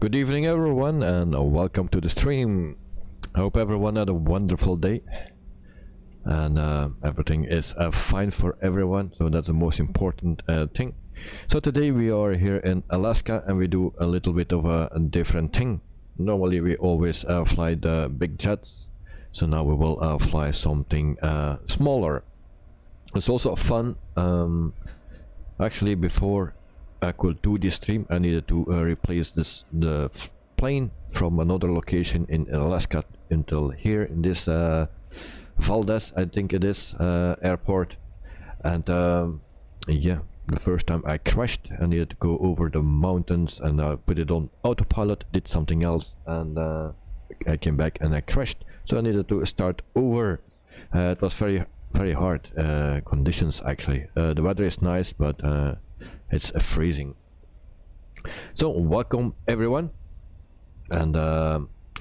Good evening everyone, and welcome to the stream. I hope everyone had a wonderful day and everything is fine for everyone, so that's the most important thing. So today we are here in Alaska and we do a little bit of a different thing. Normally we always fly the big jets, so now we will fly something smaller. It's also fun. Actually, before I could do this stream, I needed to replace the plane from another location in Alaska until here in this Valdez, I think it is, airport. And yeah, the first time I crashed, I needed to go over the mountains and I put it on autopilot, did something else, and I came back and I crashed, so I needed to start over. It was very hard conditions actually. The weather is nice, but it's freezing. So welcome everyone, and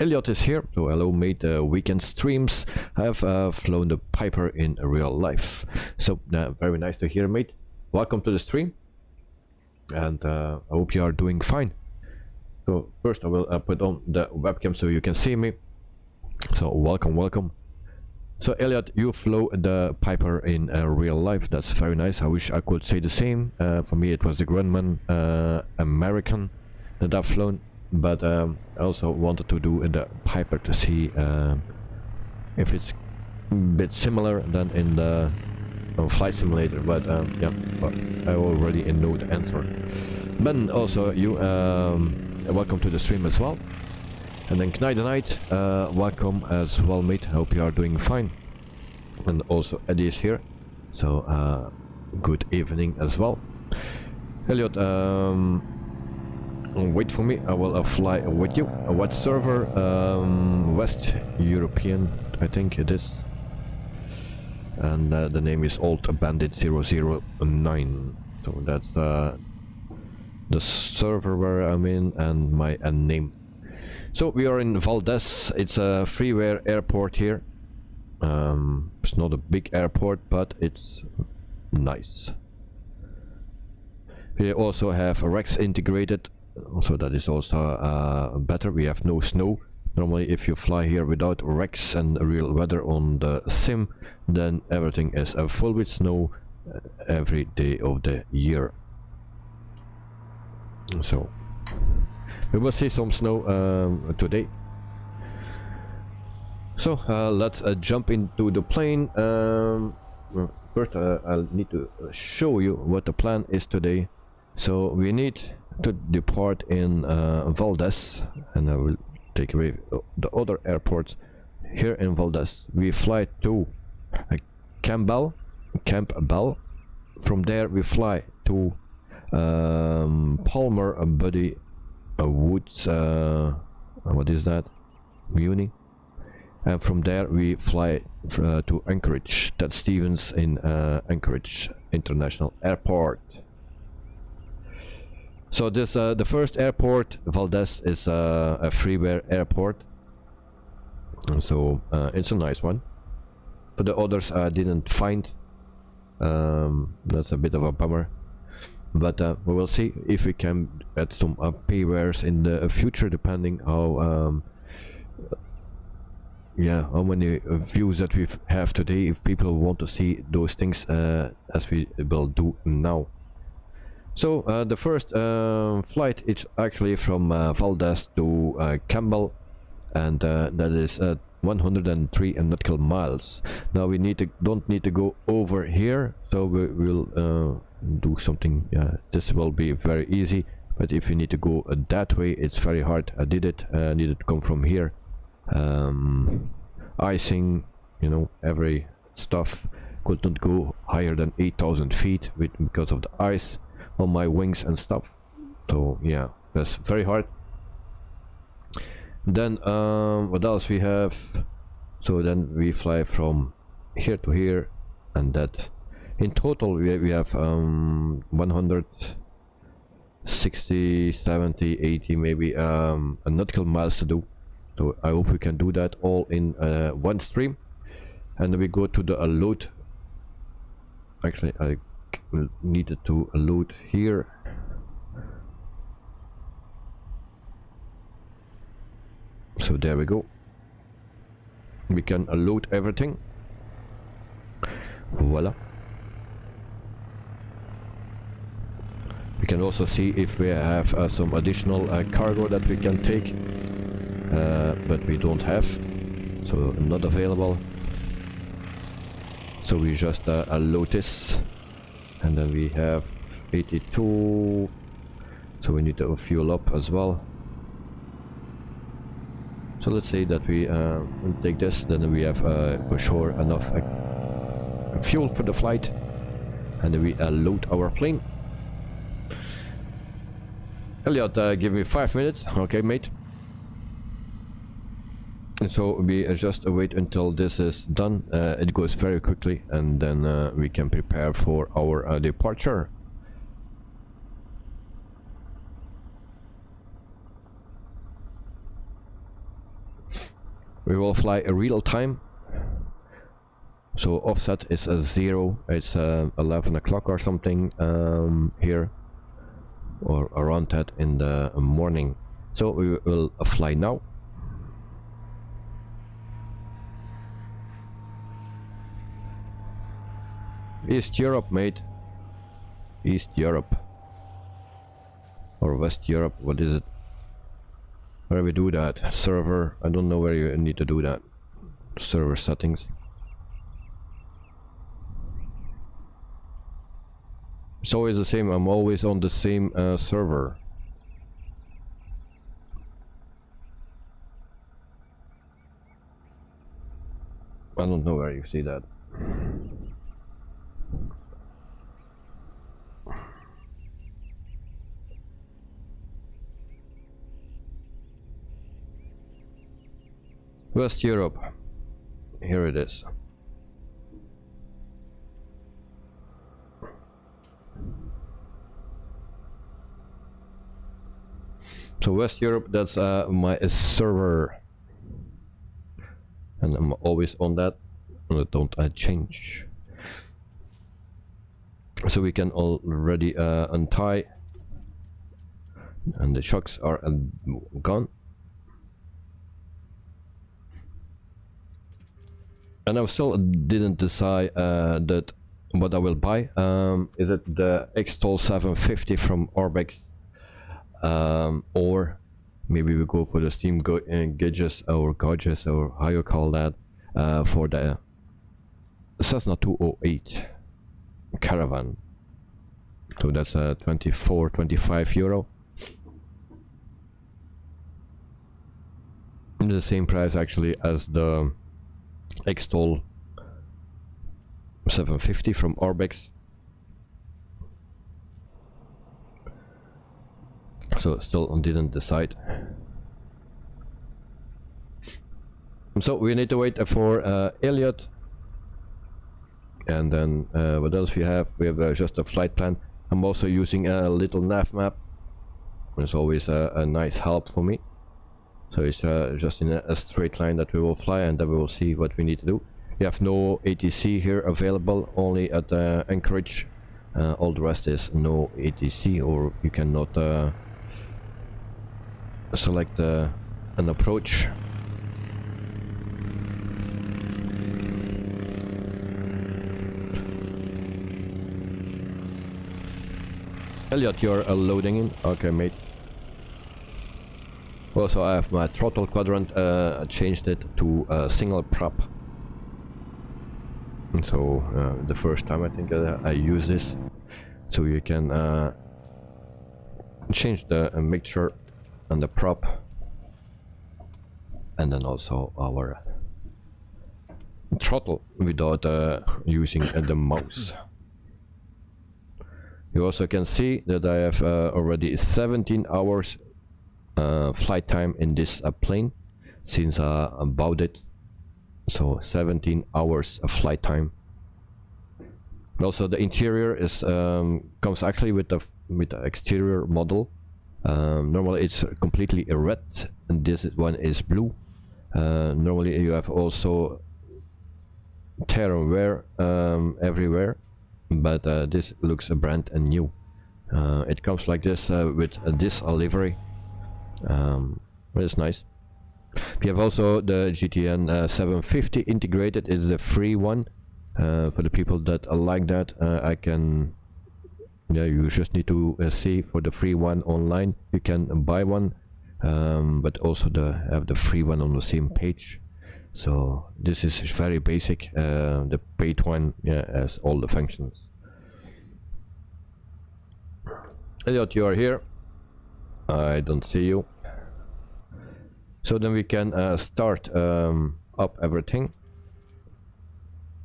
Elliot is here. So hello mate, weekend streams. I have flown the Piper in real life, so very nice to hear mate. Welcome to the stream, and I hope you are doing fine. So first I will put on the webcam so you can see me. So welcome. So Elliot, you flew the Piper in real life. That's very nice. I wish I could say the same. For me it was the Grumman American that I've flown, but I also wanted to do the Piper to see if it's a bit similar than in the flight simulator, but yeah, but I already know the answer. Ben, also you welcome to the stream as well. And then Knight the Night, welcome as well mate, hope you are doing fine. And also Eddie is here, so good evening as well. Elliot, wait for me, I will fly with you. What server? West European, I think it is. And the name is Old Bandit 009, so that's the server where I'm in and my name. So we are in Valdez. It's a freeware airport here. It's not a big airport, but it's nice. We also have Rex integrated, so that is also better. We have no snow. Normally if you fly here without Rex and real weather on the sim, then everything is full with snow every day of the year. So we will see some snow today. So let's jump into the plane. First I'll need to show you what the plan is today. So we need to depart in Valdez, and I will take away the other airports. Here in Valdez we fly to Campbell. From there we fly to Palmer Buddy Woods, what is that, Muni, and from there we fly to Anchorage. That's Stevens in Anchorage International Airport. So this the first airport, Valdez, is a freeware airport, and so it's a nice one, but the others I didn't find. That's a bit of a bummer. But we will see if we can add some paywares in the future, depending how yeah, how many views that we have today, if people want to see those things as we will do now. So the first flight is actually from Valdez to Campbell, and that is 103 nautical miles. Now we don't need to go over here, so we will do something. This will be very easy, but if you need to go that way, it's very hard. I did it. Needed to come from here. Icing, you know, every stuff. Could not go higher than 8,000 feet because of the ice on my wings and stuff. So yeah, that's very hard. Then what else we have? So then we fly from here to here, and that in total we have 160, 70, 80 maybe nautical miles to do. So I hope we can do that all in one stream. And then we go to the load. Actually I needed to load here. So there we go. We can load everything. Voila. We can also see if we have some additional cargo that we can take, but we don't have, so not available. So we just load this, and then we have 82, so we need to fuel up as well. So let's say that we take this, then we have for sure enough fuel for the flight, and then we load our plane. Elliot, give me 5 minutes. Okay, mate. And so we just wait until this is done. It goes very quickly, and then we can prepare for our departure. We will fly a real time. So offset is a 0. It's 11 o'clock or something here, or around that in the morning. So we will fly now. East Europe, mate. East Europe. Or West Europe, what is it? Where we do that? Server, I don't know where you need to do that. Server settings. It's always the same, I'm always on the same server. I don't know where you see that. West Europe. Here it is. So West Europe, that's my server, and I'm always on that, and don't change. So we can already untie, and the shocks are gone. And I still didn't decide that what I will buy. Is it the XTOL 750 from Orbex? Or maybe we go for the Steam Gauges or Gauges, or how you call that, for the Cessna 208 Caravan. So that's 24-25 euro. The same price actually as the XTOL 750 from Orbex. So still didn't decide. So we need to wait for Elliot, and then what else we have? We have just a flight plan. I'm also using a little nav map. It's always a nice help for me. So it's just in a straight line that we will fly, and then we will see what we need to do. We have no ATC here available, only at Anchorage. All the rest is no ATC, or you cannot select an approach. Elliot, you're loading in? Okay, mate. Also, I have my throttle quadrant, changed it to single prop. And so the first time I think I use this, so you can change the mixture and the prop, and then also our throttle without using the mouse. You also can see that I have already 17 hours flight time in this plane since I bought it. So 17 hours of flight time. Also the interior is comes actually with the exterior model. Normally it's completely red, and this one is blue. Normally you have also tear and wear everywhere, but this looks brand new. It comes like this with this livery. But it's nice. We have also the GTN 750 integrated. It's the free one. For the people that like that, I can, yeah, you just need to see for the free one online. You can buy one, but also have the free one on the same page. So this is very basic. The paid one, yeah, has all the functions. Elliot, you are here. I don't see you. So then we can start up everything.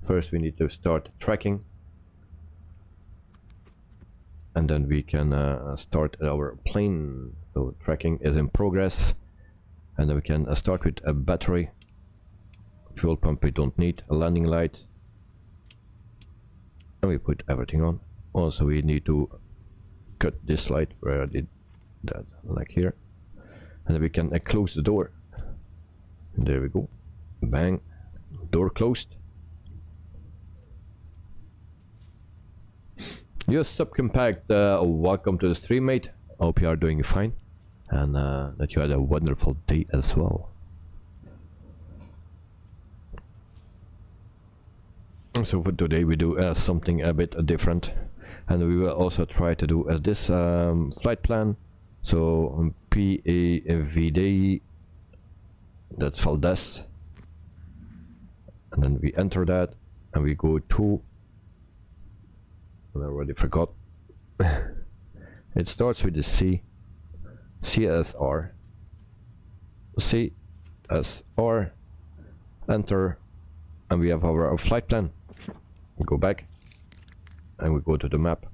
First we need to start tracking, and then we can start our plane. So tracking is in progress, and then we can start with a battery. Fuel pump we don't need, a landing light, and we put everything on. Also we need to cut this light where I did that, like here, and then we can close the door. There we go, bang, door closed. Yes, Subcompact, welcome to the stream, mate. Hope you are doing fine, and that you had a wonderful day as well. So for today we do something a bit different, and we will also try to do this flight plan. So Pavd, that's Valdez, and then we enter that, and we go to, I already forgot. It starts with the C, CSR, CSR, enter, and we have our flight plan. We go back, and we go to the map.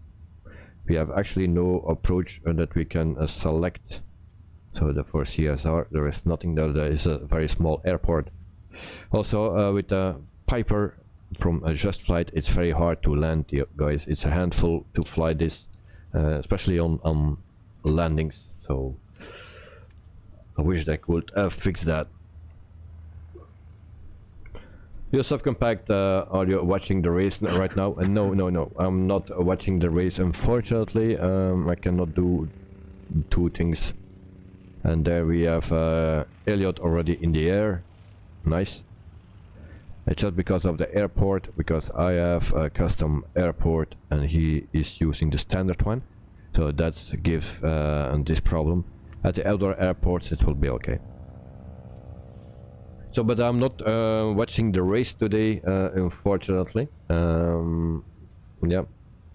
We have actually no approach that we can select. So for CSR there is nothing there. There is a very small airport. Also with the Piper from a Just Flight, it's very hard to land, guys. It's a handful to fly this, especially on landings. So I wish they could fix that. Your Subcompact, are you watching the race right now? No, I'm not watching the race, unfortunately. I cannot do two things. And there we have Elliot already in the air. Nice. It's just because of the airport, because I have a custom airport and he is using the standard one. So that gives this problem. At the outdoor airports it will be okay. So, but I'm not watching the race today, unfortunately. Yeah,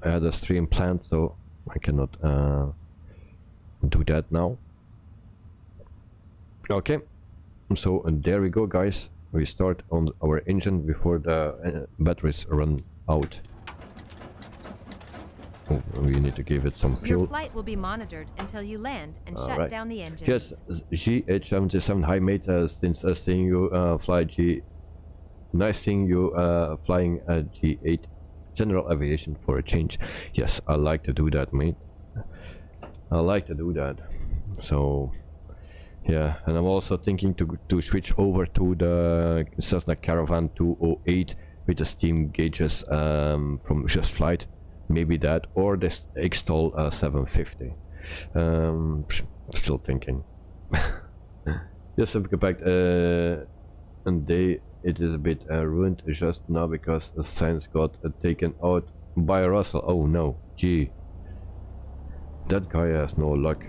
I had a stream planned, so I cannot do that now. Okay, so and there we go, guys. We start on our engine before the batteries run out. Oh, we need to give it some fuel. Your flight will be monitored until you land and shut down the engines. Yes, GH77, hi mate, since seeing you fly G... Nice seeing you flying G8 General Aviation for a change. Yes, I like to do that, mate. I like to do that. So... yeah, and I'm also thinking to switch over to the Cessna Caravan 208 with the steam gauges from Just Flight. Maybe that, or this Xtol 750. Still thinking. Yes, Subcompact, and it is a bit ruined just now because the signs got taken out by Russell. Oh no, gee. That guy has no luck.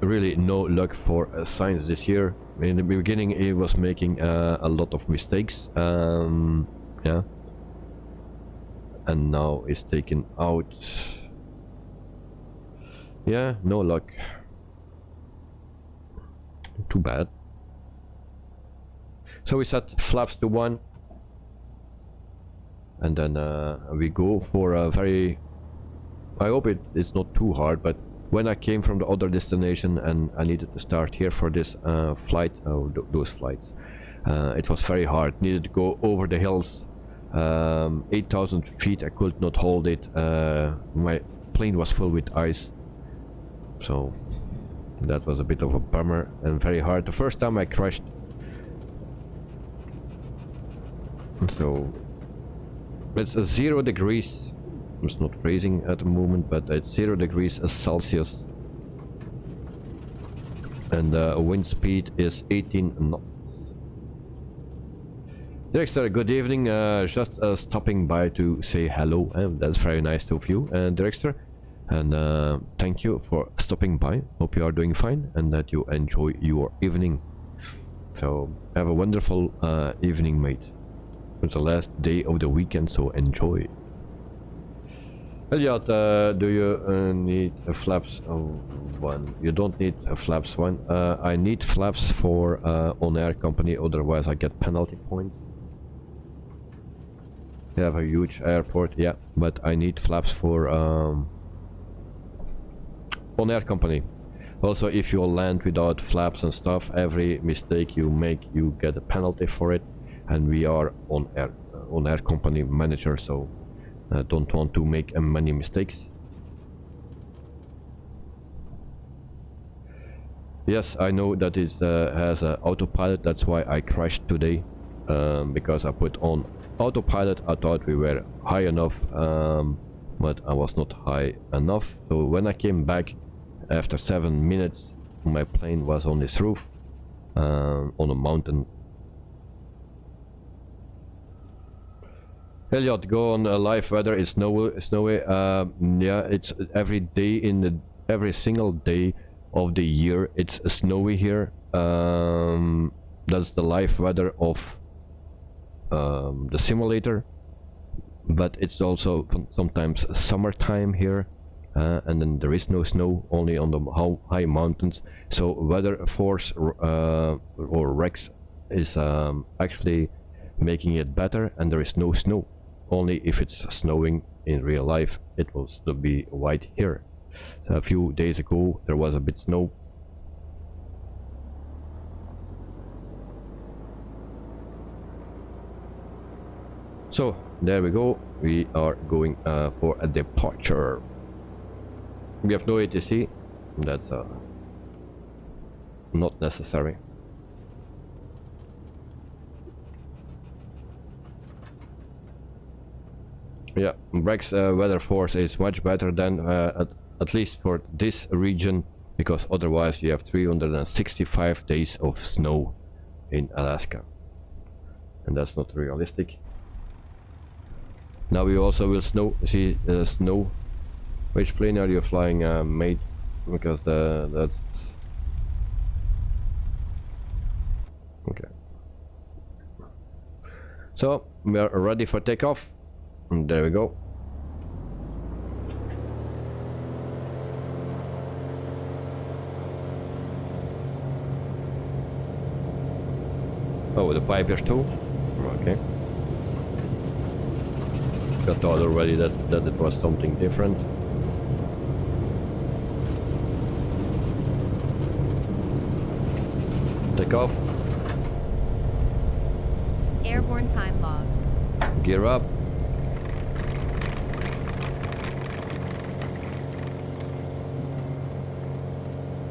Really no luck for signs this year. In the beginning he was making a lot of mistakes, yeah, and now it's taken out. Yeah, no luck. Too bad. So we set flaps to 1, and then we go for a very, I hope it's not too hard, but when I came from the other destination and I needed to start here for this flight, those flights, it was very hard. Needed to go over the hills, 8,000 feet. I could not hold it. My plane was full with ice, so that was a bit of a bummer and very hard. The first time I crashed, so it's 0 degrees. It's not freezing at the moment, but it's 0 degrees Celsius. and the wind speed is 18 knots. Director, good evening. Just stopping by to say hello. That's very nice of you, Director. And thank you for stopping by. Hope you are doing fine and that you enjoy your evening. So have a wonderful evening, mate. It's the last day of the weekend, so enjoy. Elliot, do you need flaps? Oh, one. You don't need flaps one. I need flaps for Onair company, otherwise I get penalty points. They have a huge airport, yeah, but I need flaps for Onair company. Also, if you land without flaps and stuff, every mistake you make, you get a penalty for it. And we are Onair company manager, so don't want to make many mistakes. Yes, I know that it has an autopilot. That's why I crashed today, because I put on autopilot. I thought we were high enough, but I was not high enough. So when I came back after 7 minutes, my plane was on this roof on a mountain. Elliot, go on live weather. It's snowy. Yeah, it's every day every single day of the year. It's snowy here. That's the live weather of the simulator, but it's also sometimes summertime here, and then there is no snow, only on the high mountains. So weather force or Rex is actually making it better, and there is no snow. Only if it's snowing in real life, it will still be white here. So a few days ago there was a bit snow. So there we go. We are going for a departure. We have no ATC. That's not necessary. Yeah, Brex weather force is much better than at least for this region, because otherwise you have 365 days of snow in Alaska, and that's not realistic. Now we also will see snow. Which plane are you flying, mate? Because that's okay. So we are ready for takeoff. And there we go. Oh, the pipe here too? Okay. I thought already that it was something different. Take off. Airborne time logged. Gear up.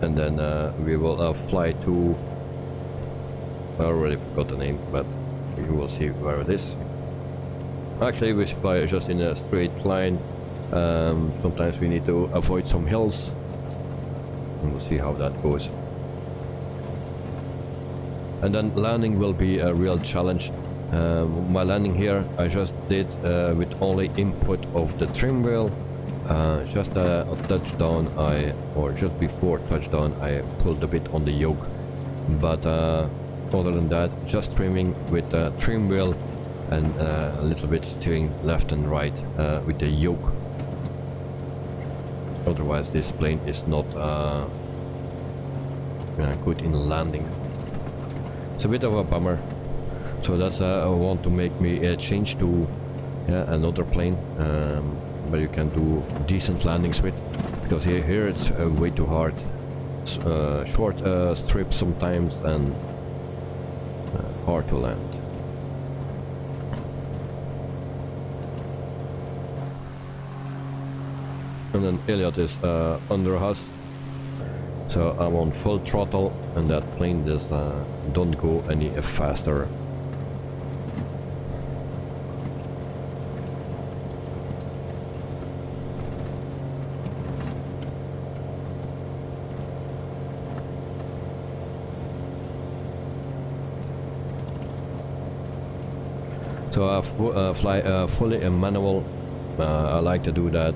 And then we will fly to, I already forgot the name, but you will see where it is. Actually we fly just in a straight line. Sometimes we need to avoid some hills, and we'll see how that goes. And then landing will be a real challenge. My landing here I just did with only input of the trim wheel. Just a touchdown, or just before touchdown, I pulled a bit on the yoke, but other than that, just trimming with the trim wheel and a little bit steering left and right with the yoke. Otherwise, this plane is not good in landing. It's a bit of a bummer. So that's want to make me change to another plane. But you can do decent landings with, because here it's way too hard. Short strips sometimes, and hard to land. And then Elliot is under us, so I'm on full throttle, and that plane just don't go any faster. So I fly fully in manual. I like to do that.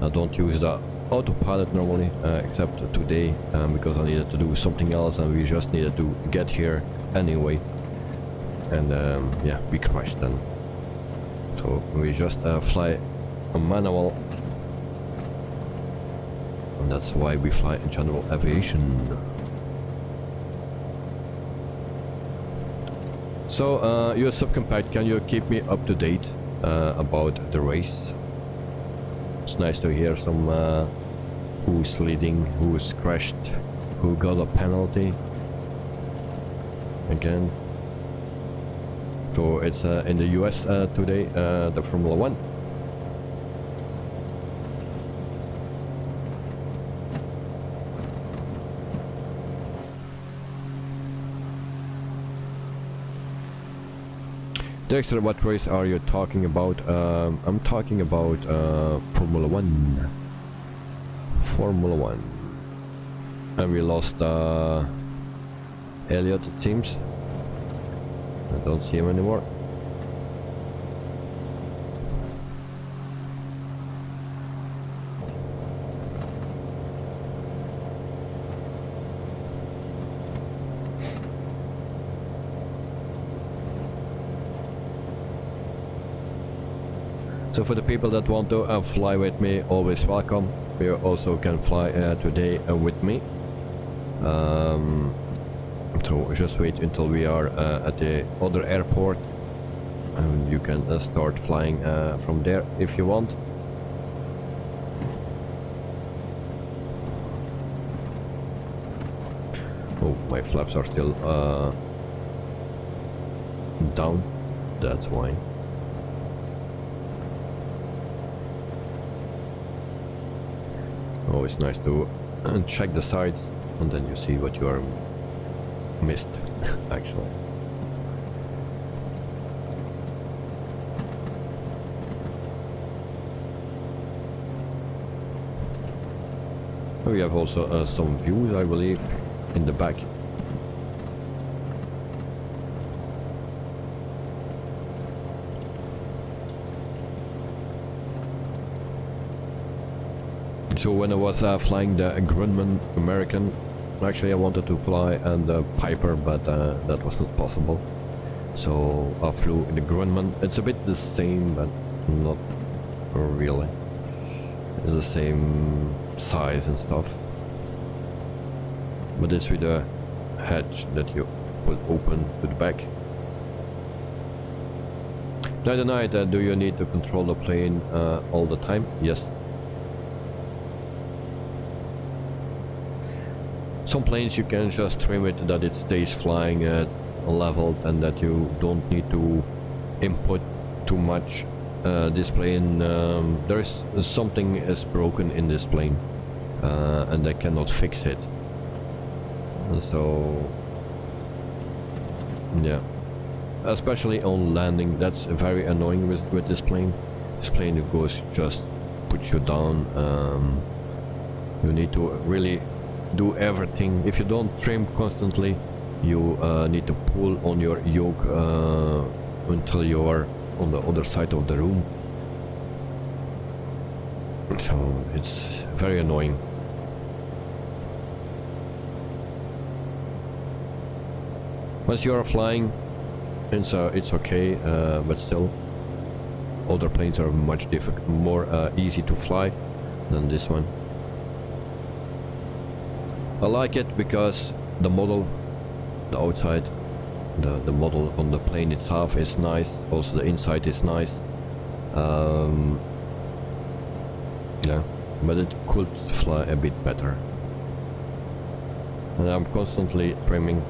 I don't use the autopilot normally, except today, because I needed to do something else and we just needed to get here anyway. And yeah, we crashed then. So we just fly a manual. And that's why we fly in general aviation. So, your subcompact, can you keep me up to date about the race? It's nice to hear some who's leading, who's crashed, who got a penalty. Again. So it's in the US today, the Formula 1. Dexter, what race are you talking about? I'm talking about Formula 1. Formula 1. And we lost Elliot, it seems. I don't see him anymore. So for the people that want to fly with me, always welcome. You also can fly today with me. So just wait until we are at the other airport and you can start flying from there if you want. Oh, my flaps are still down, that's why. Always nice to check the sides and then you see what you are missed actually. We have also some views, I believe, in the back. So when I was flying the Grumman American, actually I wanted to fly and the Piper, but that was not possible. So I flew the Grumman. It's a bit the same, but not really. It's the same size and stuff. But it's with a hatch that you will open to the back. Night to night, do you need to control the plane all the time? Yes. Some planes you can just trim it that it stays flying at leveled and that you don't need to input too much. This plane, there is something is broken in this plane and they cannot fix it. And so yeah, especially on landing, that's very annoying with this plane. This plane, it goes just puts you down. You need to really do everything. If you don't trim constantly, you need to pull on your yoke until you are on the other side of the room. So it's very annoying. Once you are flying, it's okay, but still other planes are much more easy to fly than this one. I like it because the model, the outside, the model on the plane itself is nice. Also the inside is nice. Yeah, but it could fly a bit better. And I'm constantly trimming.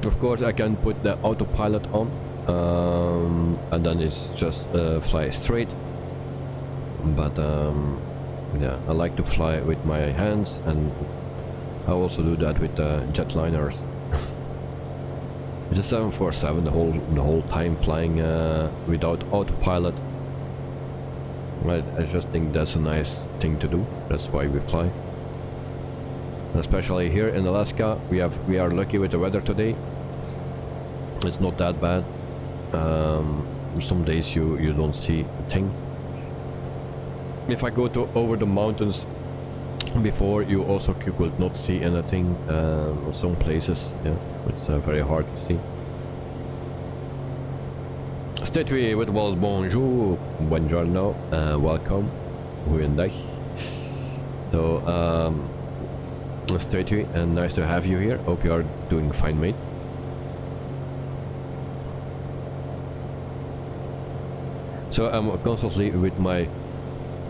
Of course I can put the autopilot on and then it's just fly straight. But yeah, I like to fly with my hands, and I also do that with jetliners. It's a 747 the whole time flying without autopilot. Right, I just think that's a nice thing to do. That's why we fly. Especially here in Alaska, we are lucky with the weather today. It's not that bad. Some days you don't see a thing. If I go to over the mountains before, you also could not see anything. Some places, yeah, it's very hard to see. Statue with well, bonjour, buongiorno, welcome, goeiedag. So, Statue, and nice to have you here. Hope you are doing fine, mate. So I'm constantly with my,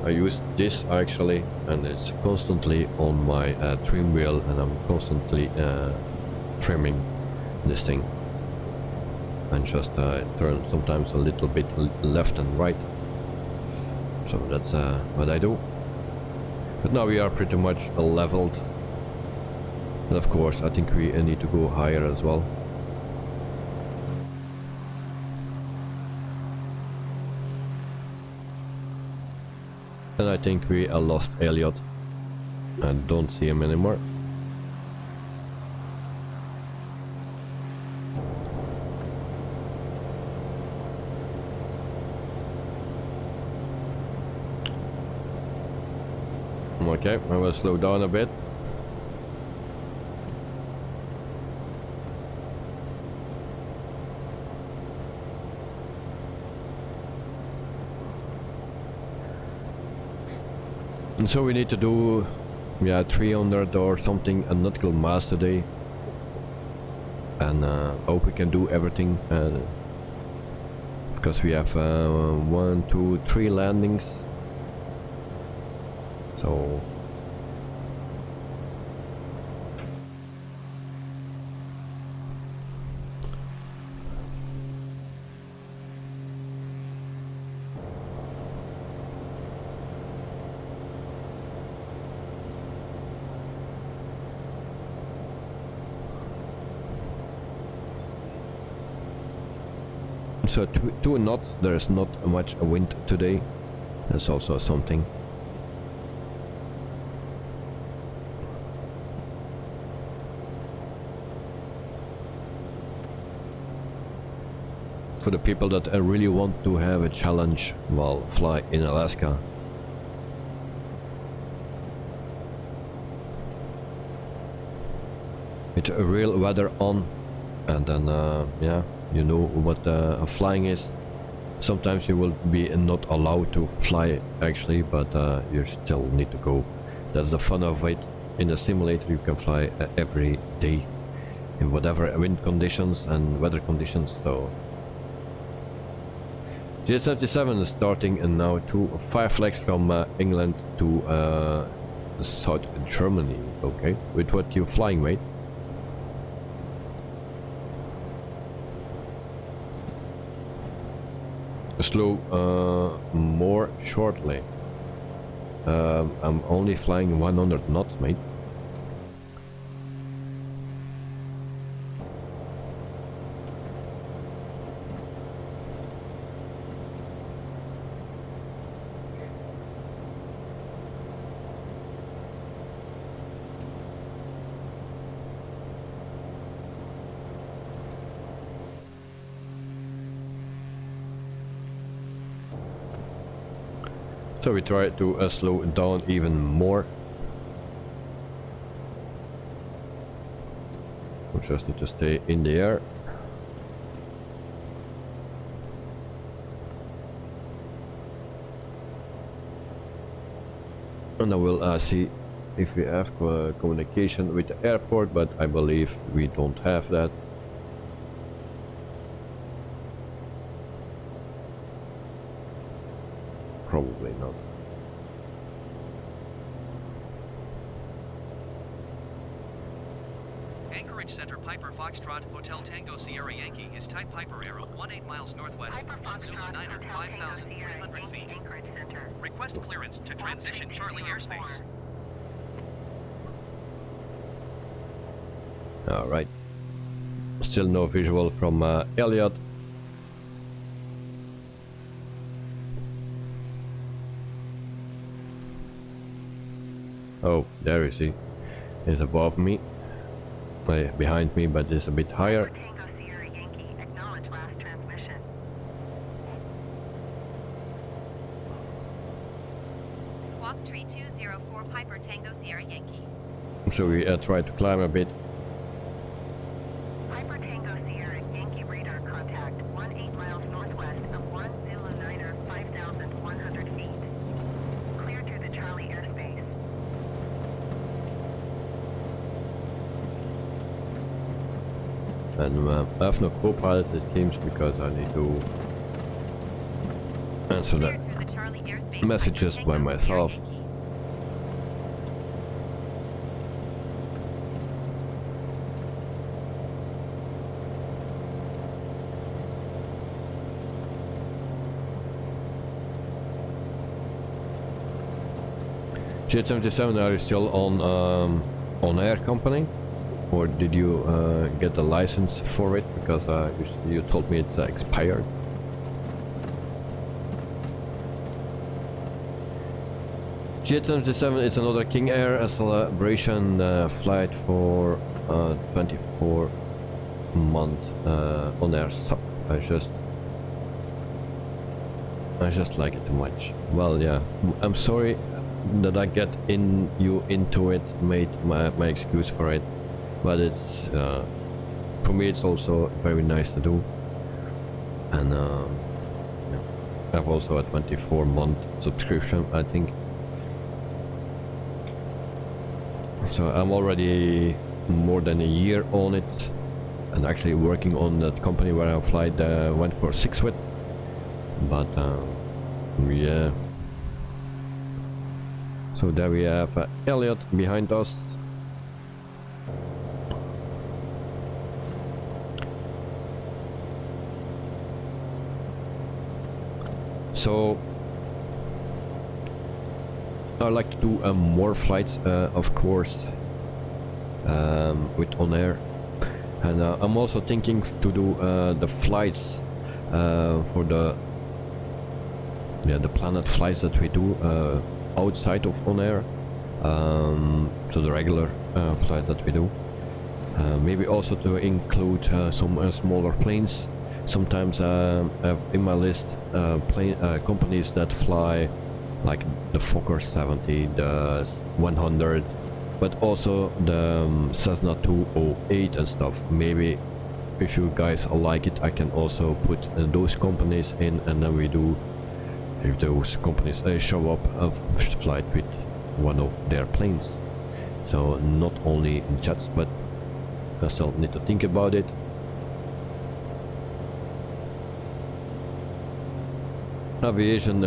I use this actually, and it's constantly on my trim wheel, and I'm constantly trimming this thing. And just turn sometimes a little bit left and right. So that's what I do. But now we are pretty much leveled. And of course I think we need to go higher as well. And I think we lost Elliot. I don't see him anymore. Okay, I will slow down a bit. And so we need to do, yeah, 300 or something, a nautical mass today. And hope we can do everything. Because we have 1, 2, 3 landings. So so 2 knots, there's not much wind today. That's also something. For the people that really want to have a challenge while fly in Alaska. It's a real weather on, and then yeah, you know what flying is. Sometimes you will be not allowed to fly actually, but you still need to go. That's the fun of it. In a simulator you can fly every day in whatever wind conditions and weather conditions. So J77 is starting, and now 5 flags from England to South Germany. Okay, with what you flying, mate? Slow more shortly. I'm only flying 100 knots, mate. So we try to slow it down even more. We just need to stay in the air. And I will see if we have communication with the airport, but I believe we don't have that. Probably not. Anchorage Center, Piper Foxtrot, Hotel Tango Sierra Yankee is type Piper Arrow, 18 miles northwest, on Zulu 9 at 5,300 feet. Request clearance to transition Charlie airspace. Alright. Still no visual from Elliot. Oh, there is he. He's above me. Behind me, but it's a bit higher. Tango Sierra Yankee, So we try to climb a bit. Piper Tango Sierra Yankee radar contact 18 miles northwest of 1 Zulu Niner 5,100 feet. Clear to the Charlie airspace. And I have no co-pilot, it seems, because I need to answer the messages by myself. J77, are you still on Onair company, or did you get the license for it? Because you told me it's expired. J77, it's another King Air, a celebration flight for 24-month Onair sub. I just like it too much. Well, yeah, I'm sorry that I get into it, made my excuse for it, but it's for me it's also very nice to do. And yeah. I have also a 24-month subscription, I think. So I'm already more than a year on it, and actually working on that company where I went for 6 with. But yeah. So there we have Elliot behind us. So I'd like to do more flights, of course, with Onair, and I'm also thinking to do the flights for the planet flights that we do outside of Onair, to the regular flights that we do. Maybe also to include some smaller planes. Sometimes I have in my list companies that fly like the Fokker 70, the 100, but also the Cessna 208 and stuff. Maybe if you guys like it, I can also put those companies in, and then we do, if those companies show up, a flight with one of their planes. So not only jets, but I still need to think about it. Aviation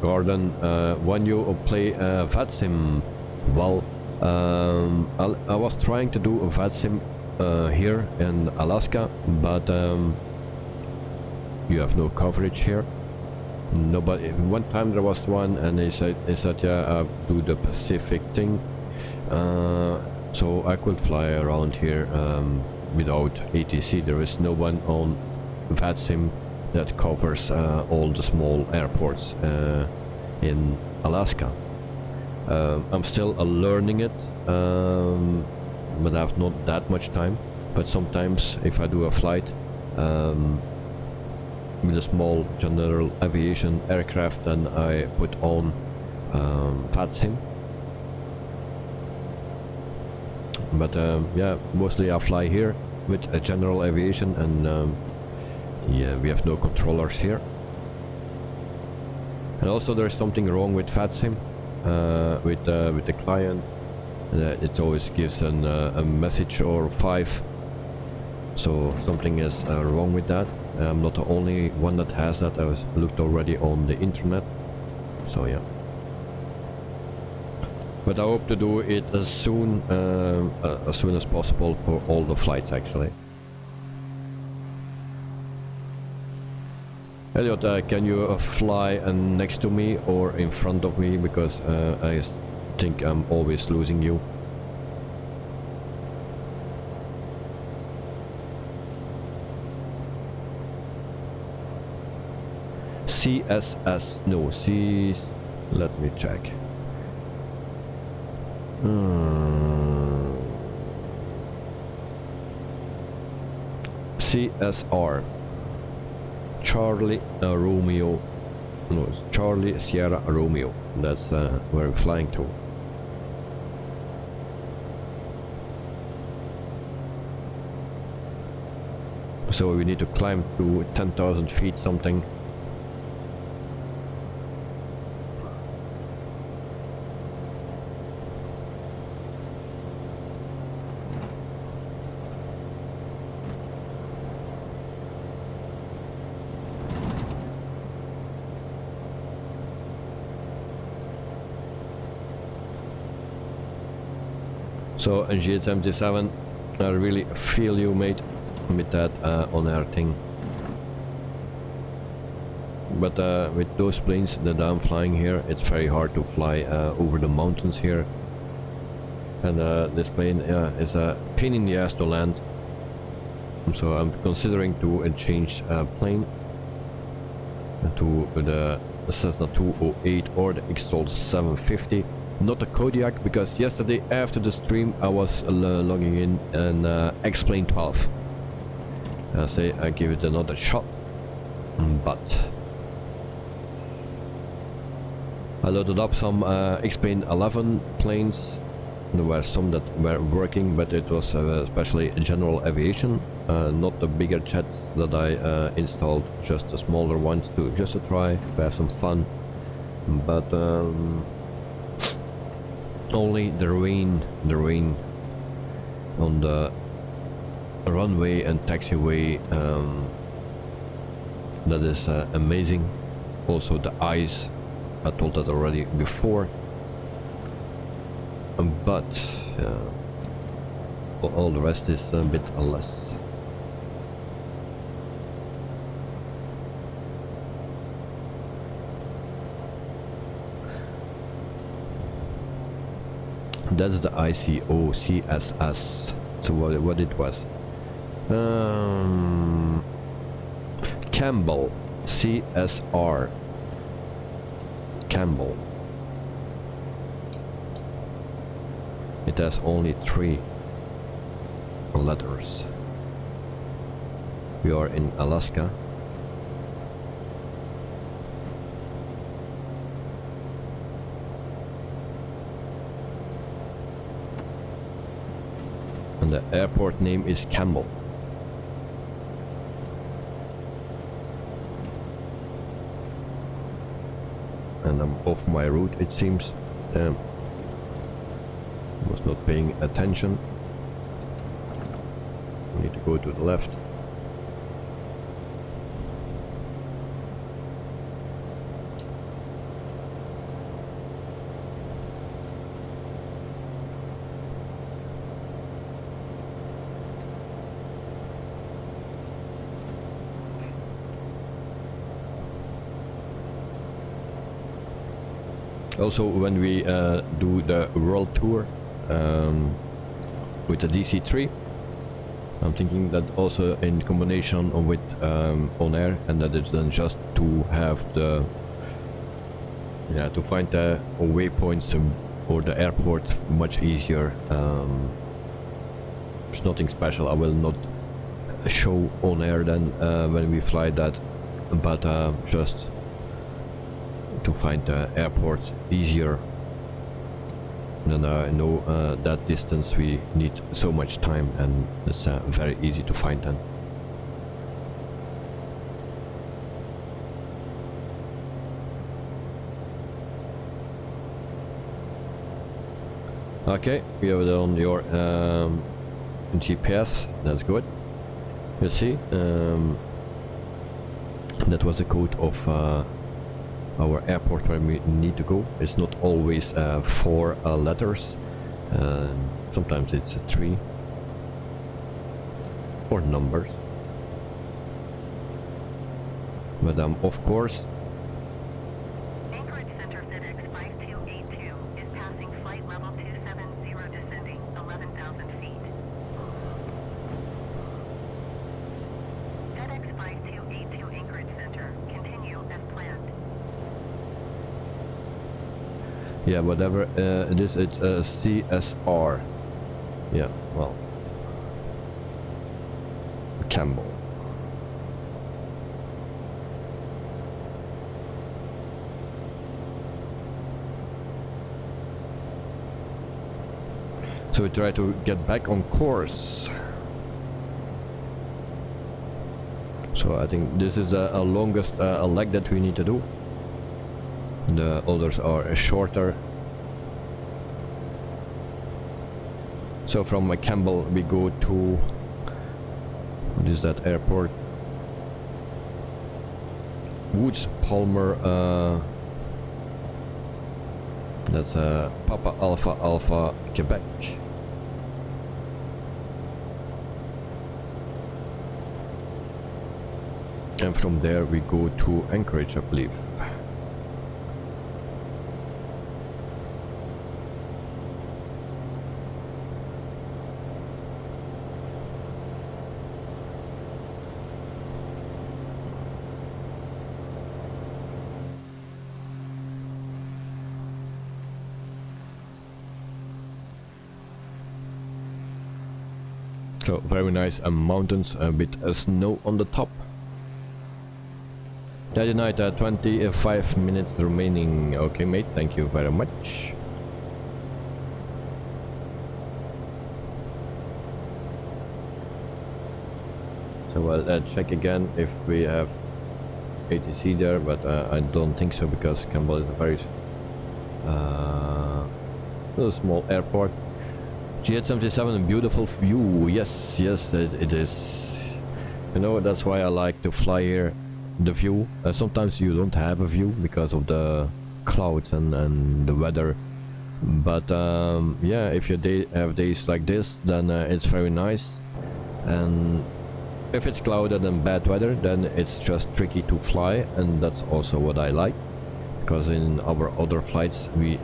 Garden, when you play VATSIM, well, I was trying to do a VATSIM here in Alaska, but you have no coverage here. Nobody. One time there was one, and they said yeah, do the Pacific thing, so I could fly around here without ATC. There is no one on VATSIM that covers all the small airports in Alaska. I'm still learning it, but I have not that much time. But sometimes if I do a flight with a small general aviation aircraft, then I put on VATSIM. But yeah, mostly I fly here with a general aviation, and yeah, we have no controllers here. And also there is something wrong with VATSIM, with the client. It always gives a message or 5. So something is wrong with that. I'm not the only one that has that. I looked already on the internet. So yeah. But I hope to do it as soon as possible for all the flights actually. Elliot, can you fly next to me or in front of me, because I think I'm always losing you. CSS, no, let me check. CSR. Charlie Romeo, no, Charlie Sierra Romeo. That's where we're flying to. So we need to climb to 10,000 feet something. So GH77, I really feel you, mate, with that Onair thing. But with those planes that I'm flying here, it's very hard to fly over the mountains here. And this plane is a pain in the ass to land. So I'm considering to change plane to the Cessna 208 or the Xtol 750. Not a Kodiak, because yesterday after the stream I was logging in an X-Plane 12. I say I give it another shot, but I loaded up some X-Plane 11 planes. There were some that were working, but it was especially general aviation, not the bigger jets that I installed, just the smaller ones to try to have some fun. But only the rain on the runway and taxiway, that is amazing. Also the ice, I told that already before, but all the rest is a bit less. That's the ICO CSS. So what it was? Campbell CSR. Campbell. It has only 3 letters. We are in Alaska. And the airport name is Campbell. And I'm off my route, it seems. Was not paying attention. We need to go to the left. Also, when we do the world tour with the DC-3, I'm thinking that also in combination with Onair, and that it's then just to have the to find the waypoints or the airports much easier. There's nothing special. I will not show Onair then when we fly that, but just to find the airports easier. And I know that distance we need so much time, and it's very easy to find them. Okay, we have it on your GPS, that's good. You see, that was the code of our airport where we need to go. It's not always 4 letters, sometimes it's 3 or numbers. But of course, Anchorage Center FedEx 5282 is passing flight level 270 descending 11,000 feet. FedEx 5282 Anchorage Center, continue as planned. yeah, whatever it is, it's CSR. Yeah, well, Campbell. So we try to get back on course. So I think this is a longest leg that we need to do. The others are shorter. So from Campbell we go to, what is that airport? Woods Palmer. That's Papa Alpha Alpha Quebec. And from there we go to Anchorage, I believe. So very nice mountains, a bit snow on the top. Daddy night, 25 minutes remaining. Okay mate, thank you very much. So I'll check again if we have ATC there, but I don't think so, because Campbell is a very little small airport. GH77, beautiful view. Yes, it is. You know, that's why I like to fly here. The view. Sometimes you don't have a view because of the clouds and the weather. But yeah, if you have days like this, then it's very nice. And if it's clouded and bad weather, then it's just tricky to fly, and that's also what I like. Because in our other flights we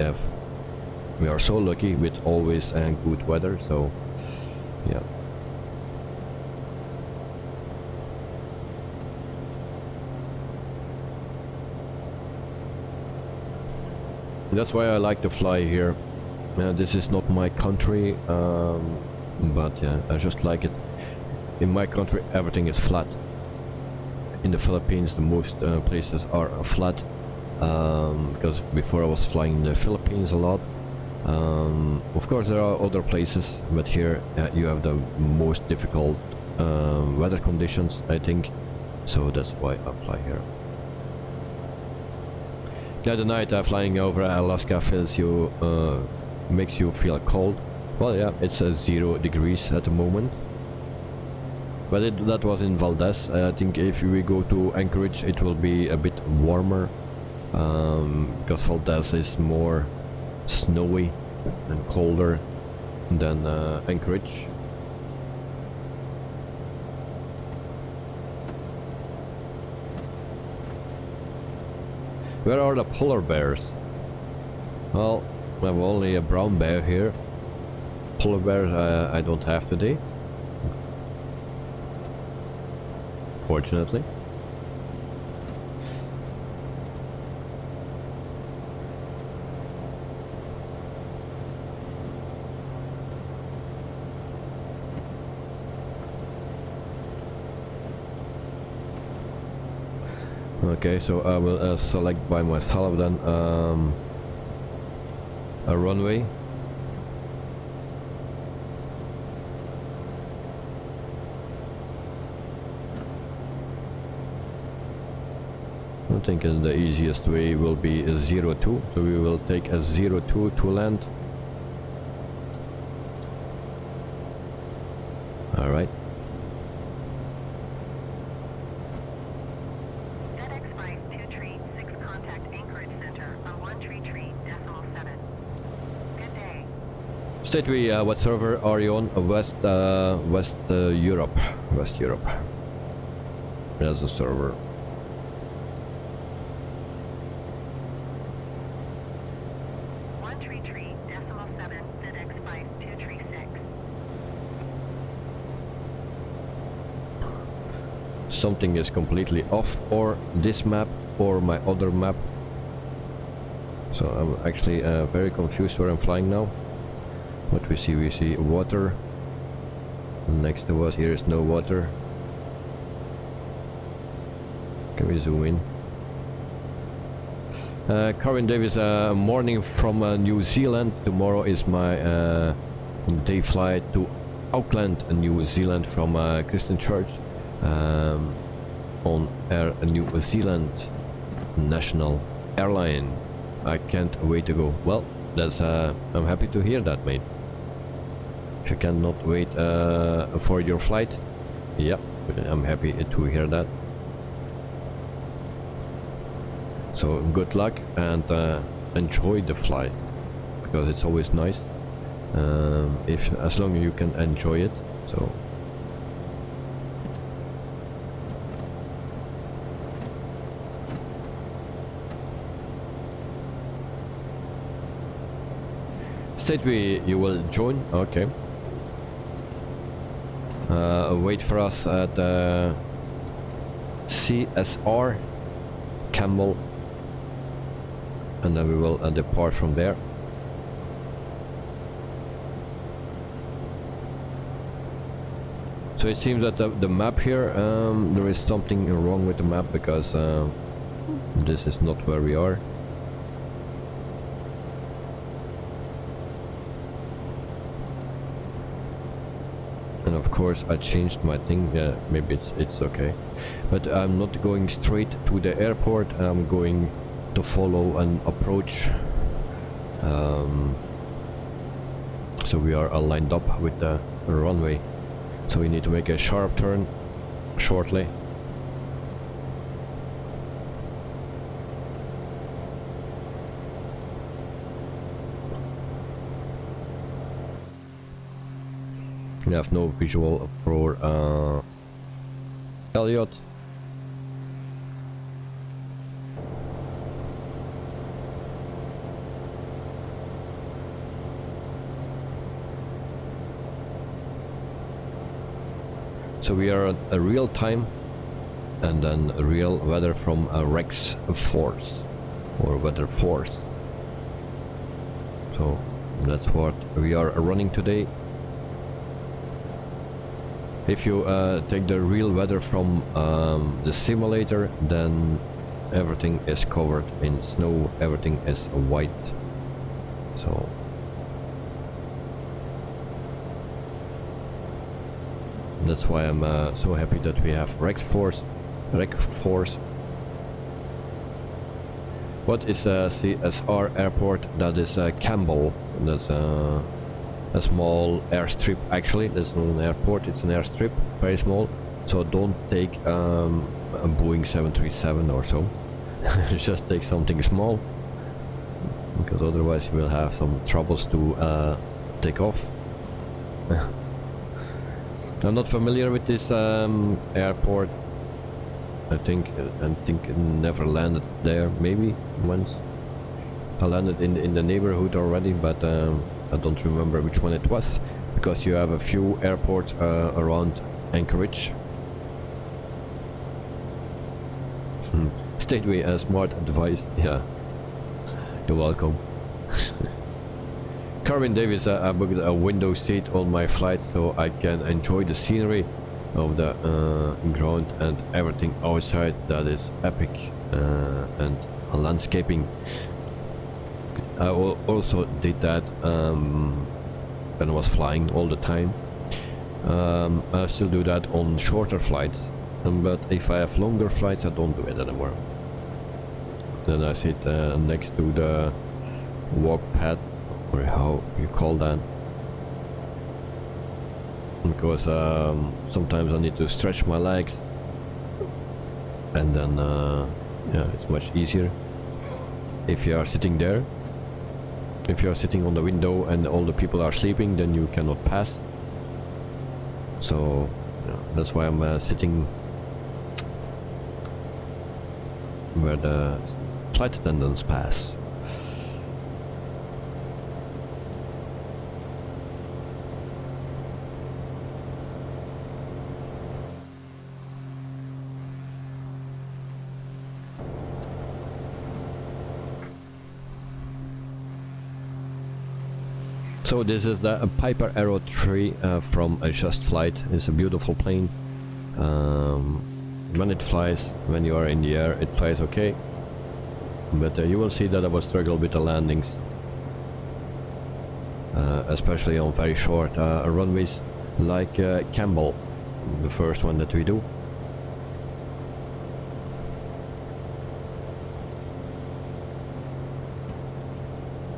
are so lucky with always good weather, so yeah. That's why I like to fly here. This is not my country, but yeah, I just like it. In my country everything is flat. In the Philippines the most places are flat, because before I was flying in the Philippines a lot. Of course there are other places, but here you have the most difficult weather conditions, I think, so that's why I fly here. The other night flying over Alaska makes you feel cold. Well yeah, it's 0 degrees at the moment, but that was in Valdez. I think if we go to Anchorage it will be a bit warmer, because Valdez is more snowy and colder than Anchorage. Where are the polar bears? Well, I have only a brown bear here. Polar bears I don't have today, fortunately. Okay, so I will select by myself then a runway. I think the easiest way will be a 02, so we will take a 02 to land. Alright. State we what server are you on? West Europe. West Europe. There's a server. Something is completely off, or this map or my other map. So I'm actually very confused where I'm flying now. What we see water. Next to us here is no water. Can we zoom in? Corinne Davis, morning from New Zealand. Tomorrow is my day flight to Auckland, New Zealand, from Christian Church. Onair, New Zealand national airline. I can't wait to go. Well, that's I'm happy to hear that, mate. If you cannot wait for your flight, yep, I'm happy to hear that. So good luck and enjoy the flight, because it's always nice if as long as you can enjoy it. So state you will join. Okay. Wait for us at CSR Campbell, and then we will depart from there. So it seems that the map here, there is something wrong with the map, because this is not where we are. And of course I changed my thing. Yeah, maybe it's okay, but I'm not going straight to the airport. I'm going to follow an approach. So we are lined up with the runway, so we need to make a sharp turn shortly. We have no visual for Elliot. So we are at a real time, and then a real weather from a Rex Force or Weather Force. So that's what we are running today. If you take the real weather from the simulator, then everything is covered in snow, everything is white. So that's why I'm so happy that we have Rex Force. What is CSR airport? That is Campbell. That's a small airstrip. Actually, that's not an airport, it's an airstrip, very small. So don't take a Boeing 737 or so. Just take something small, because otherwise you will have some troubles to take off. I'm not familiar with this airport. I think never landed there. Maybe once I landed in the neighborhood already, but I don't remember which one it was, because you have a few airports around Anchorage. Stateway and smart advice. Yeah, you're welcome. Carmen Davis, I booked a window seat on my flight so I can enjoy the scenery of the ground and everything outside. That is epic, and landscaping. I also did that when I was flying all the time. I still do that on shorter flights, but if I have longer flights I don't do it anymore. Then I sit next to the walk pad, or how you call that, because sometimes I need to stretch my legs, and then yeah, it's much easier if you are sitting there. If you are sitting on the window and all the people are sleeping, then you cannot pass. So yeah, that's why I'm sitting where the flight attendants pass. So this is the Piper Arrow 3 from a Just Flight. It's a beautiful plane. When it flies, when you are in the air, it flies okay. But you will see that I will struggle with the landings, especially on very short runways like Campbell, the first one that we do.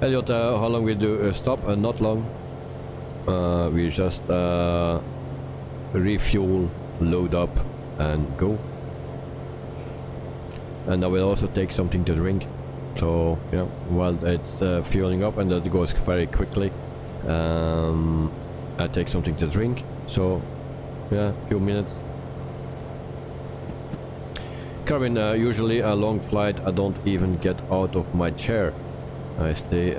Elliot, how long we do stop? Not long. We just refuel, load up and go. And I will also take something to drink. So yeah, while it's fueling up, and that goes very quickly, I take something to drink. So yeah, few minutes. Carvin, usually a long flight I don't even get out of my chair. I stay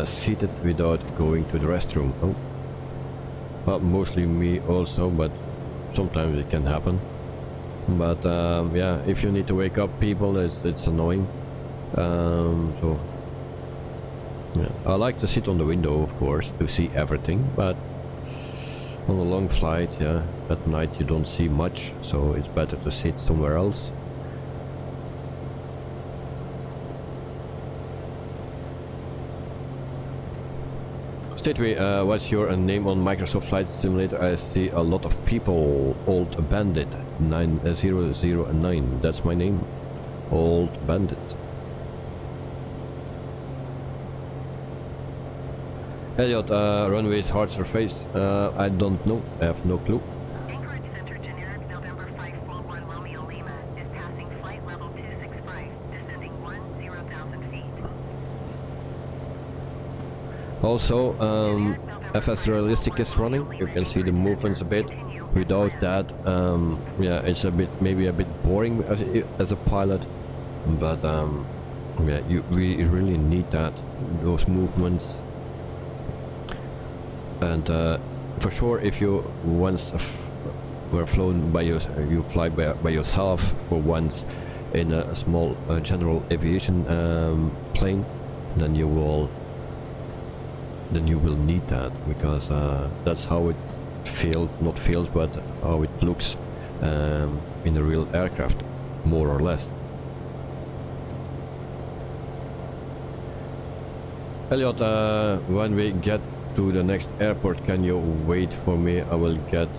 seated without going to the restroom. Oh. Well, mostly me also, but sometimes it can happen. But yeah, if you need to wake up people, it's annoying. So yeah, I like to sit on the window, of course, to see everything, but on a long flight, yeah, at night you don't see much, so it's better to sit somewhere else. Stateway, what's your name on Microsoft Flight Simulator? I see a lot of people. Old Bandit 9009. That's my name. Old Bandit. Elliot, runway's hard surface. I don't know. I have no clue. Anchorage Center generic November 541 Romeo Lima is passing flight level 265, descending 10,000 feet. Also, FS Realistic is running. You can see the movements a bit. Without that, yeah, it's maybe a bit boring as a pilot, but yeah, we really need those movements. And for sure, if you once were flown by you fly by yourself for once in a small general aviation plane, then you will need that, because that's how it not feels, but how it looks in a real aircraft, more or less. Elliot, when we get to the next airport, can you wait for me? I will get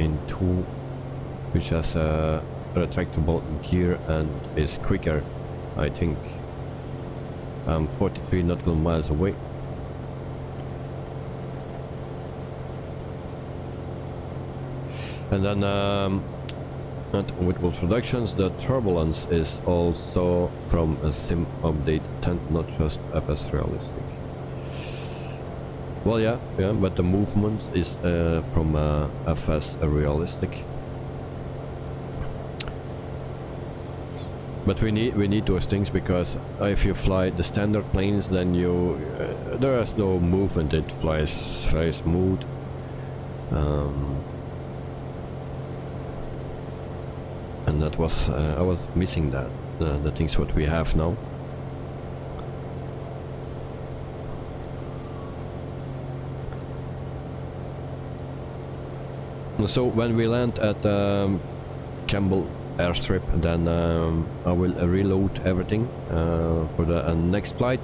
in 2, which has a retractable gear and is quicker, I think. I'm 43 nautical miles away. And then at Whitwell Productions, the turbulence is also from a sim update 10, not just FS Realistic. Well, yeah, but the movements is from FS Realistic. But we need those things, because if you fly the standard planes, then there is no movement. It flies very smooth. And that was I was missing that the things what we have now. So when we land at Campbell airstrip, then I will reload everything for the next flight.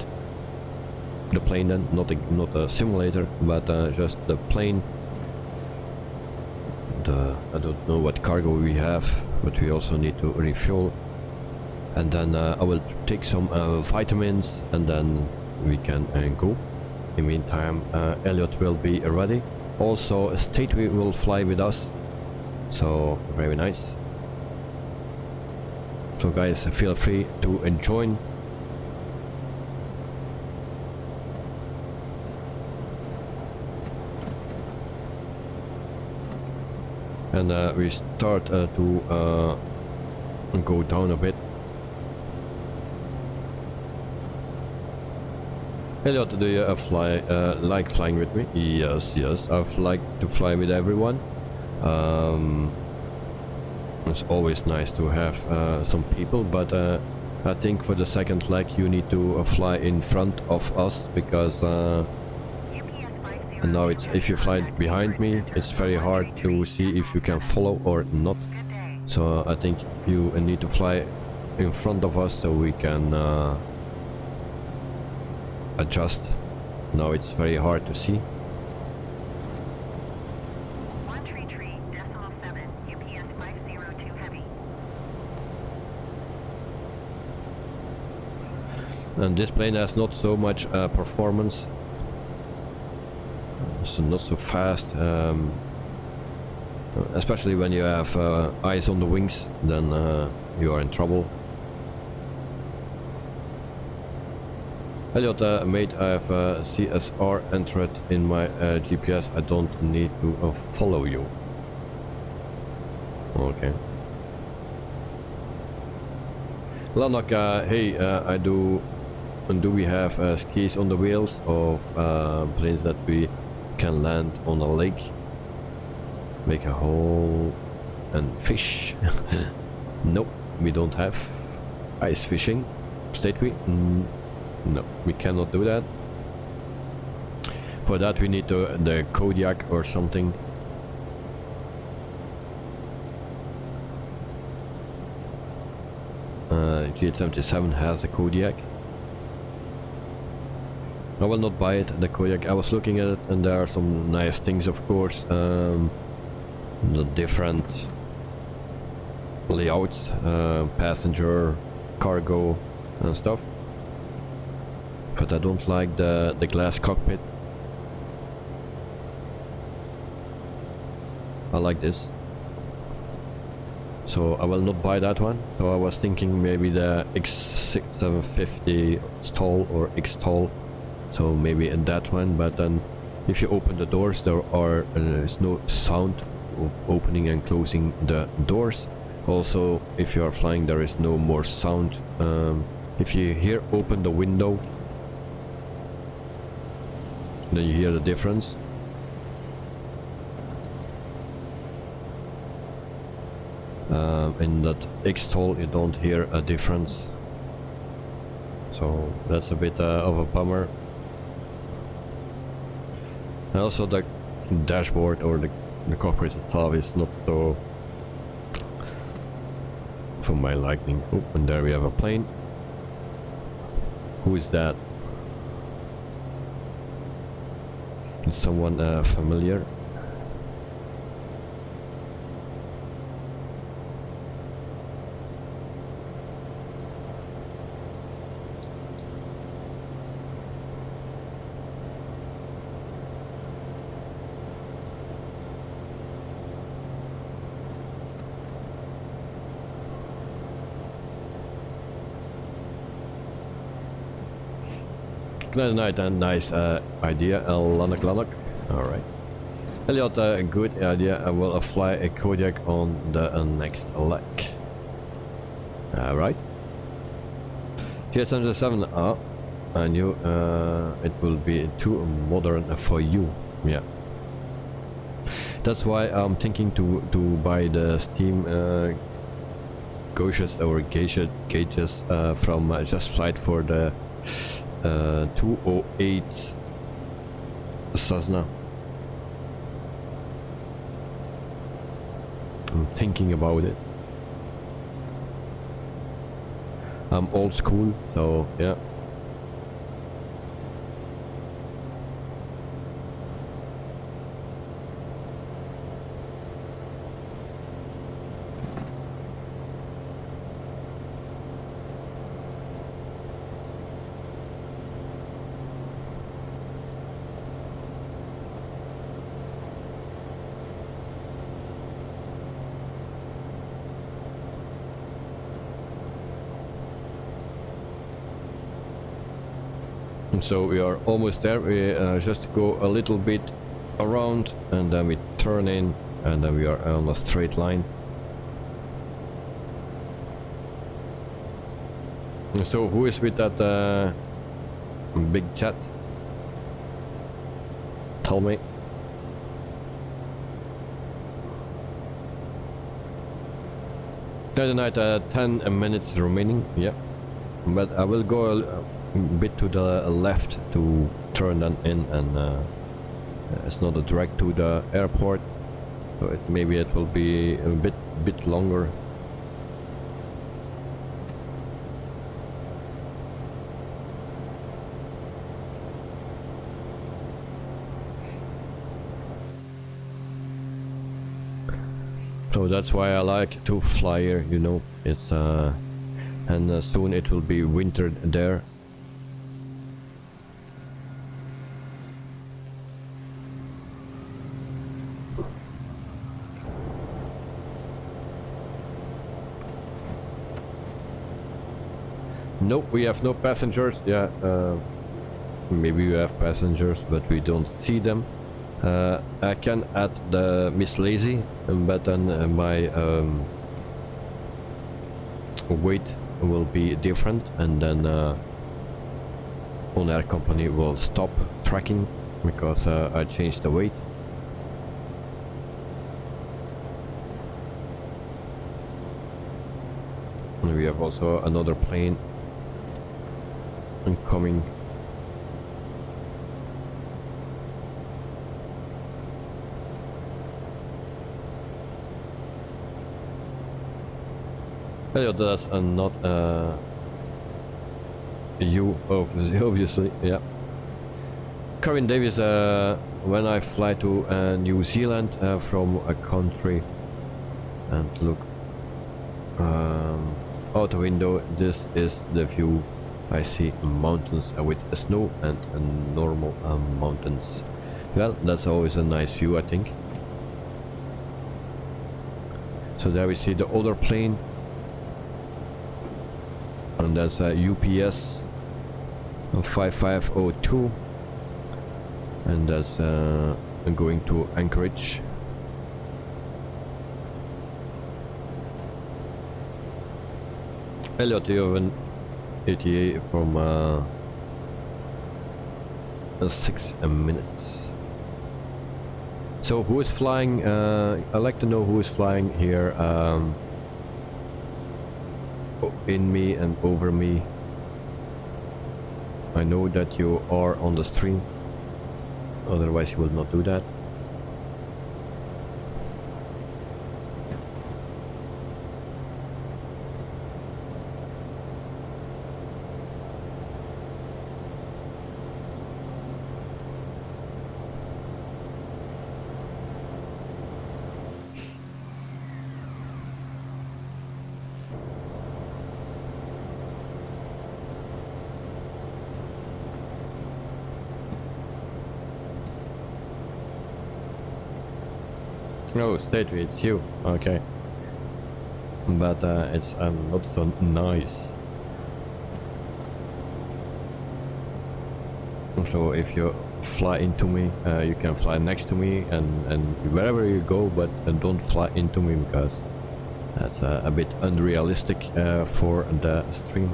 The plane, then, not a simulator, but just the plane. I don't know what cargo we have, but we also need to refuel. And then I will take some vitamins, and then we can go. In the meantime, Elliot will be ready. Also, Stateway will fly with us, so very nice. So guys, feel free to join. And we start to go down a bit. Elliot, do you like flying with me? Yes, I like to fly with everyone. It's always nice to have some people, but I think for the second leg you need to fly in front of us, because and now if you fly behind me, it's very hard to see if you can follow or not. So I think you need to fly in front of us so we can adjust. Now it's very hard to see. 133.7 UPS 502 heavy. And this plane has not so much performance, so not so fast, especially when you have ice on the wings, then you are in trouble. Elliot, mate, I have CSR entered in my GPS. I don't need to follow you. Okay. Lanok, hey, do we have skis on the wheels of planes that we can land on a lake, make a hole and fish? Nope, we don't have ice fishing. State we? No, we cannot do that. For that we need the Kodiak or something. G77 has a Kodiak. I will not buy it, the Kodiak. I was looking at it and there are some nice things, of course. The different layouts, passenger, cargo and stuff. But I don't like the glass cockpit. I like this. So I will not buy that one. So I was thinking maybe the X750 stall or X-stall. So maybe in that one, but then if you open the doors, there's no sound of opening and closing the doors. Also, if you are flying, there is no more sound. If you hear open the window, then you hear the difference. In that X-stall you don't hear a difference, so that's a bit of a bummer. And also the dashboard or the cockpit itself is not so for my liking. Oh, and there we have a plane. Who is that? Is someone familiar? Nice idea, Lanok. Alright. Elliot, good idea. I will fly a Kodiak on the next leg. Alright. TS77, I knew it will be too modern for you. Yeah. That's why I'm thinking to buy the Steam gauges or gauges from Just Flight for the 208 Cessna. I'm thinking about it. I'm old school, so yeah. So we are almost there. We just go a little bit around and then we turn in and then we are on a straight line. So who is with that big chat? Tell me. Night 10 minutes remaining. Yeah, but I will go a bit to the left to turn them in, and it's not a direct to the airport, so maybe it will be a bit longer. So that's why I like to fly here, you know. It's and soon it will be winter there, Nope, we have no passengers. Yeah, maybe we have passengers, but we don't see them. I can add the Miss Lazy, but then my weight will be different, and then Onair company will stop tracking because I changed the weight. And we have also another plane incoming. Yeah, that's not you, obviously, yeah. Corinne Davis, when I fly to New Zealand from a country, and look out the window, this is the view. I see mountains with snow and normal mountains. Well, that's always a nice view, I think. So there we see the other plane, and that's a UPS 5502, and that's going to Anchorage. Elliot, you have an ETA from 6 minutes. So who is flying? I'd like to know who is flying here in me and over me. I know that you are on the stream, otherwise you will not do that. No, Statue, it's you. Okay. But it's not so nice. So if you fly into me, you can fly next to me and wherever you go, but don't fly into me because that's a bit unrealistic for the stream.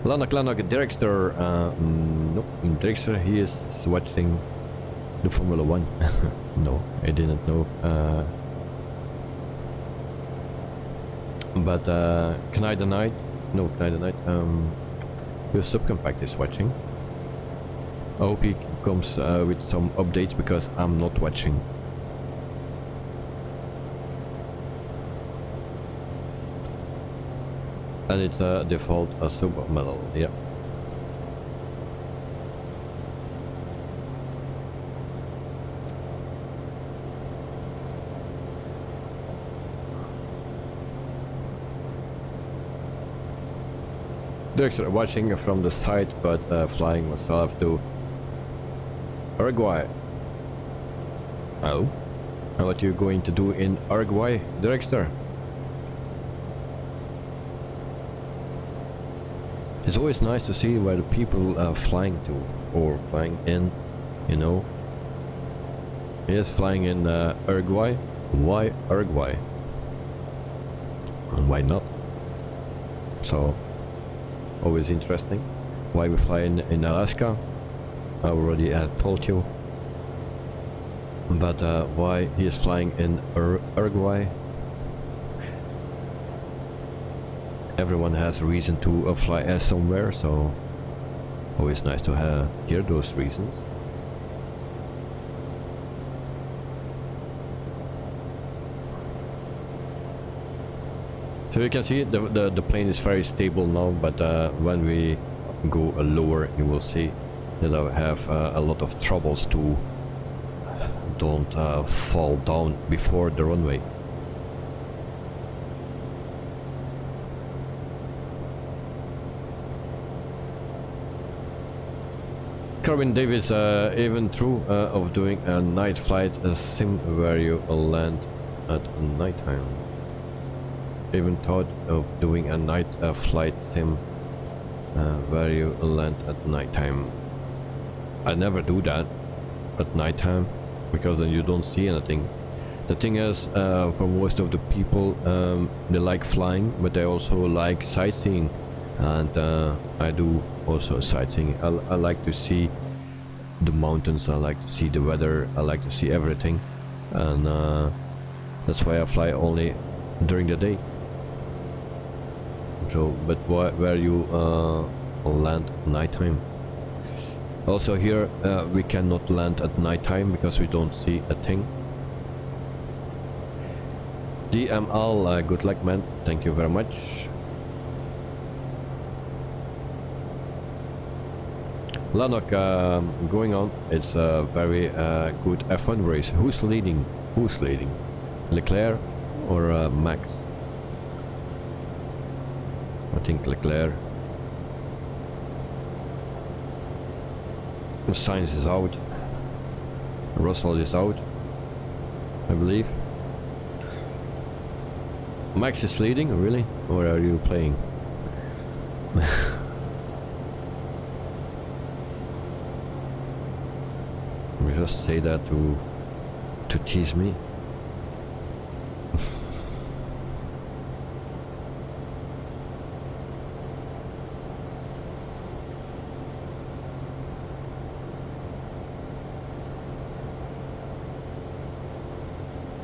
Lanak Drexter, nope, Drexter, he is watching the Formula 1. No, I didn't know. But Knight the Night, no, Knight the Night, your subcompact is watching. I hope he comes with some updates because I'm not watching. And it's a default submodel, yeah. Director watching from the side, but flying myself to Uruguay. Oh, and what are you going to do in Uruguay, Director? It's always nice to see where the people are flying to or flying in, you know. He is flying in Uruguay. Why Uruguay? And why not? So, always interesting. Why we fly in Alaska? I already told you. But why he is flying in Uruguay? Everyone has a reason to fly somewhere, so always nice to hear those reasons. So you can see the plane is very stable now, but when we go lower, you will see that I have a lot of troubles to don't fall down before the runway. Corbin Davis, even true of doing a night flight sim where you land at nighttime. Even thought of doing a night flight sim where you land at nighttime. I never do that at nighttime because then you don't see anything. The thing is, for most of the people, they like flying, but they also like sightseeing, and I do also sightseeing. I like to see the mountains, I like to see the weather, I like to see everything, and that's why I fly only during the day. So, but where you land at nighttime. Also here we cannot land at nighttime because we don't see a thing. DML, good luck man, thank you very much. Lanok, going on, it's a very good F1 race. Who's leading? Who's leading? Leclerc or Max? I think Leclerc. Sainz is out. Russell is out, I believe. Max is leading, really? Or are you playing? We just say that to tease me.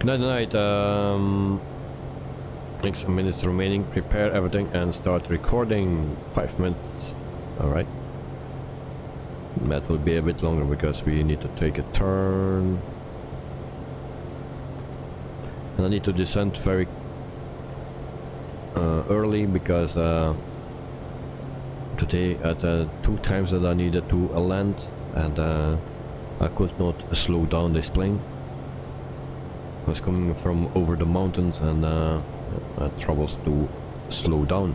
Night, next minutes remaining, prepare everything and start recording. 5 minutes. Alright. That will be a bit longer because we need to take a turn. And I need to descend very early because today at 2 times that I needed to land, and I could not slow down this plane. I was coming from over the mountains and I had troubles to slow down.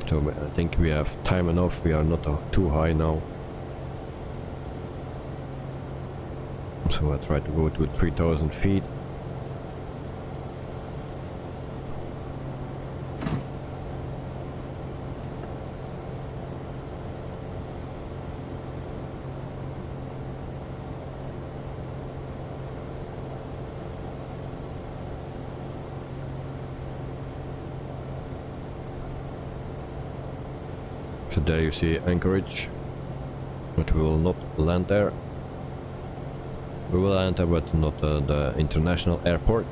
So I think we have time enough, we are not too high now. So I try to go to 3000 feet. So there you see Anchorage, but we will not land there. We will land there, but not the international airport.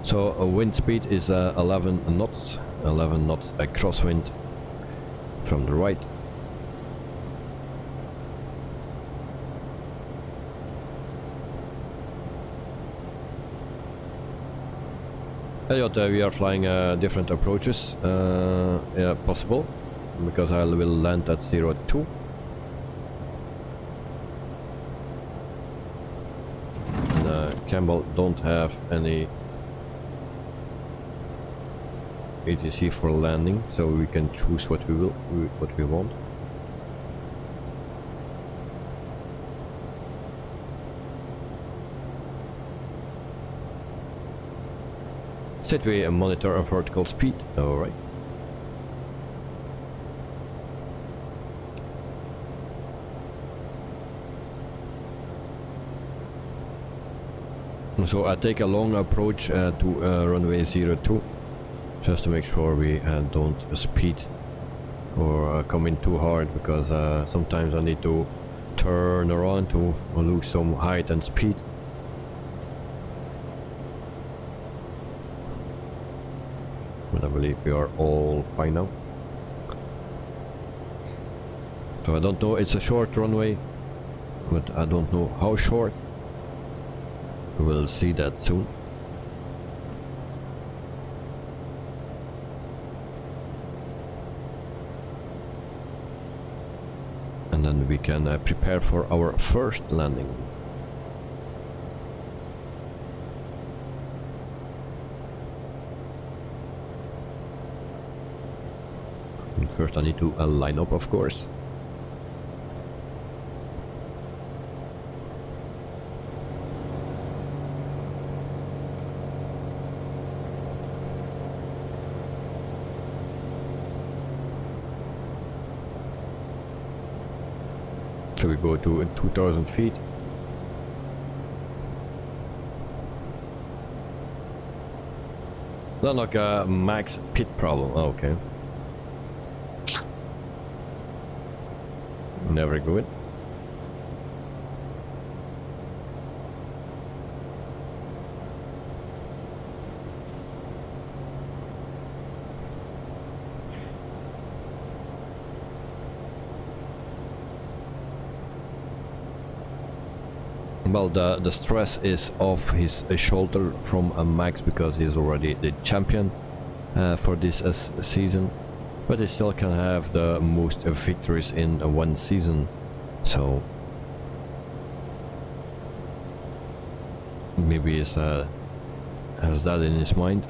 So wind speed is 11 knots, 11 knots crosswind from the right. Elliot, we are flying different approaches, yeah, possible, because I will land at 02. And Campbell don't have any ATC for landing, so we can choose what we want. Set we monitor a vertical speed. Alright. So I take a long approach to runway 02, just to make sure we don't speed or come in too hard, because sometimes I need to turn around to lose some height and speed. But I believe we are all fine now. So I don't know, it's a short runway, but I don't know how short. We'll see that soon. And then we can prepare for our first landing. First I need to line up, of course. So we go to 2000 feet. Not like a max pit problem. Oh, okay. Never good. Well, the stress is off his shoulder from Max because he's already the champion for this season, but he still can have the most victories in one season, so maybe he has that in his mind.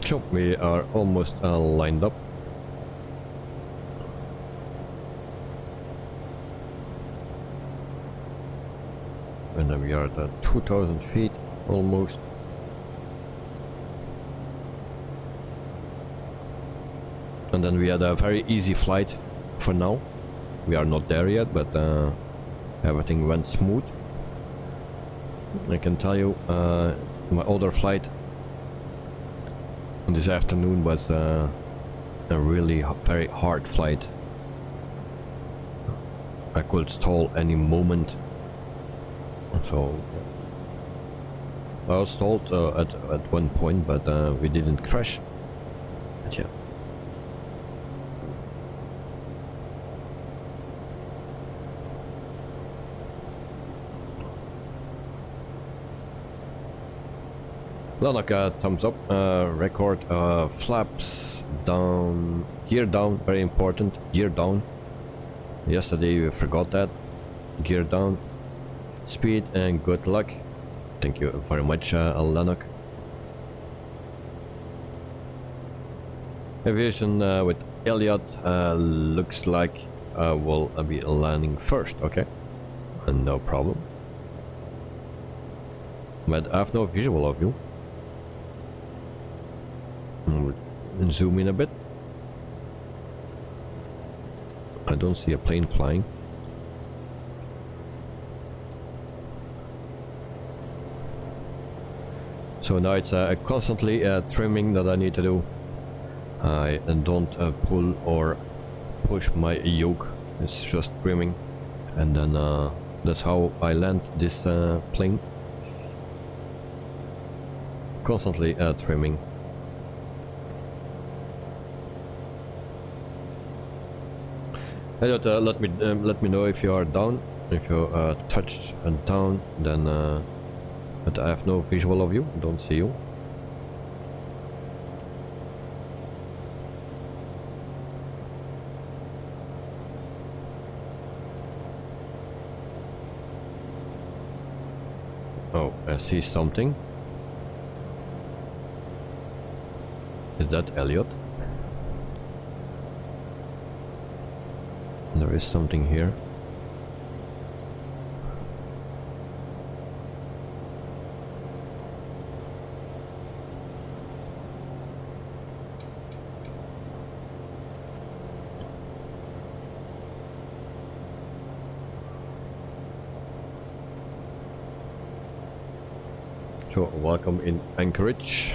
So we are almost lined up. And then we are at 2000 feet almost. And then we had a very easy flight for now. We are not there yet, but everything went smooth. I can tell you, my other flight this afternoon was a really very hard flight. I could stall any moment, so I was stalled at one point, but we didn't crash. But yeah. Like a thumbs up, record, flaps down, gear down, very important, gear down. Yesterday we forgot that, gear down, speed and good luck. Thank you very much, Lennox. Aviation with Elliot looks like we'll be landing first, okay, no problem. But I have no visual of you. Zoom in a bit. I don't see a plane flying. So now it's constantly trimming that I need to do. I don't pull or push my yoke, it's just trimming, and then that's how I land this plane. Constantly trimming. Elliot, let me know if you are down. If you're touched and down, then but I have no visual of you, don't see you. Oh, I see something. Is that Elliot? There is something here. So, welcome in Anchorage.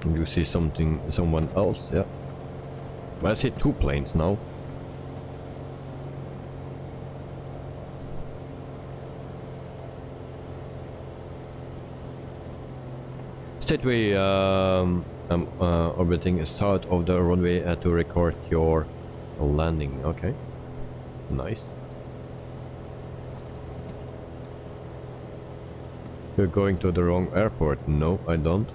You see someone else, yeah. I see two planes now. Stateway orbiting south of the runway to record your landing. Okay, nice. You're going to the wrong airport. No, I don't.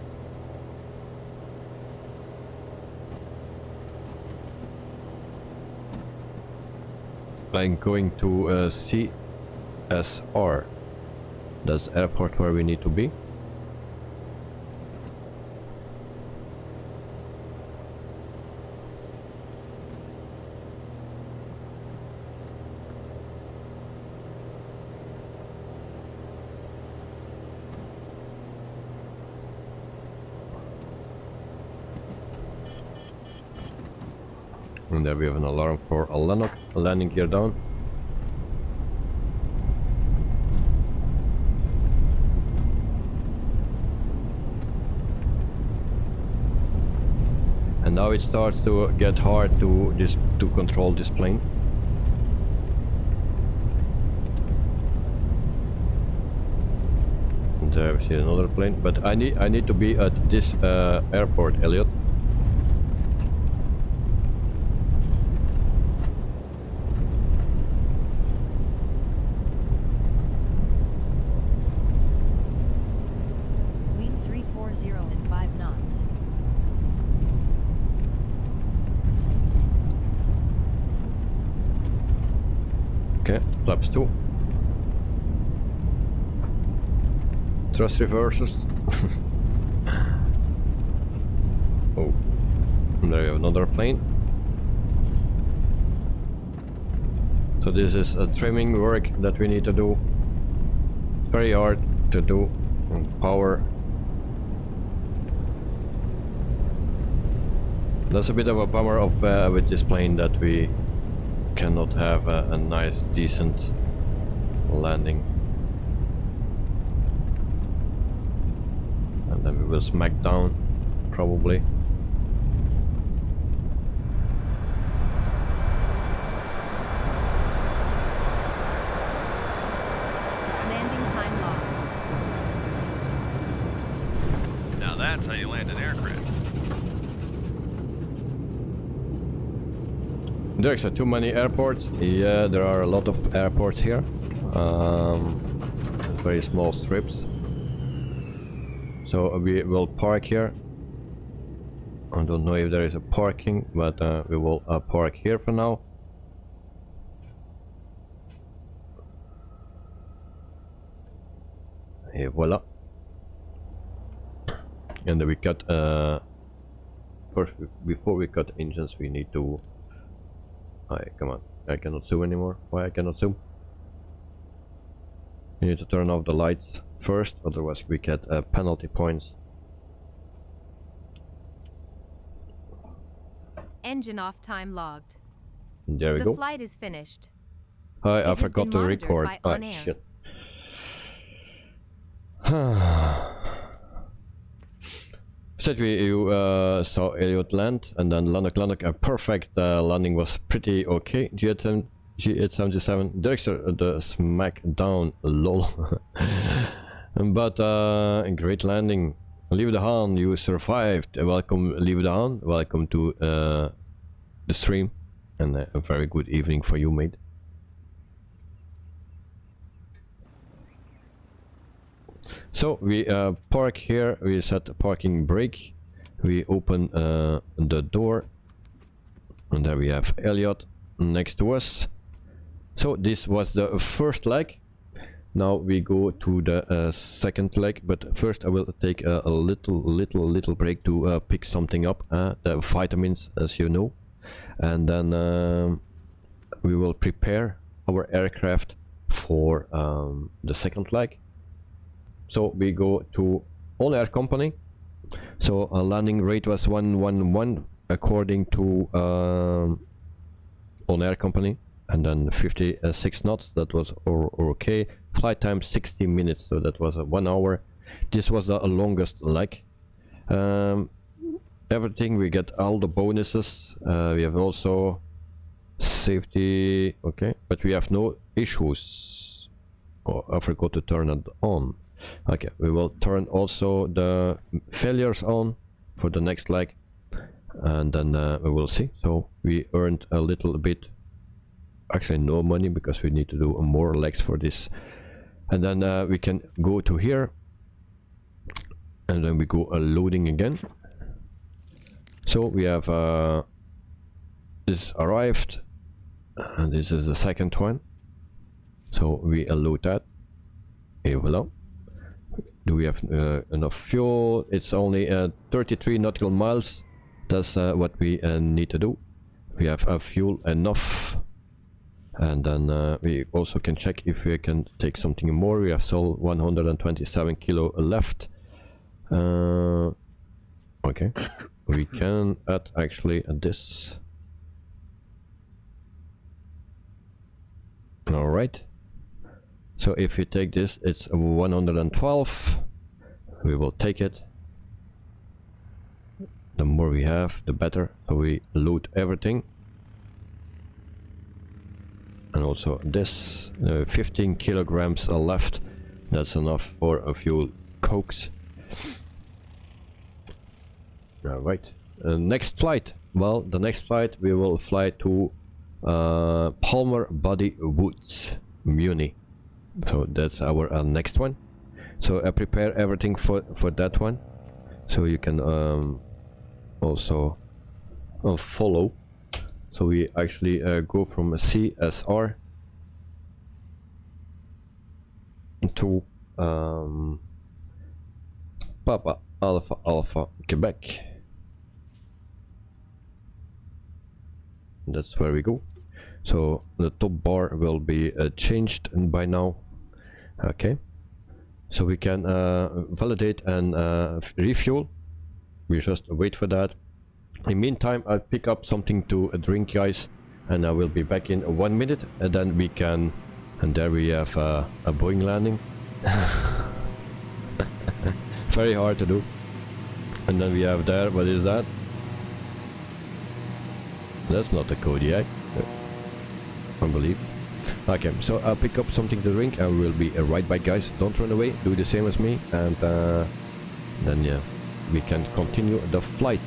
I'm going to SR. That's the airport where we need to be. And there we have an alarm for a landing gear down. And now it starts to get hard to control this plane. And there we see another plane, but I need to be at this airport, Elliot. Okay, flaps 2. Thrust reversers. Oh, and there you have another plane. So this is a trimming work that we need to do. It's very hard to do. And power. That's a bit of a bummer of with this plane that we cannot have a nice decent landing, and then we will smack down probably. Landing time locked. Now that's how you land an aircraft. There's too many airports. Yeah, there are a lot of airports here. Very small strips. So we will park here. I don't know if there is a parking, but we will park here for now. Et voila. And then we cut. First, before we cut engines, we need to. Come on, I cannot zoom anymore. Why I cannot zoom? You need to turn off the lights first, otherwise we get penalty points. Engine off time logged. There we The go. flight is finished. I It has forgot been to monitored record. by Ah, Onair. shit. Said you saw Elliot land, and then Lanok a perfect landing was pretty okay. G877 Director the smack down, lol. But great landing. Leave the Han, you survived. Welcome, Leave the Han. Welcome to the stream, and a very good evening for you, mate. So we park here, we set the parking brake, we open the door, and there we have Elliot next to us. So this was the first leg. Now we go to the second leg, but first I will take a little break to pick something up, the vitamins, as you know, and then we will prepare our aircraft for the second leg. So we go to Onair company. So a landing rate was 111 according to Onair company, and then 56 knots. That was okay. Flight time 60 minutes, so that was 1 hour. This was the longest leg. Everything, we get all the bonuses. We have also safety, okay, but we have no issues. Oh, I forgot to turn it on. Okay, we will turn also the failures on for the next leg, and then we will see. So we earned a little bit, actually no money, because we need to do more legs for this, and then we can go to here, and then we go loading again. So we have this arrived, and this is the second one. So we load that. Here we go. Do we have enough fuel? It's only 33 nautical miles. That's what we need to do. We have fuel enough. And then we also can check if we can take something more. We have still 127 kilo left. Okay, we can add actually this. Alright, so if we take this, it's 112. We will take it. The more we have, the better. So we load everything. And also this, 15 kilograms are left. That's enough for a few cokes. Alright, next flight. Well, the next flight we will fly to Palmer Body Woods, Muni. So that's our next one. So I prepare everything for that one. So you can also follow. So we actually go from CSR to Papa Alpha Alpha Quebec. That's where we go. So the top bar will be changed by now. Okay, so we can validate and refuel. We just wait for that. In the meantime, I'll pick up something to drink, guys, and I will be back in 1 minute, and then we can, and there we have a Boeing landing. Very hard to do. And then we have there, what is that? That's not a Kodiak, I believe. Okay, so I'll pick up something to drink and we'll be right back, guys. Don't run away, do the same as me, and then yeah, we can continue the flight.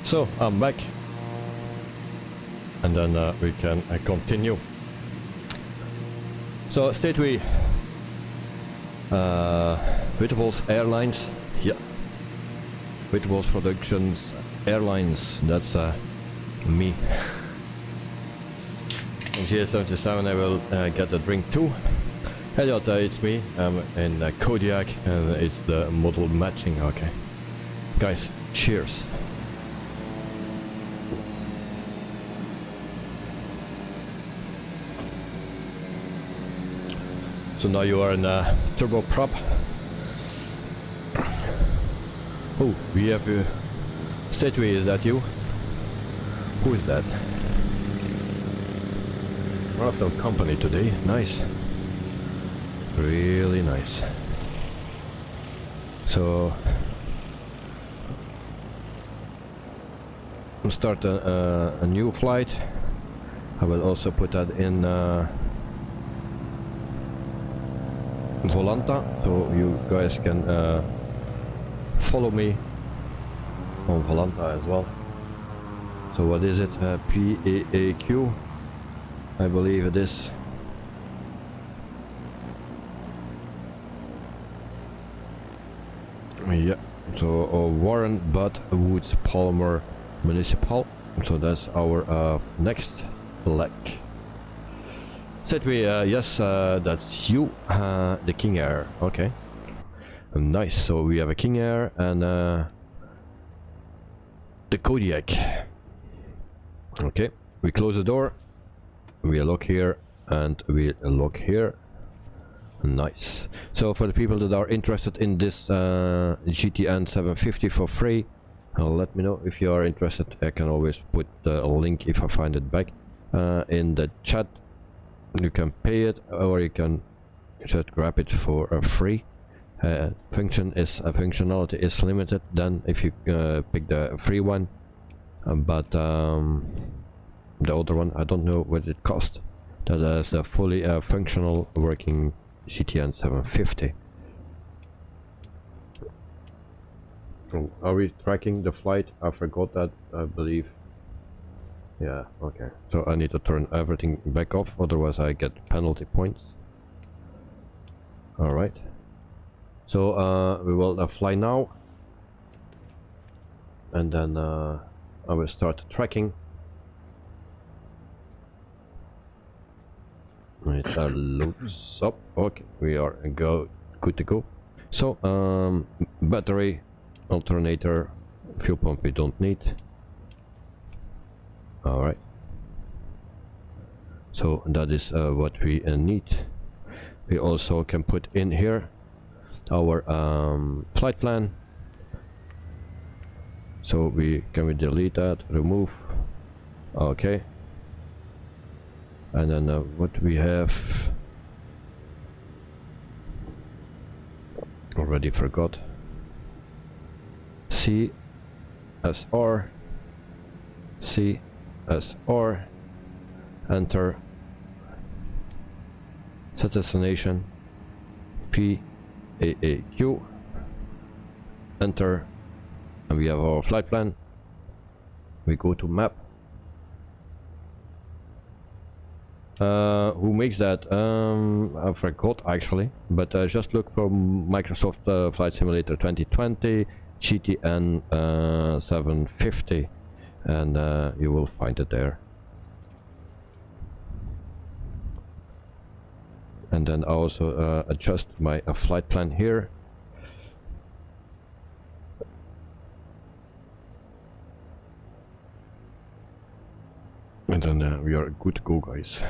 So I'm back, and then we can continue. So state we Wittevals Airlines, yeah, Wittevals Productions Airlines, that's me. In GS77 I will get a drink too. Hey Jota, it's me, I'm in Kodiak, and it's the model matching. Okay guys, cheers. So now you are in a turboprop. Oh, we have Stateway, is that you? Who is that? Awesome company today, nice. Really nice. So we'll start a new flight. I will also put that in Volanta, so you guys can follow me on Volanta as well. So what is it? PAAQ, I believe it is. Yeah, So Warren Butt Woods Palmer Municipal. So that's our next leg. Said we yes, that's you, the King Air. Okay, nice. So we have a King Air and the Kodiak. Okay, we close the door, we lock here, and we lock here. Nice. So for the people that are interested in this GTN 750 for free, let me know if you are interested. I can always put a link if I find it back in the chat. You can pay it or you can just grab it for free. Functionality is limited then if you pick the free one, but the other one I don't know what it cost. That is a fully functional working GTN 750. Oh, are we tracking the flight? I forgot that, I believe. Yeah, okay. So I need to turn everything back off, otherwise I get penalty points. Alright. So we will fly now. And then I will start tracking. It loads up. Okay, we are good to go. So battery, alternator, fuel pump we don't need. Alright, so that is what we need. We also can put in here our flight plan. So we delete that, remove. Okay, and then what we have already forgot. CSR, enter, set destination, PAAQ, enter, and we have our flight plan. We go to map. Who makes that? I forgot actually, but just look for Microsoft Flight Simulator 2020 GTN 750 and you will find it there. And then I also adjust my flight plan here. And then we are good to go, guys.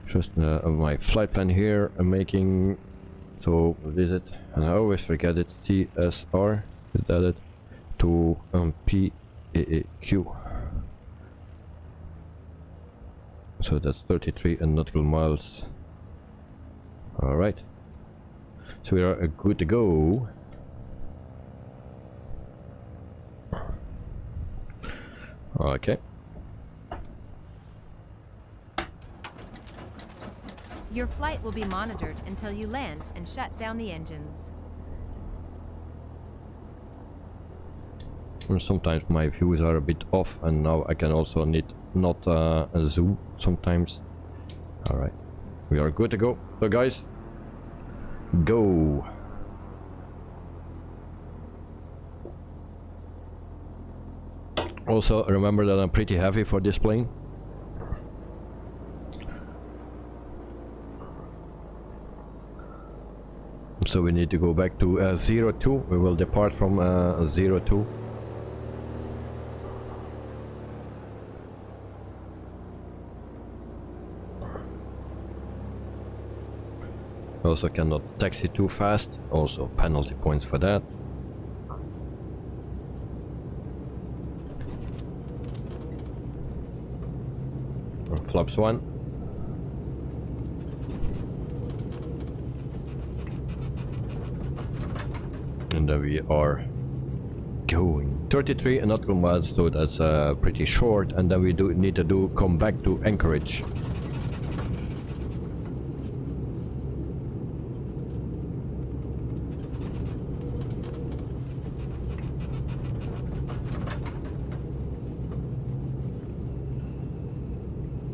Just my flight plan here I'm making. So what is it? And I always forget it. CSR, is that it? To PAAQ. So that's 33 nautical miles. Alright. So we are good to go. Okay. Your flight will be monitored until you land and shut down the engines. And sometimes my views are a bit off, and now I can also not zoom sometimes. Alright, we are good to go. So guys, go! Also remember that I'm pretty heavy for this plane. So we need to go back to 02. We will depart from 02. Also cannot taxi too fast, also penalty points for that. Flaps 1. And then we are going 33 nautical miles, so that's pretty short, and then we need to come back to Anchorage.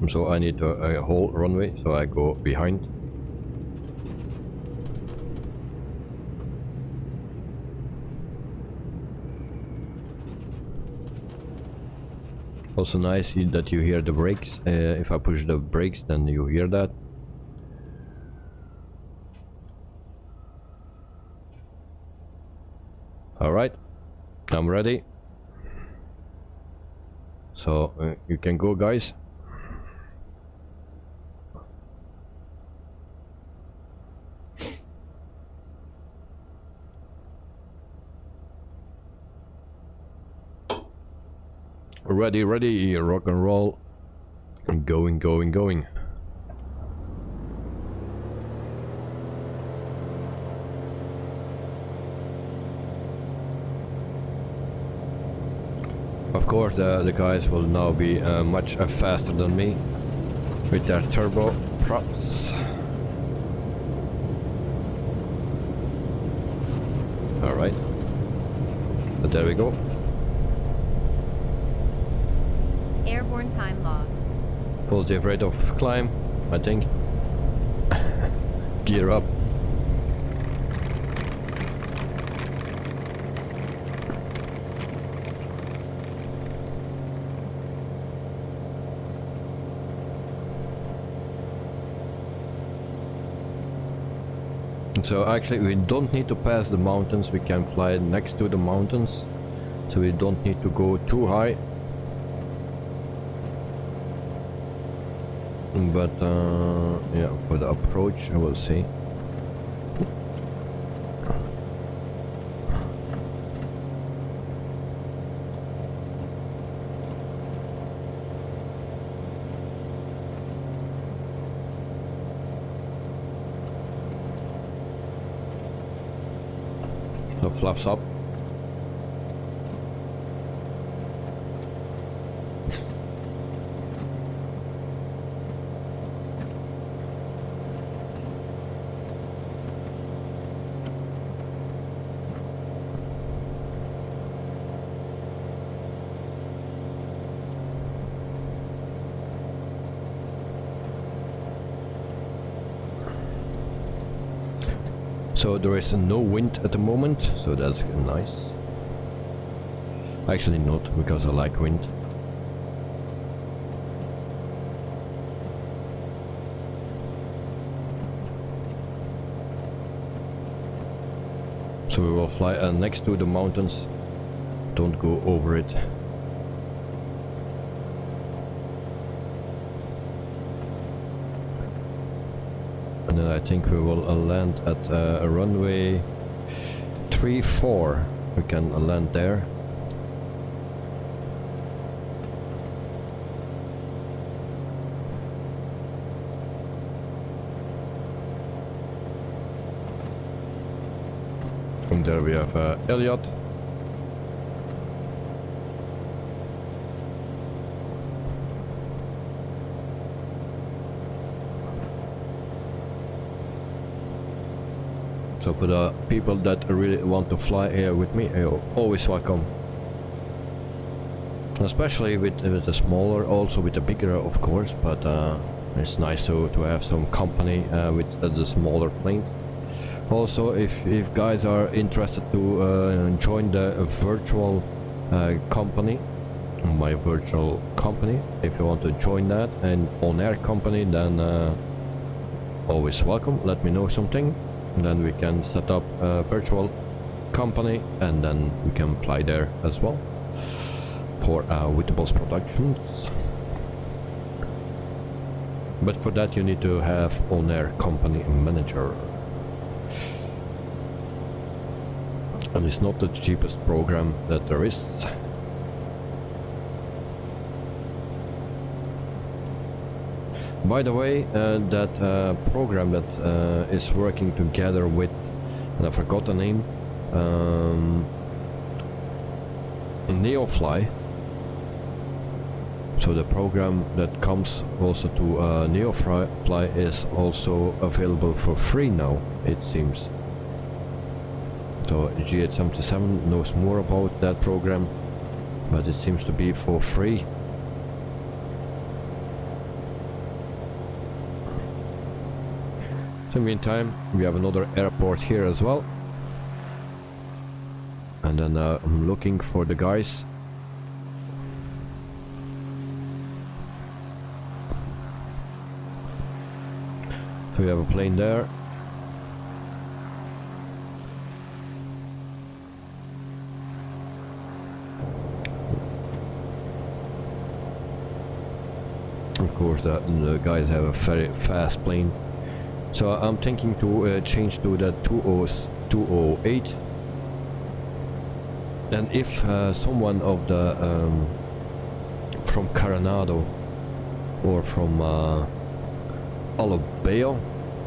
So I need a whole runway, so I go behind. Also nice that you hear the brakes. If I push the brakes, then you hear that. Alright, I'm ready. So you can go, guys. Ready, ready, rock and roll. Going, going, going. Of course, the guys will now be much faster than me with their turbo props. Alright, but there we go. Airborne time logged. Positive rate of climb, I think. Gear up. So actually we don't need to pass the mountains, we can fly next to the mountains, so we don't need to go too high. But yeah, for the approach I will see. So flaps up. So there is no wind at the moment, so that's nice. Actually not, because I like wind. So we will fly next to the mountains, don't go over it. And then I think we will land at a runway 34. We can land there. And there we have Elliot. So for the people that really want to fly here with me, you're always welcome. Especially with the smaller, also with the bigger of course, but it's nice to have some company with the smaller planes. Also, if guys are interested to join the virtual company, my virtual company, if you want to join that, and Onair company, then always welcome. Let me know something. And then we can set up a virtual company and then we can apply there as well for Wittable's productions. But for that you need to have Onair company manager. And it's not the cheapest program that there is. By the way, that program that is working together with, and I forgot the name, Neofly. So the program that comes also to Neofly is also available for free now, it seems. So G877 knows more about that program, but it seems to be for free. In the meantime, we have another airport here as well. And then I'm looking for the guys. So we have a plane there. Of course, the guys have a very fast plane. So I'm thinking to change to the 208. And if someone of the from Coronado or from Alabeo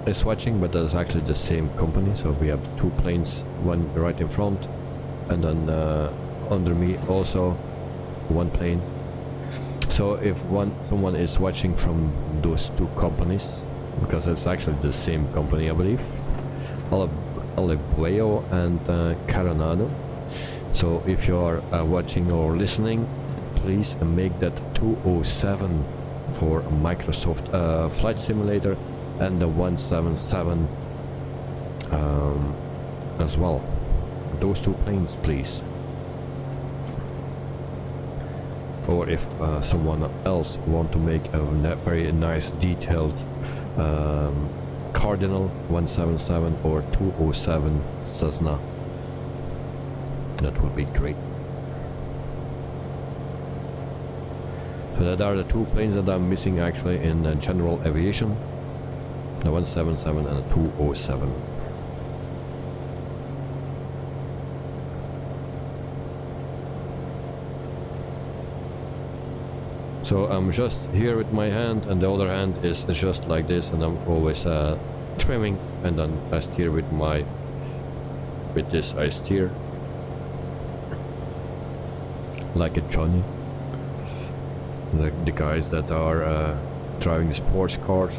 is watching, but that's actually the same company. So we have the two planes, one right in front, and then under me also one plane. So if someone is watching from those two companies, because it's actually the same company, I believe, Alabeo and Coronado. So if you are watching or listening, please make that 207 for Microsoft Flight Simulator, and the 177 as well. Those two planes, please. Or if someone else want to make a very nice detailed Cardinal 177 or 207 Cessna, that would be great. So that are the two planes that I'm missing actually in general aviation, the 177 and the 207. So I'm just here with my hand, and the other hand is just like this, and I'm always trimming, and then I steer with this I steer like a Johnny. The guys that are driving sports cars.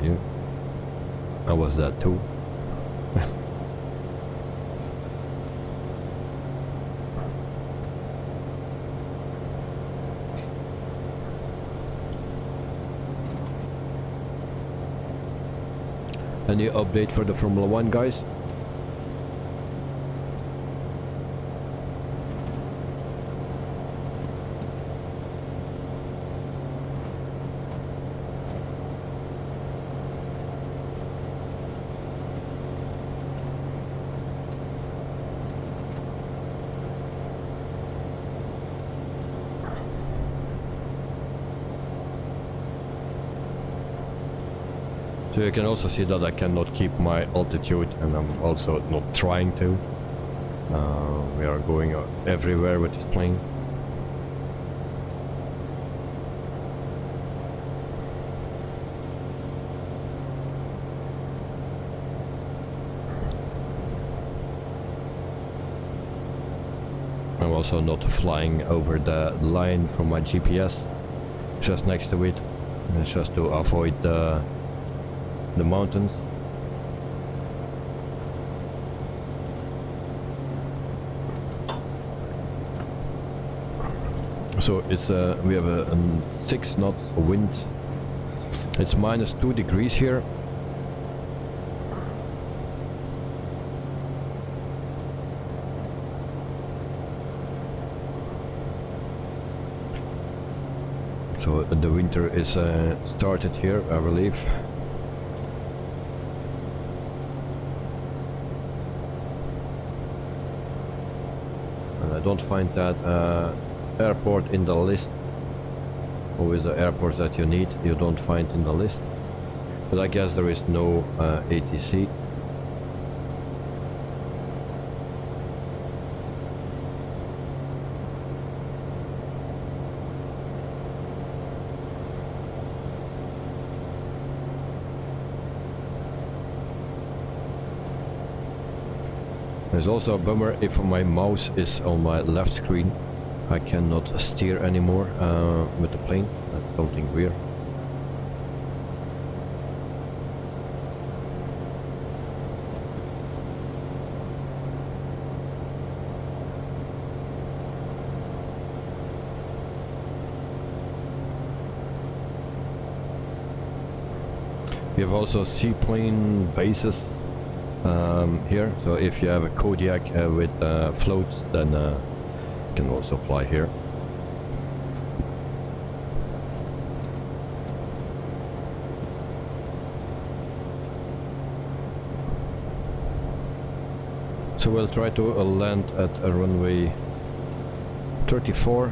Yeah, I was that too. Any update for the Formula 1 guys? So you can also see that I cannot keep my altitude, and I'm also not trying to. We are going everywhere with this plane. I'm also not flying over the line from my GPS, just next to it. It's just to avoid the mountains. So it's we have a 6 knots wind. It's -2 degrees here. So the winter is started here, I believe. I don't find that airport in the list. Always the airports that you need, you don't find in the list. But I guess there is no ATC. There's also a bummer if my mouse is on my left screen. I cannot steer anymore with the plane. That's something weird. We have also seaplane bases here, so if you have a Kodiak with floats, then you can also fly here. So we'll try to land at a runway 34.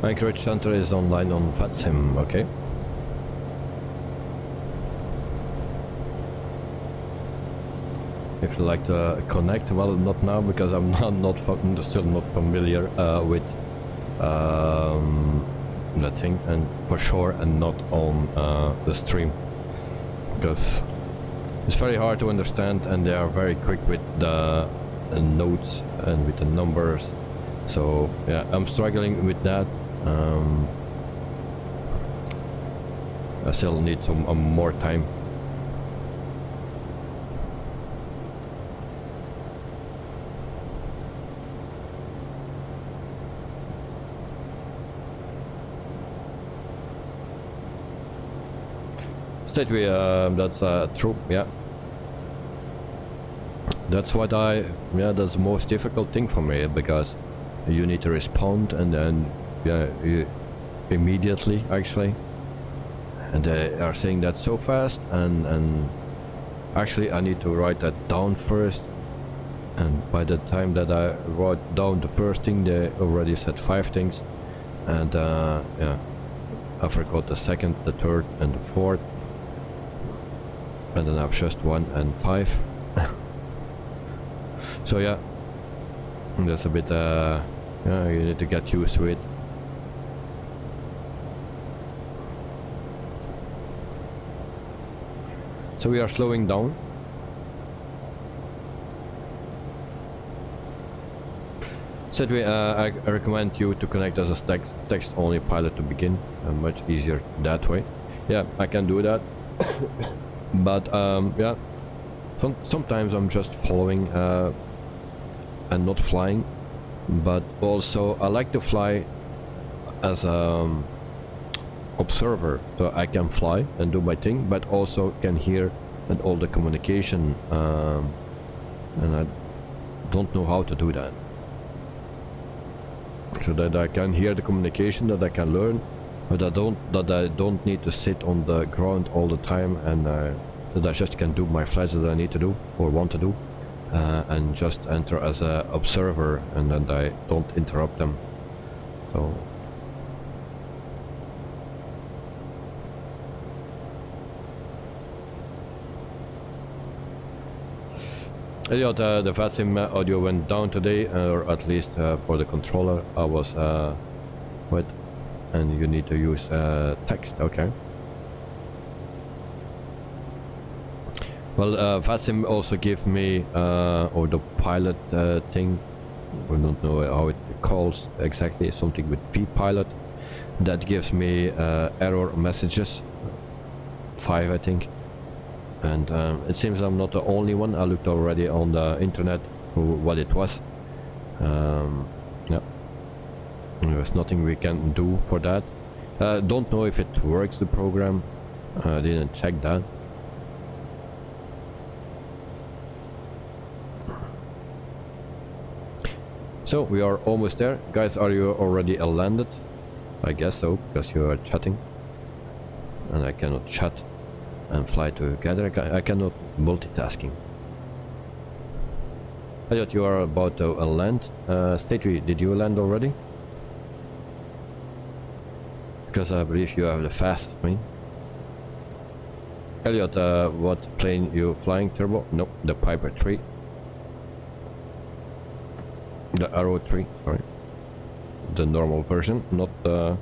Anchorage Center is online on VATSIM, okay. If you like to connect, well, not now because I'm still not familiar with the thing, and for sure, and not on the stream, because it's very hard to understand, and they are very quick with the notes and with the numbers. So yeah, I'm struggling with that. I still need some more time. State we, that's true, yeah. That's what that's the most difficult thing for me, because you need to respond, and then immediately, actually, and they are saying that so fast, and actually I need to write that down first, and by the time that I wrote down the first thing, they already said 5 things, and yeah, I forgot the second, the third, and the fourth, and then I've just 1 and 5. So yeah, that's a bit yeah, you need to get used to it. So we are slowing down. Said we, I recommend you to connect as a text-only pilot to begin. Much easier that way. Yeah, I can do that. But yeah, sometimes I'm just following and not flying. But also I like to fly as observer, so I can fly and do my thing, but also can hear and all the communication, and I don't know how to do that, so that I can hear the communication, that I can learn, but I don't need to sit on the ground all the time, and that I just can do my flights that I need to do or want to do. And just enter as a observer, and then I don't interrupt them. So yeah, the VATSIM audio went down today, or at least for the controller. I was what? And you need to use text, okay. Well, VATSIM also give me, or the pilot thing, we don't know how it calls exactly, something with vPilot, that gives me error messages, 5 I think, and it seems I'm not the only one. I looked already on the internet what it was. Yeah, there's nothing we can do for that. Don't know if it works, the program, didn't check that. So we are almost there. Guys, are you already landed? I guess so, because you are chatting. And I cannot chat and fly together. I cannot multitasking. Elliot, you are about to land. Statry, did you land already? Because I believe you have the fastest plane. Elliot, what plane you flying? Turbo? Nope, the Piper 3. The ARRO 3, sorry. The normal version, not the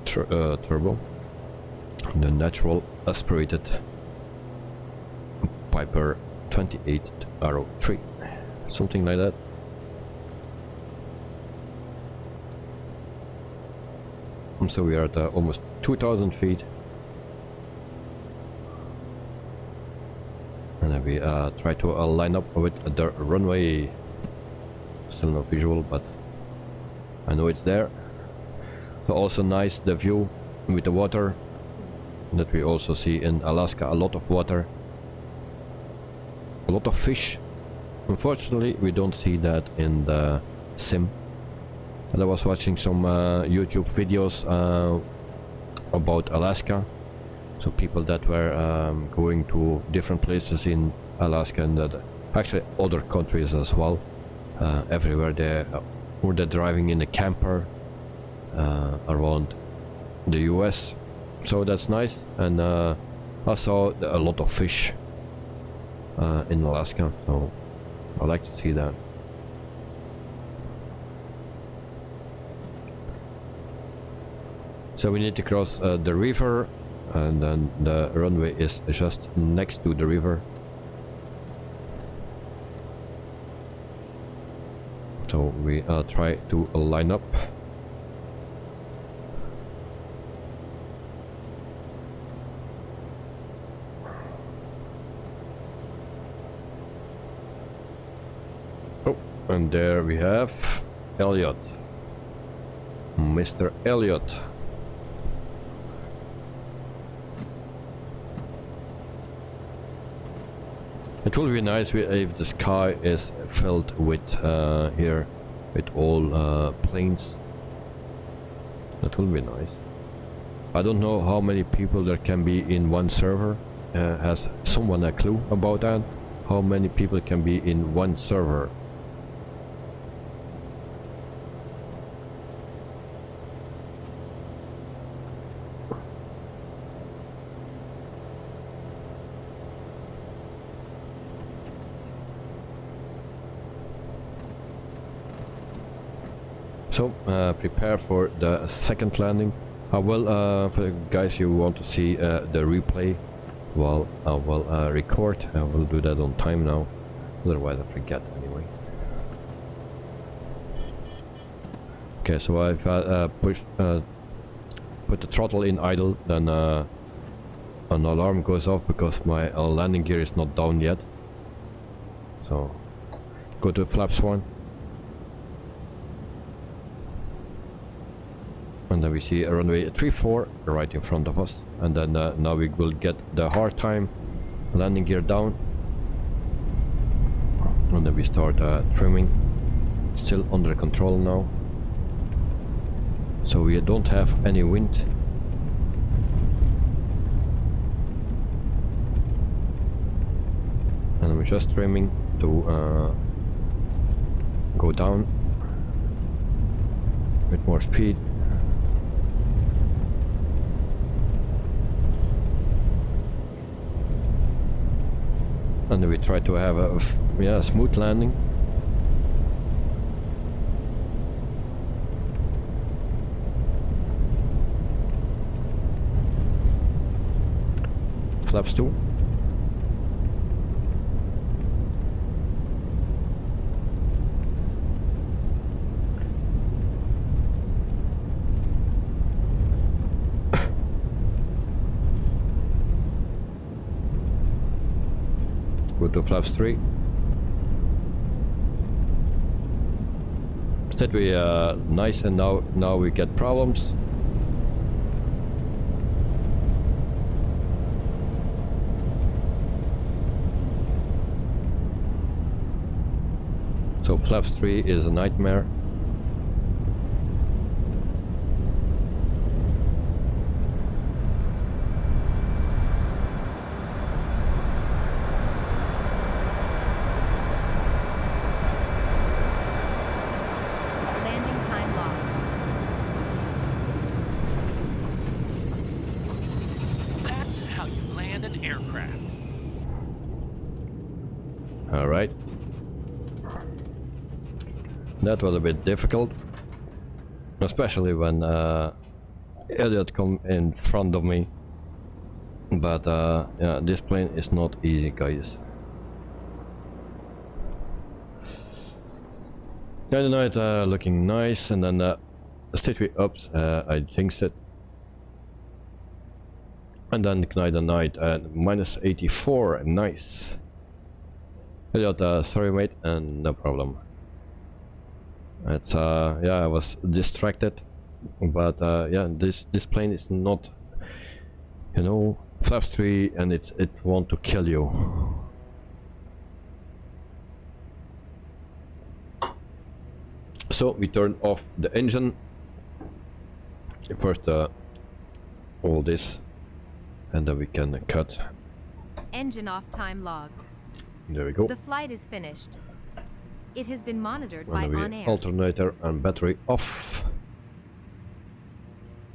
turbo. The natural aspirated Piper 28 ARRO 3. Something like that. So we are at almost 2,000 feet. And then we try to line up with the runway. Still no visual, but I know it's there. So also nice the view with the water that we also see in Alaska. A lot of water, a lot of fish. Unfortunately we don't see that in the sim. and I was watching some YouTube videos about Alaska. So people that were going to different places in Alaska and actually other countries as well. Everywhere they were driving in a camper around the US. So that's nice, and I saw a lot of fish in Alaska, so I like to see that. So we need to cross the river, and then the runway is just next to the river. So we try to line up. Oh, and there we have Elliot, Mr. Elliot. It will be nice if the sky is filled with here with all planes. That will be nice. I don't know how many people there can be in one server. Has someone a clue about that? How many people can be in one server? So prepare for the second landing. I will, for guys you want to see the replay, well I will record. I will do that on time now, otherwise I forget anyway. Okay, so I've put the throttle in idle, then an alarm goes off because my landing gear is not down yet. So go to flaps 1. And then we see a runway 34 right in front of us, and then now we will get the hard time, landing gear down, and then we start trimming. Still under control now, so we don't have any wind. And we're just trimming to go down with more speed. And then we try to have a smooth landing. Flaps 2. Go to flaps 3. Instead we nice, and now we get problems. So flaps 3 is a nightmare. Alright. That was a bit difficult, especially when Elliot come in front of me. But yeah, this plane is not easy, guys. The night looking nice, and then stateway ups, I think that. And then the night at minus 84, nice. Elliot, sorry mate, and no problem. It's yeah, I was distracted, but yeah, this plane is not, you know, flaps 3, and it want to kill you. So we turn off the engine. First all this, and then we can cut. Engine off time logged. There we go. The flight is finished. It has been monitored by And then we Onair. alternator and battery off.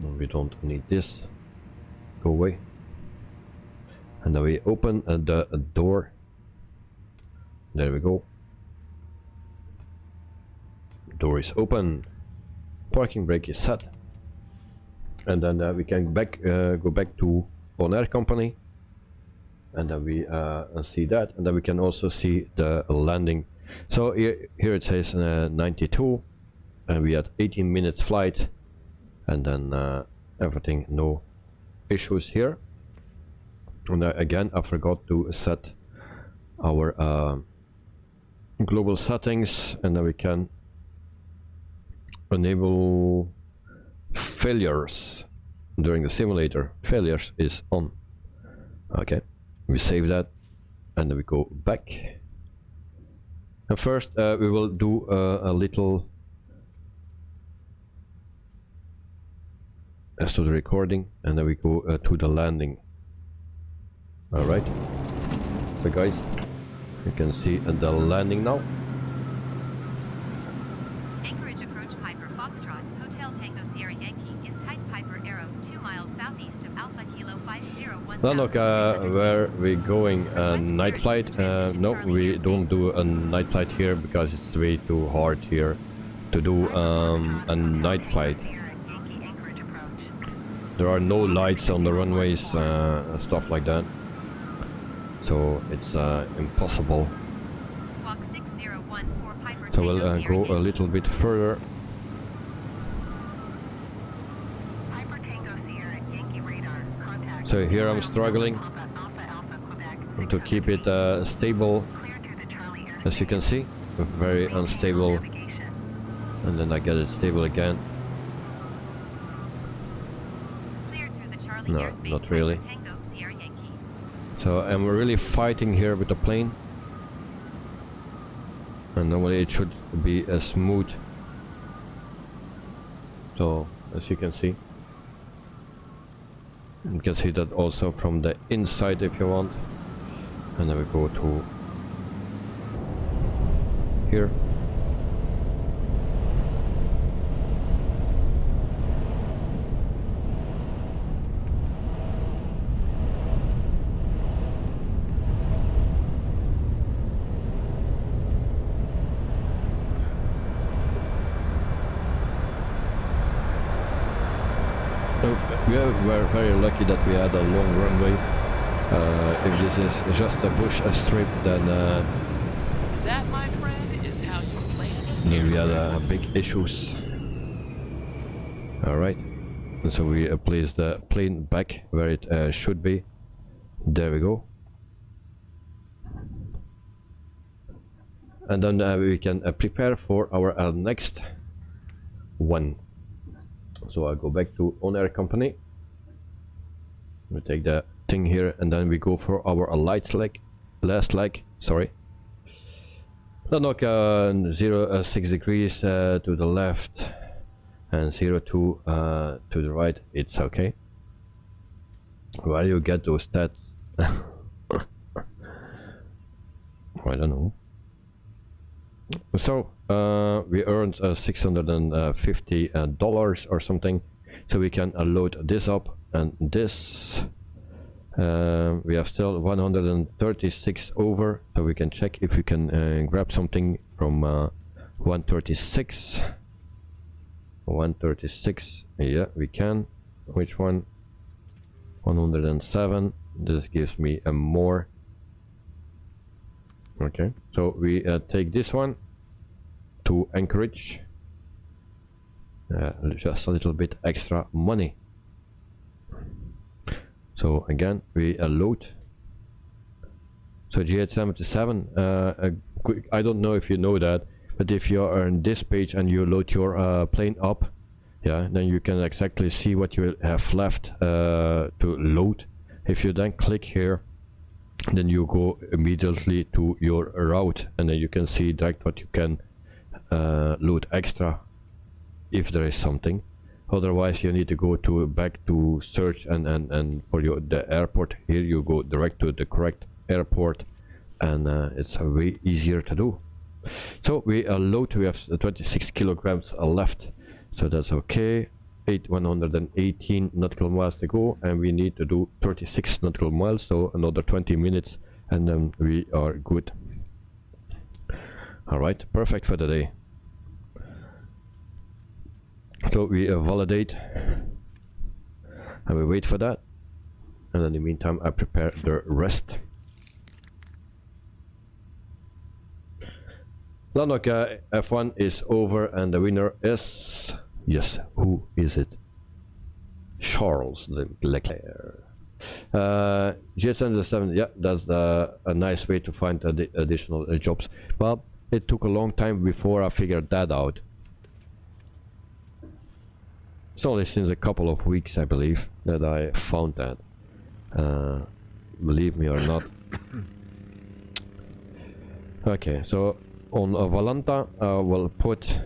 No, we don't need this. Go away. And then we open the door. There we go. Door is open. Parking brake is set. And then we can go back to Onair company. And then we see that. And then we can also see the landing. So here it says 92. And we had 18 minutes flight. And then everything, no issues here. And again, I forgot to set our global settings, and then we can enable failures during the simulator. Failures is on. Okay, we save that, and then we go back. And first we will do a little as to the recording, and then we go to the landing. Alright, so guys, you can see the landing now. Anchorage approach Piper Foxtrot, Hotel Tango Sierra Yankee is type Piper Arrow 2 miles southeast of Alpha Kilo 501. Now look, where we going? Night flight? No, we don't do a night flight here because it's way too hard here to do a night flight. There are no lights on the runways, stuff like that. So it's impossible. So we'll go a little bit further. So here I'm struggling to keep it stable, as you can see, very unstable, and then I get it stable again. No, not really. So I'm really fighting here with the plane, and normally it should be smooth. So as you can see, you can see that also from the inside if you want. And then we go to here. We were very lucky that we had a long runway. If this is just a bush strip, then that, my friend, is how you land. we had big issues. Alright, so we place the plane back where it should be. There we go. And then we can prepare for our next one. So I'll go back to Onair company. We take the thing here, and then we go for our last leg. Sorry. Then look, 0 6 degrees to the left, and 0 2 to the right. It's okay. Where do you get those stats? I don't know. So we earned $650 or something, so we can load this up, and this we have still 136 over, so we can check if we can grab something from 136. Yeah, we can. Which one? 107. This gives me a more. Okay, so we take this one to Anchorage. Just a little bit extra money. So again, we load. So GH77, I don't know if you know that, but if you are on this page and you load your plane up, yeah, then you can exactly see what you have left to load. If you then click here, then you go immediately to your route, and then you can see direct what you can loot extra if there is something. Otherwise you need to go to back to search and for the airport. Here you go direct to the correct airport, and it's way easier to do. So we load, we have 26 kilograms left, so that's okay. 118 nautical miles to go, and we need to do 36 nautical miles, so another 20 minutes and then we are good. Alright, perfect for the day. So we validate and we wait for that, and in the meantime I prepare the rest. Lanok F1 is over, and the winner is, yes, who is it? Charles Leclerc. GSM 7, yeah, that's a nice way to find additional jobs. Well, it took a long time before I figured that out. It's only since a couple of weeks, I believe, that I found that. Believe me or not. Okay, so on Valanta, we'll put.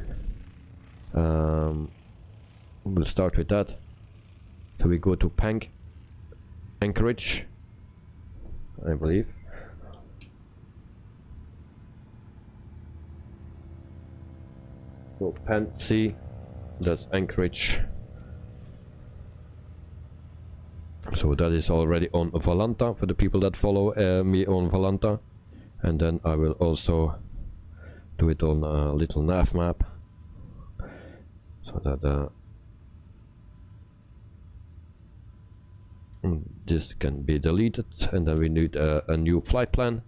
We'll start with that. So we go to Panc, Anchorage, I believe. So Panc, that's Anchorage. So that is already on Valanta for the people that follow me on Valanta, and then I will also do it on a little nav map, so that this can be deleted, and then we need a new flight plan.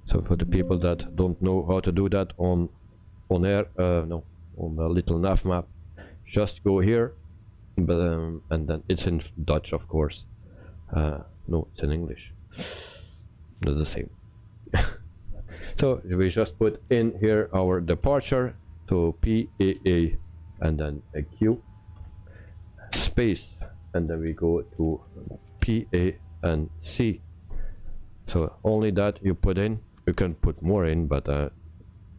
So for the people that don't know how to do that on Onair, no, on the little nav map, just go here. But and then it's in Dutch, of course. No, it's in English. They're the same. So we just put in here our departure to PAA, and then a Q space, and then we go to PA and C. So only that you put in. You can put more in, but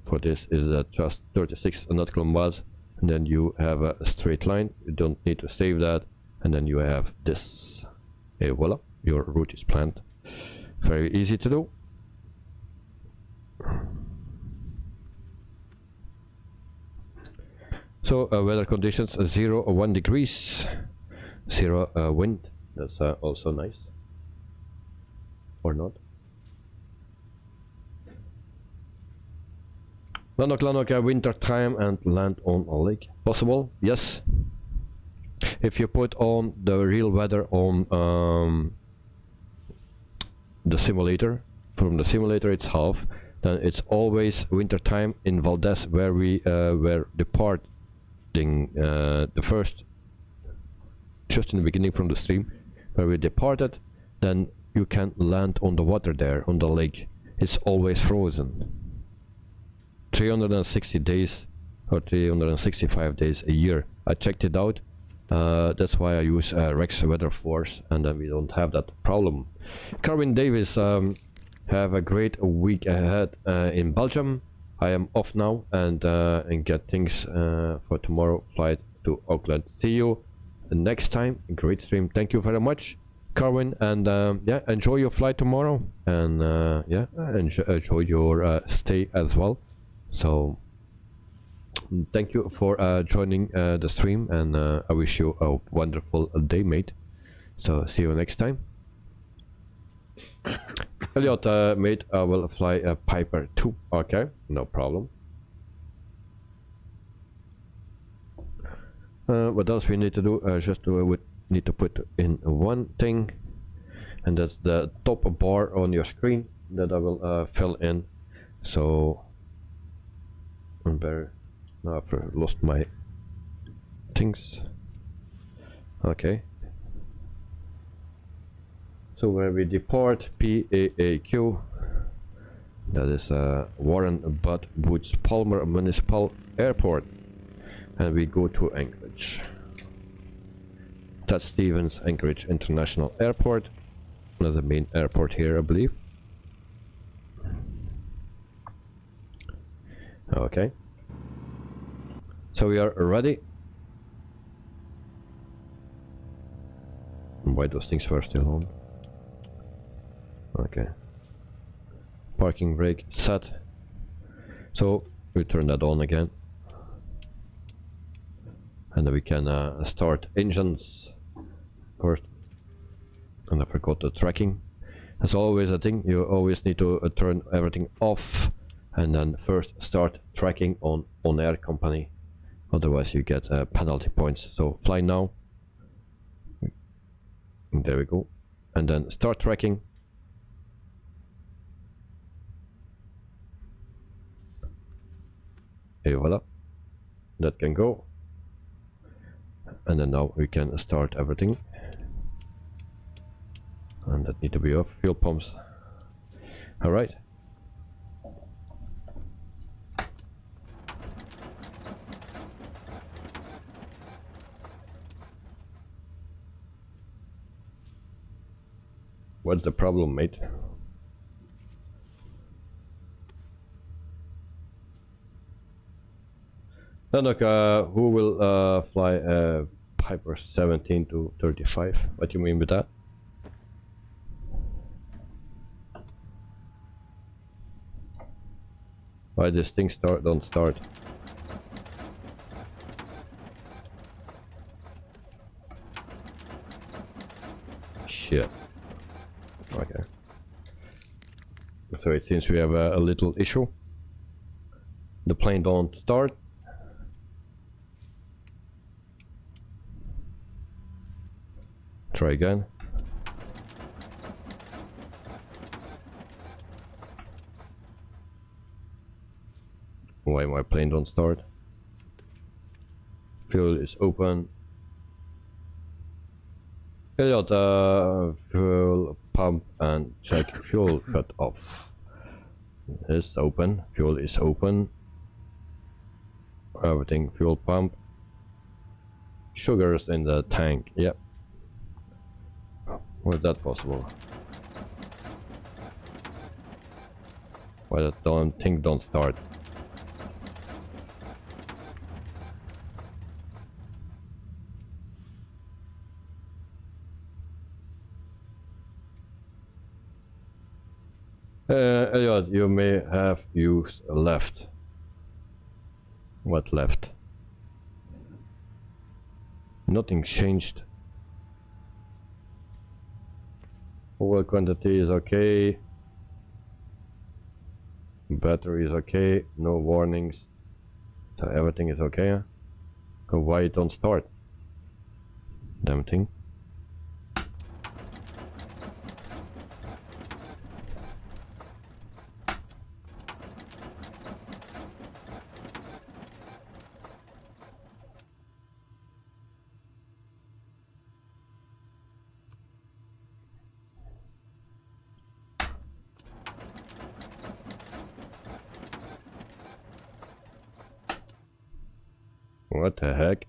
for this is just 36 nautical miles. And then you have a straight line. You don't need to save that, and then you have this. Et voila, your route is planned. Very easy to do. So weather conditions 0 or 1 degrees, 0 wind. That's also nice, or not. Lanok, winter time and land on a lake. Possible? Yes. If you put on the real weather on the simulator, from the simulator it's half, then it's always winter time in Valdez, where we were departing the first, just in the beginning from the stream, where we departed. Then you can land on the water there, on the lake. It's always frozen. 360 days or 365 days a year. I checked it out. That's why I use Rex Weather Force, and then we don't have that problem. Carwin Davis, have a great week ahead in Belgium. I am off now, and get things for tomorrow flight to Auckland. See you next time. Great stream. Thank you very much, Carwin, and yeah, enjoy your flight tomorrow, and yeah, enjoy your stay as well. So thank you for joining the stream, and I wish you a wonderful day, mate. So see you next time. Elliot, mate, I will fly a Piper 2. Okay, no problem. What else we need to do? Just we need to put in one thing, and that's the top bar on your screen that I will fill in. So I'm better. Now I've lost my things. Okay. So where we depart, PAAQ, that is Warren Butt Woods Palmer Municipal Airport, and we go to Anchorage. That's Stevens Anchorage International Airport, another main airport here, I believe. Okay. So we are ready. Why those things were still on? Okay. Parking brake set. So we turn that on again. And then we can start engines first. And I forgot the tracking. As always, I think you always need to turn everything off and then first start tracking on Onair company. Otherwise you get penalty points. So fly now. There we go. And then start tracking. Et voila. That can go. And then now we can start everything. And that need to be off. Fuel pumps. Alright. What's the problem, mate? Then look, who will fly Piper 17 to 35? What do you mean with that? Why this thing don't start? Shit. Okay. So it seems we have a little issue. The plane don't start. Try again. Why my plane don't start? Fuel is open. Elliot, fuel pump and check fuel cut off. It's open. Fuel is open. Everything fuel pump. Sugars in the tank. Yep. How is that possible? Why that thing don't start? Elliot, you may have used left. What left? Nothing changed. Oil quantity is okay. Battery is okay. No warnings. So everything is okay. So why it don't start? Damn thing. What the heck?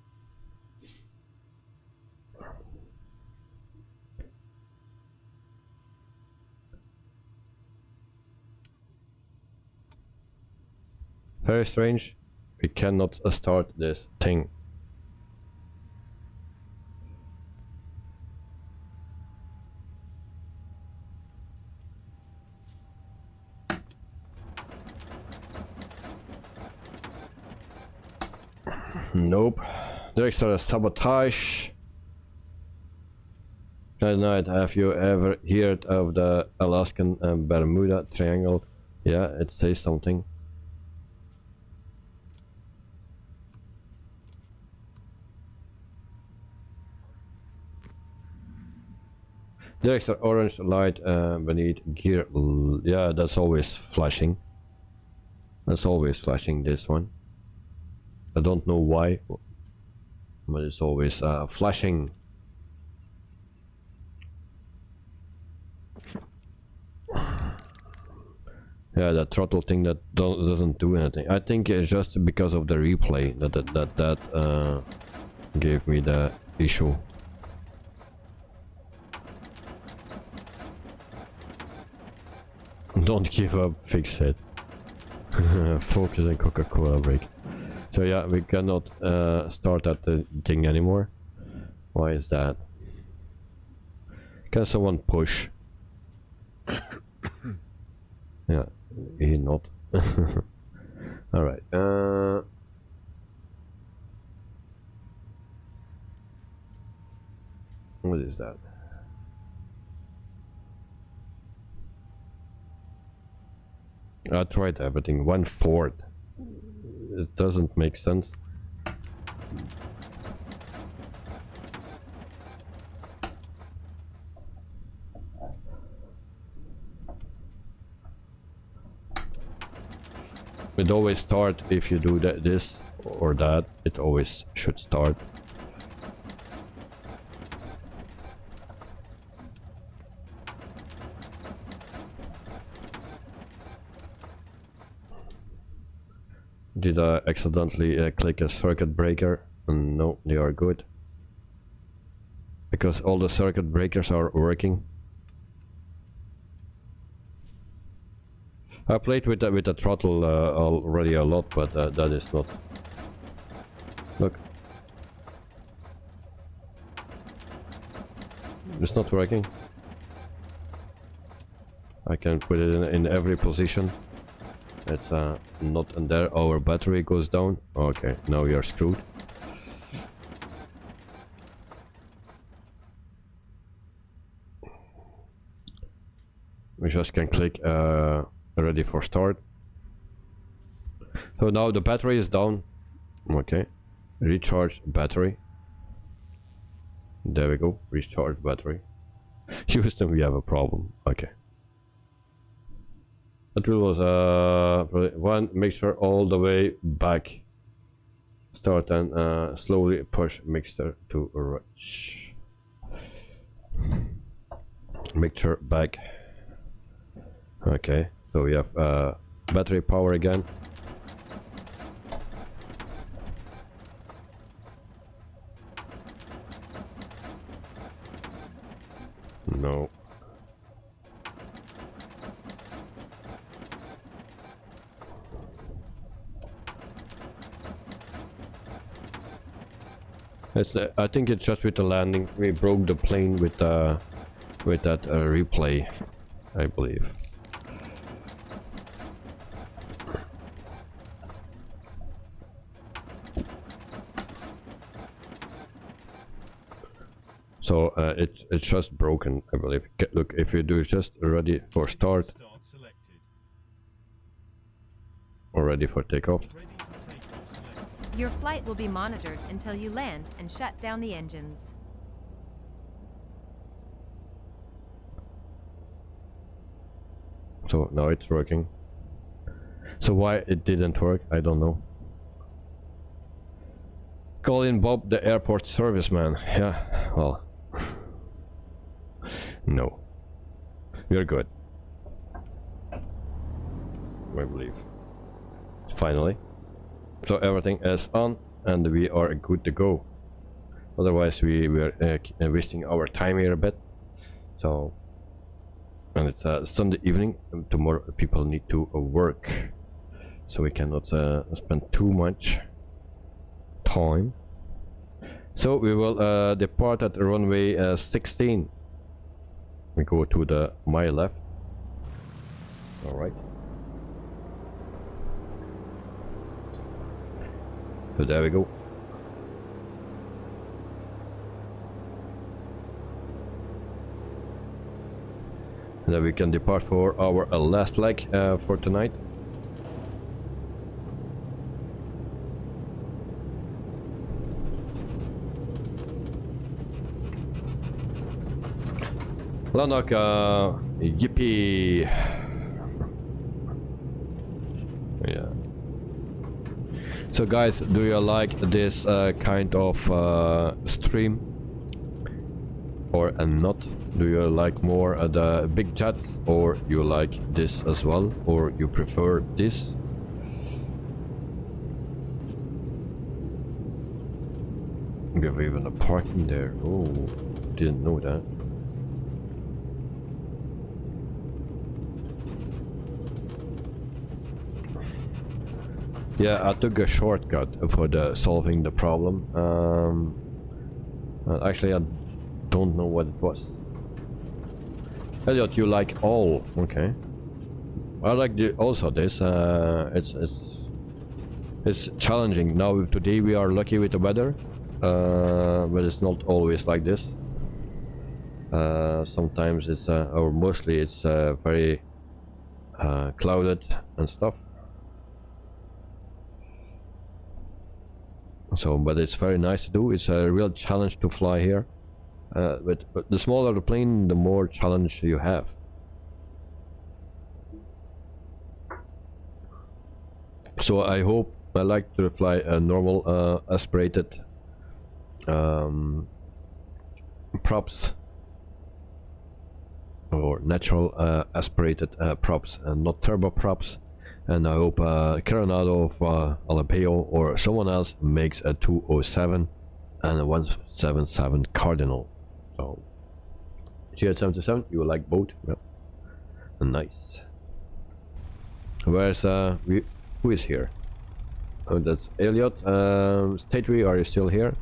Very strange. We cannot start this thing. Nope. Direct start sabotage. Good night. Have you ever heard of the Alaskan and Bermuda Triangle? Yeah, it says something. Direct start orange light beneath gear. Yeah, that's always flashing. That's always flashing, this one. I don't know why, but it's always flashing. Yeah, that throttle thing that doesn't do anything. I think it's just because of the replay that gave me the issue. Don't give up, fix it. Focus on Coca-Cola break. So yeah, we cannot start at the thing anymore. Why is that? Can someone push? Yeah, he not. Alright, what is that? I tried everything, 1/4. It doesn't make sense. It always start if you do this or that. It always should start. Did I accidentally click a circuit breaker? No, they are good. Because all the circuit breakers are working. I played with the throttle already a lot, but that is not. Look, it's not working. I can put it in every position. It's not in there. Our battery goes down. Okay, now we are screwed. We just can click ready for start. So now the battery is down. Okay, recharge battery. There we go, recharge battery. Houston, we have a problem. Okay. That was one, mixture all the way back. Start and slowly push mixture to right. Mixture back. Okay, so we have battery power again. No. I think it's just with the landing. We broke the plane with that replay, I believe. So it's just broken, I believe. Look, if you do just ready for start or ready for takeoff. Your flight will be monitored until you land and shut down the engines. So now it's working. So why it didn't work, I don't know. Call in Bob, the airport serviceman. Yeah, well. No. We're good. I believe. Finally. So everything is on and we are good to go. Otherwise we were wasting our time here a bit. So, and it's Sunday evening, and tomorrow people need to work. So we cannot spend too much time. So we will depart at runway 16. We go to my left. Alright. So there we go. And then we can depart for our last leg for tonight. Lanok, yippee! Yeah. So guys, do you like this kind of stream or not? Do you like more the big chats, or you like this as well, or you prefer this? We have even a parking there. Oh, didn't know that. Yeah, I took a shortcut for the solving the problem. Actually, I don't know what it was. Elliot, you like all? Okay. I like also this. It's challenging. Now today we are lucky with the weather, but it's not always like this. Sometimes it's or mostly it's very clouded and stuff. So, but it's very nice to do. It's a real challenge to fly here. But the smaller the plane, the more challenge you have. So I hope I like to fly a normal aspirated props or natural aspirated props and not turbo props. And I hope Coronado of Alapeo or someone else makes a 207 and a 177 Cardinal. So GH77, you will like both? Yeah. Nice. Where's who is here? Oh, that's Elliot. State 3, are you still here?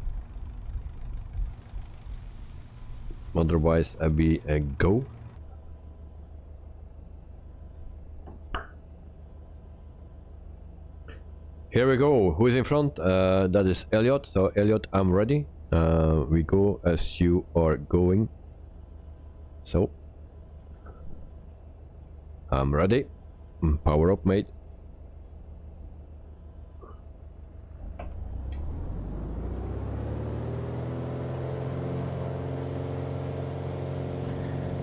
Otherwise, I'll be a go. Here we go. Who is in front? That is Elliot. So Elliot, I'm ready. We go as you are going. So I'm ready. Power up, mate.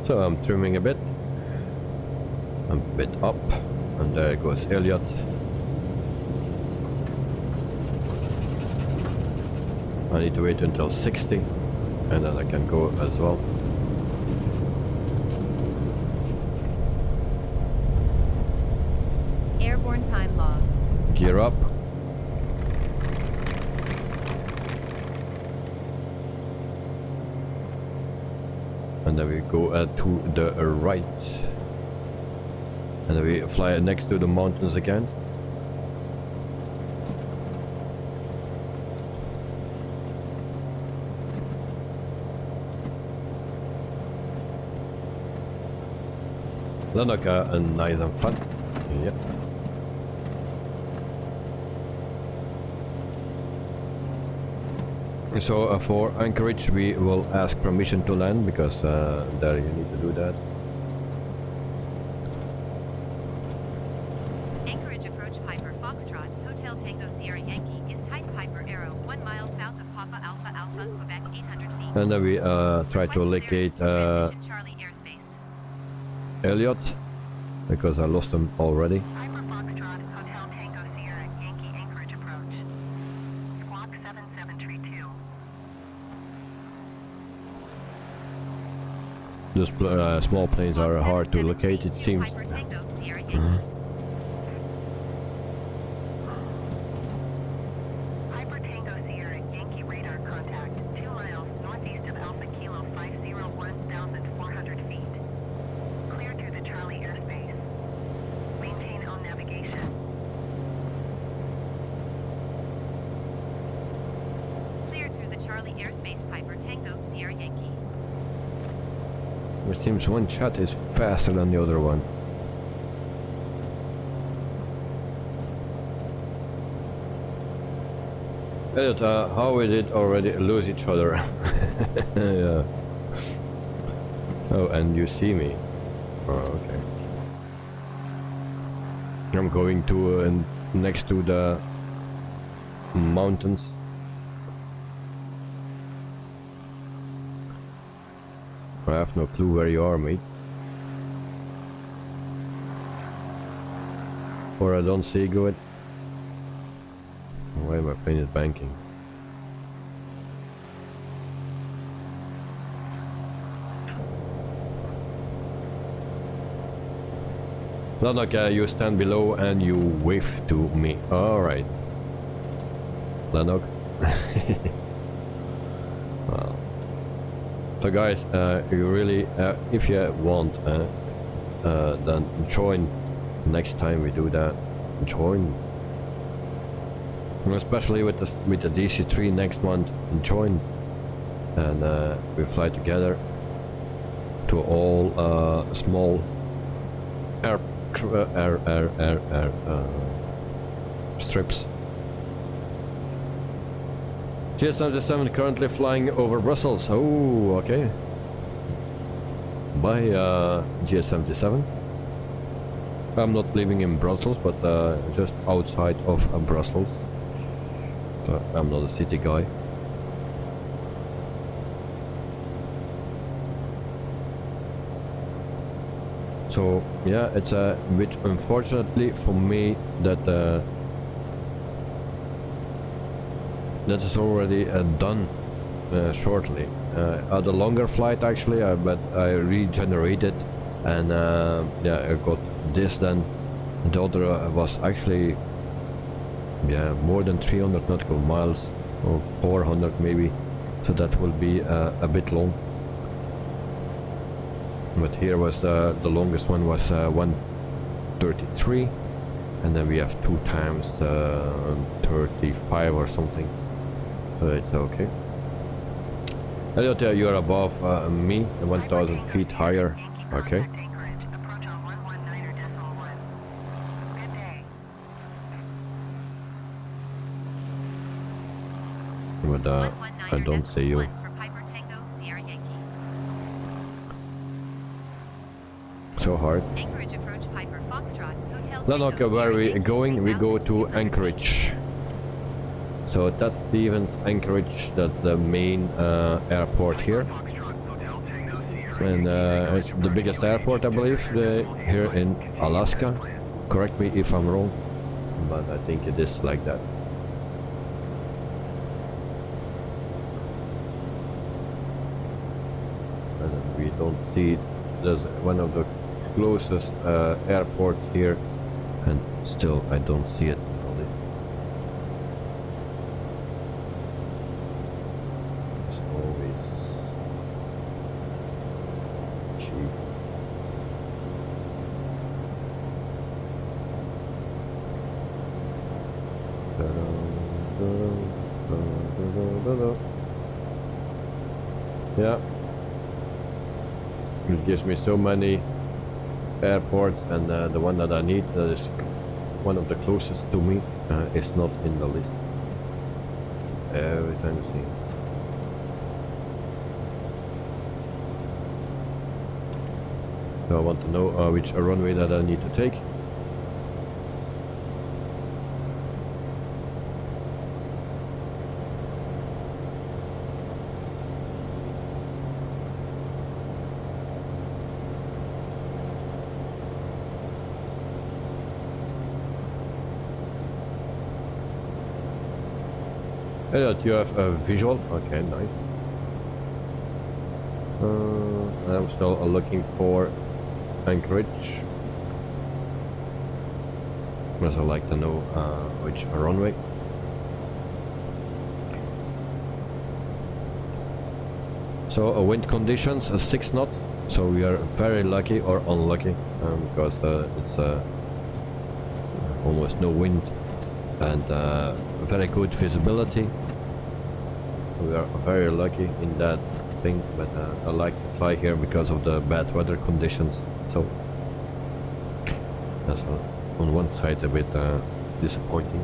So I'm trimming a bit up, and there goes Elliot. I need to wait until 60 and then I can go as well. Airborne time logged. Gear up. And then we go to the right. And then we fly next to the mountains again. Lanaka and nice and fun. Yeah. So for Anchorage we will ask permission to land because there you need to do that. Anchorage approach Piper Foxtrot, Hotel Tango Sierra Yankee is type Piper Arrow, 1 mile south of Papa Alpha Alpha, Quebec, 800 feet. And then we try to locate Charlie airspace. Elliot because I lost him already. Piper Foxtrot, Hotel Tango Sierra Yankee Anchorage approach. Squawk 7732. Those small planes are hard to locate, it seems. Piper Tango Sierra Yankee. Piper Tango Sierra Yankee radar contact 2 miles northeast of Alpha Kilo 501,400 feet. Clear through the Charlie airspace. Maintain on navigation. Cleared through the Charlie airspace, Piper Tango Sierra Yankee. It seems one shot is faster than the other one. Elliot, how we did already lose each other? Yeah. Oh, and you see me. Oh, okay. I'm going to next to the mountains. I have no clue where you are, mate. Or I don't see good. Why my plane is banking? Not like you stand below and you wave to me. Alright. Lanok. Well. So guys, you really, if you want, then join next time we do that. Join. especially with the DC3 next month join, and we fly together to all small air strips. GS77 currently flying over Brussels. Oh, okay. Bye, GS77. I'm not living in Brussels, but just outside of Brussels. So I'm not a city guy. So yeah, it's a bit unfortunately for me that that is already done shortly. At a longer flight actually, but I regenerated, and yeah, I got this then. The other was actually, yeah, more than 300 nautical miles, or 400 maybe, so that will be a bit long. But here was the longest one was 133, and then we have 2 times 35 or something, so it's okay. Elliot, you are above me, 1,000 feet higher. Okay. But I don't see you. So hard. Anchorage approach Piper Foxtrot Hotel. Then okay, where are we going? We go to Anchorage. So that's Stevens Anchorage. That's the main airport here, and it's the biggest airport, I believe, here in Alaska. Correct me if I'm wrong, but I think it is like that. And we don't see it. There's one of the closest airports here, and still I don't see it. It's always cheap. Yeah. It gives me so many airports, and the one that I need, that is one of the closest to me, is not in the list. Every time I see it. So I want to know which runway that I need to take. Elliot, you have a visual? Okay, nice. I'm still looking for Anchorage. Because I like to know which runway. So wind conditions, 6 knots. So we are very lucky or unlucky, because it's almost no wind, and very good visibility. We are very lucky in that thing, but I like to fly here because of the bad weather conditions. So that's on one side a bit disappointing.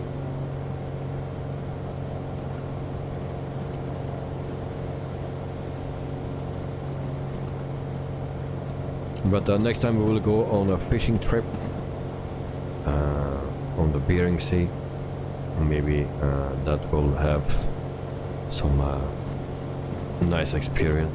But next time we will go on a fishing trip on the Bering Sea. Maybe that will have some nice experience.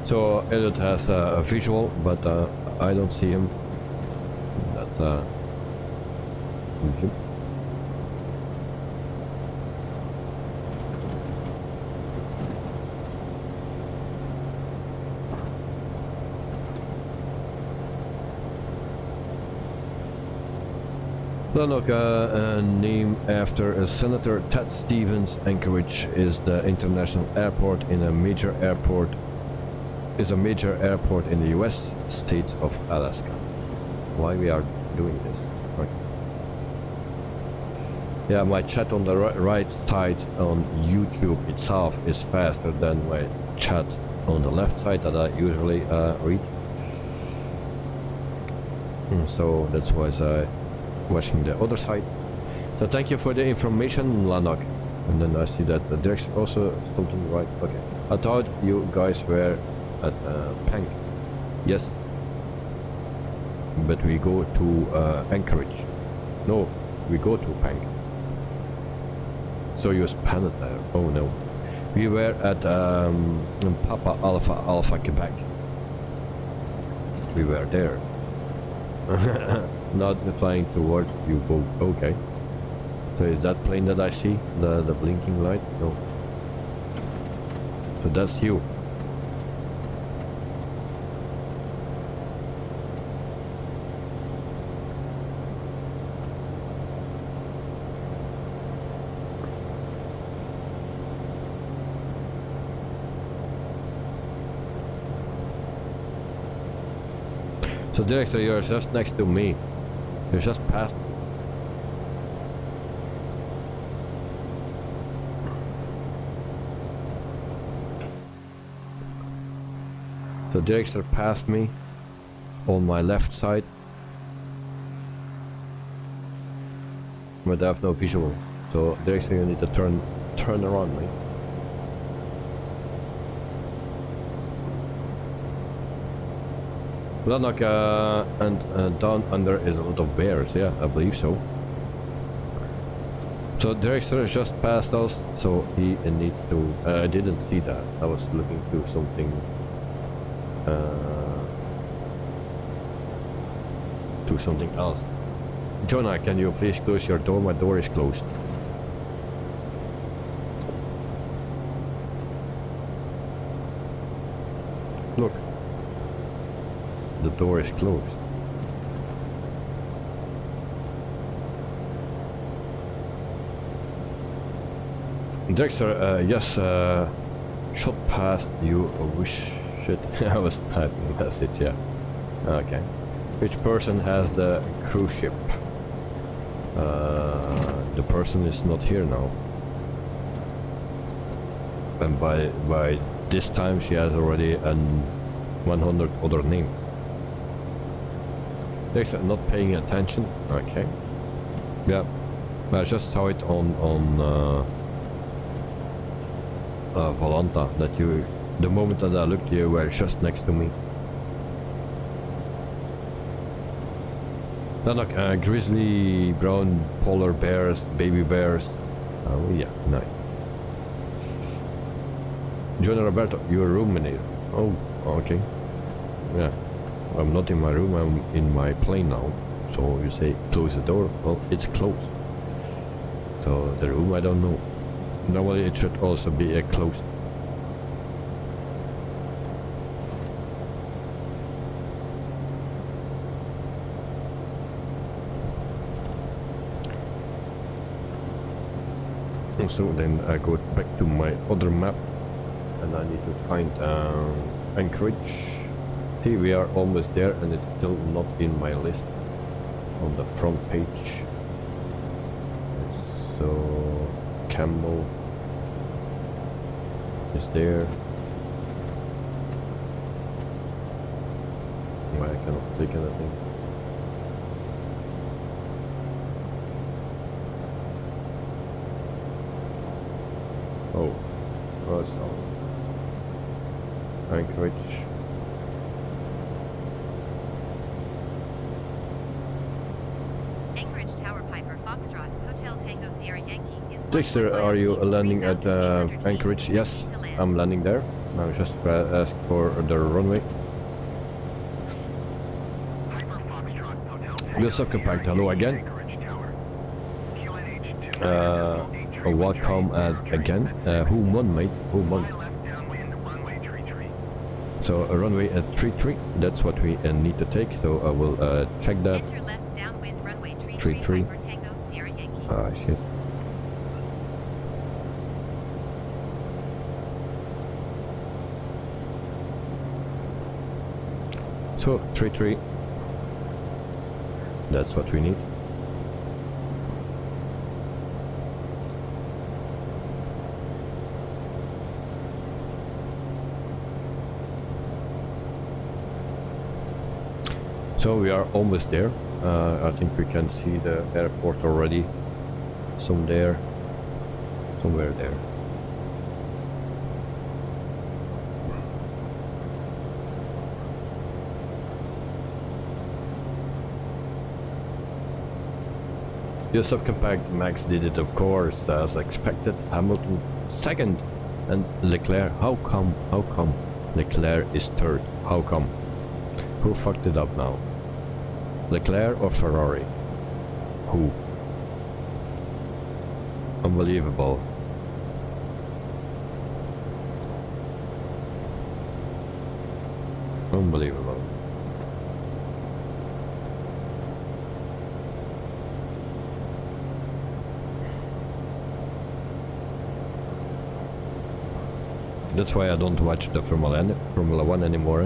So Elliot has a visual, but I don't see him. That's Look, named after Senator Ted Stevens, Anchorage is the international airport in a major airport. Is a major airport in the U.S. states of Alaska. Why we are doing this? Okay. Yeah, my chat on the right side on YouTube itself is faster than my chat on the left side that I usually read. So that's why I'm watching the other side. So thank you for the information, Lanok. And then I see that there's also something right. Okay. I thought you guys were at Panc. Yes. But we go to Anchorage. No, we go to Panc. So you spanned it there. Oh no. We were at Papa Alpha Quebec. We were there. Not flying towards you both. Okay. So is that plane that I see? The blinking light? No. So that's you. So director, you're just next to me. You're just past me. So director passed me on my left side. But I have no visual. So director, you need to turn around, mate. Lanok, and down under is a lot of bears, yeah, I believe so. So Derrickson just passed us, so he needs to... I didn't see that, I was looking through something... to something else. Jonah, can you please close your door? My door is closed. Look. The door is closed. Dexter, yes, shot past you. Oh shit, I was typing a message, yeah. Okay. Which person has the cruise ship? The person is not here now. And by this time she has already an 100 other name. Dexter, not paying attention. Okay. Yeah. I just saw it on Volanta that you, the moment that I looked, you were just next to me. Then look, grizzly, brown polar bears, baby bears. Oh yeah, nice. John Roberto, you're a ruminator. Oh, okay. Yeah. I'm not in my room, I'm in my plane now. So you say close the door, well it's closed. So the room I don't know. Normally it should also be closed. So then I go back to my other map and I need to find Anchorage. See, we are almost there and it's still not in my list on the front page. So Campbell is there. Why I cannot click anything. Oh, that's all. Anchorage. Anchorage Tower Piper Foxtrot Hotel Tango Sierra Yankee is... Dexter, are you landing at Anchorage? Yes, I'm landing there. Now just ask for the runway. Yes, compact. Hello again. Welcome again. Who won, mate? Who won? So a runway at 33. That's what we need to take. So I will check that. 33. Ah, shit. So, 3-3. That's what we need. So we are almost there. I think we can see the airport already. Somewhere there. Yes, of compact, Max did it, of course, as expected. Hamilton second, and Leclerc. How come? How come Leclerc is third? How come? Who fucked it up now? Leclerc or Ferrari? Who? Unbelievable. Unbelievable. That's why I don't watch the Formula 1 anymore.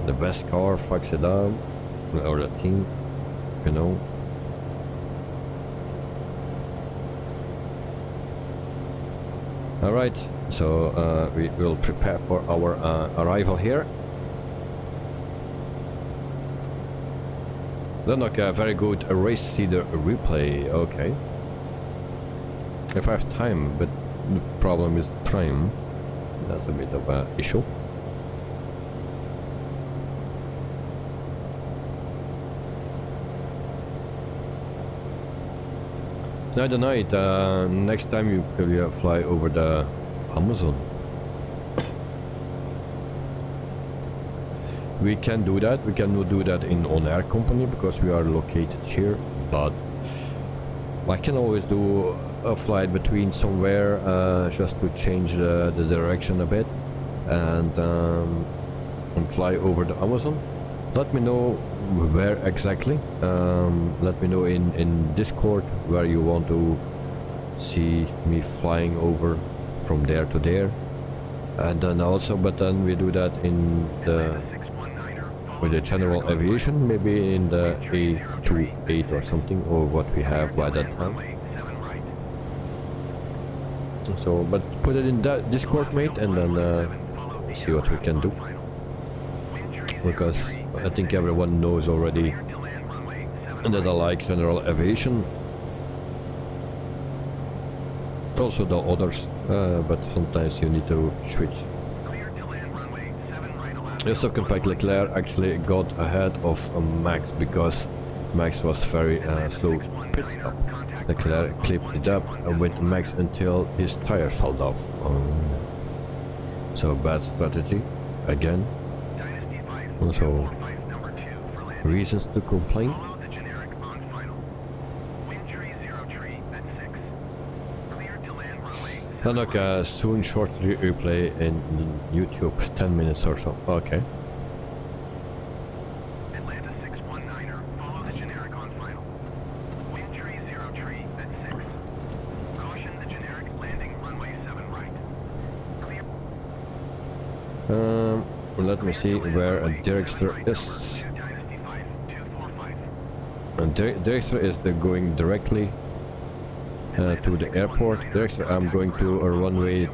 The best car fucks it up, or the team, you know. Alright, so we will prepare for our arrival here. Then okay, very good race seeder replay, okay. If I have time, but the problem is time. That's a bit of an issue. Night and night, next time you will fly over the Amazon. We can do that, we can do that in Onair company because we are located here, but I can always do a flight between somewhere just to change the direction a bit and fly over the Amazon. Let me know where exactly. Let me know in Discord where you want to see me flying over from there to there, and then also, but then we do that in the with the general aviation, maybe in the A28 or something, or what we have by that time. So, but put it in that Discord, mate, and then see what we can do. Because I think everyone knows already that I like general aviation. Also the others, but sometimes you need to switch. The subcompact Leclerc actually got ahead of Max because Max was very slow pit stop. Leclerc clipped it up with Max until his tire fell off. So bad strategy again. Also reasons to complain. And look, soon short replay in YouTube, 10 minutes or so. Okay. Atlanta 619er, follow the generic on final. Wind tree 03 at 6. Caution the generic landing runway 7 right. Clear. Let me see where Director is. Director is going directly to the airport. Director, I'm going to a runway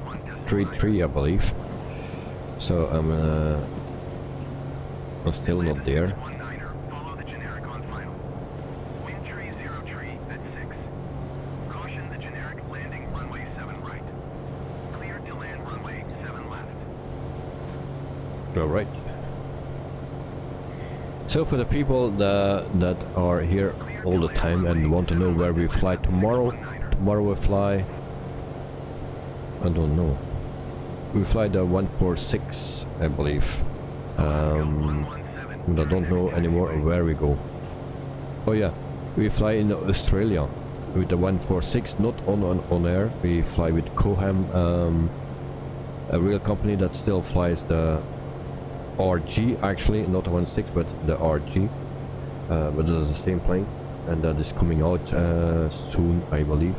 33, I believe. So I'm still not there. Follow the generic on final. Wind tree 03 at 6. Caution the generic landing runway 7 right. Clear to land runway 7 left. Alright. So for the people that are here all the time and want to know where we fly tomorrow we fly, I don't know, we fly the 146, I believe. But I don't know anymore where we go. Oh yeah, we fly in Australia with the 146, not on air. We fly with Coham, a real company that still flies the RG, actually not the 16, but the RG, but it is the same plane. and that is coming out soon, I believe.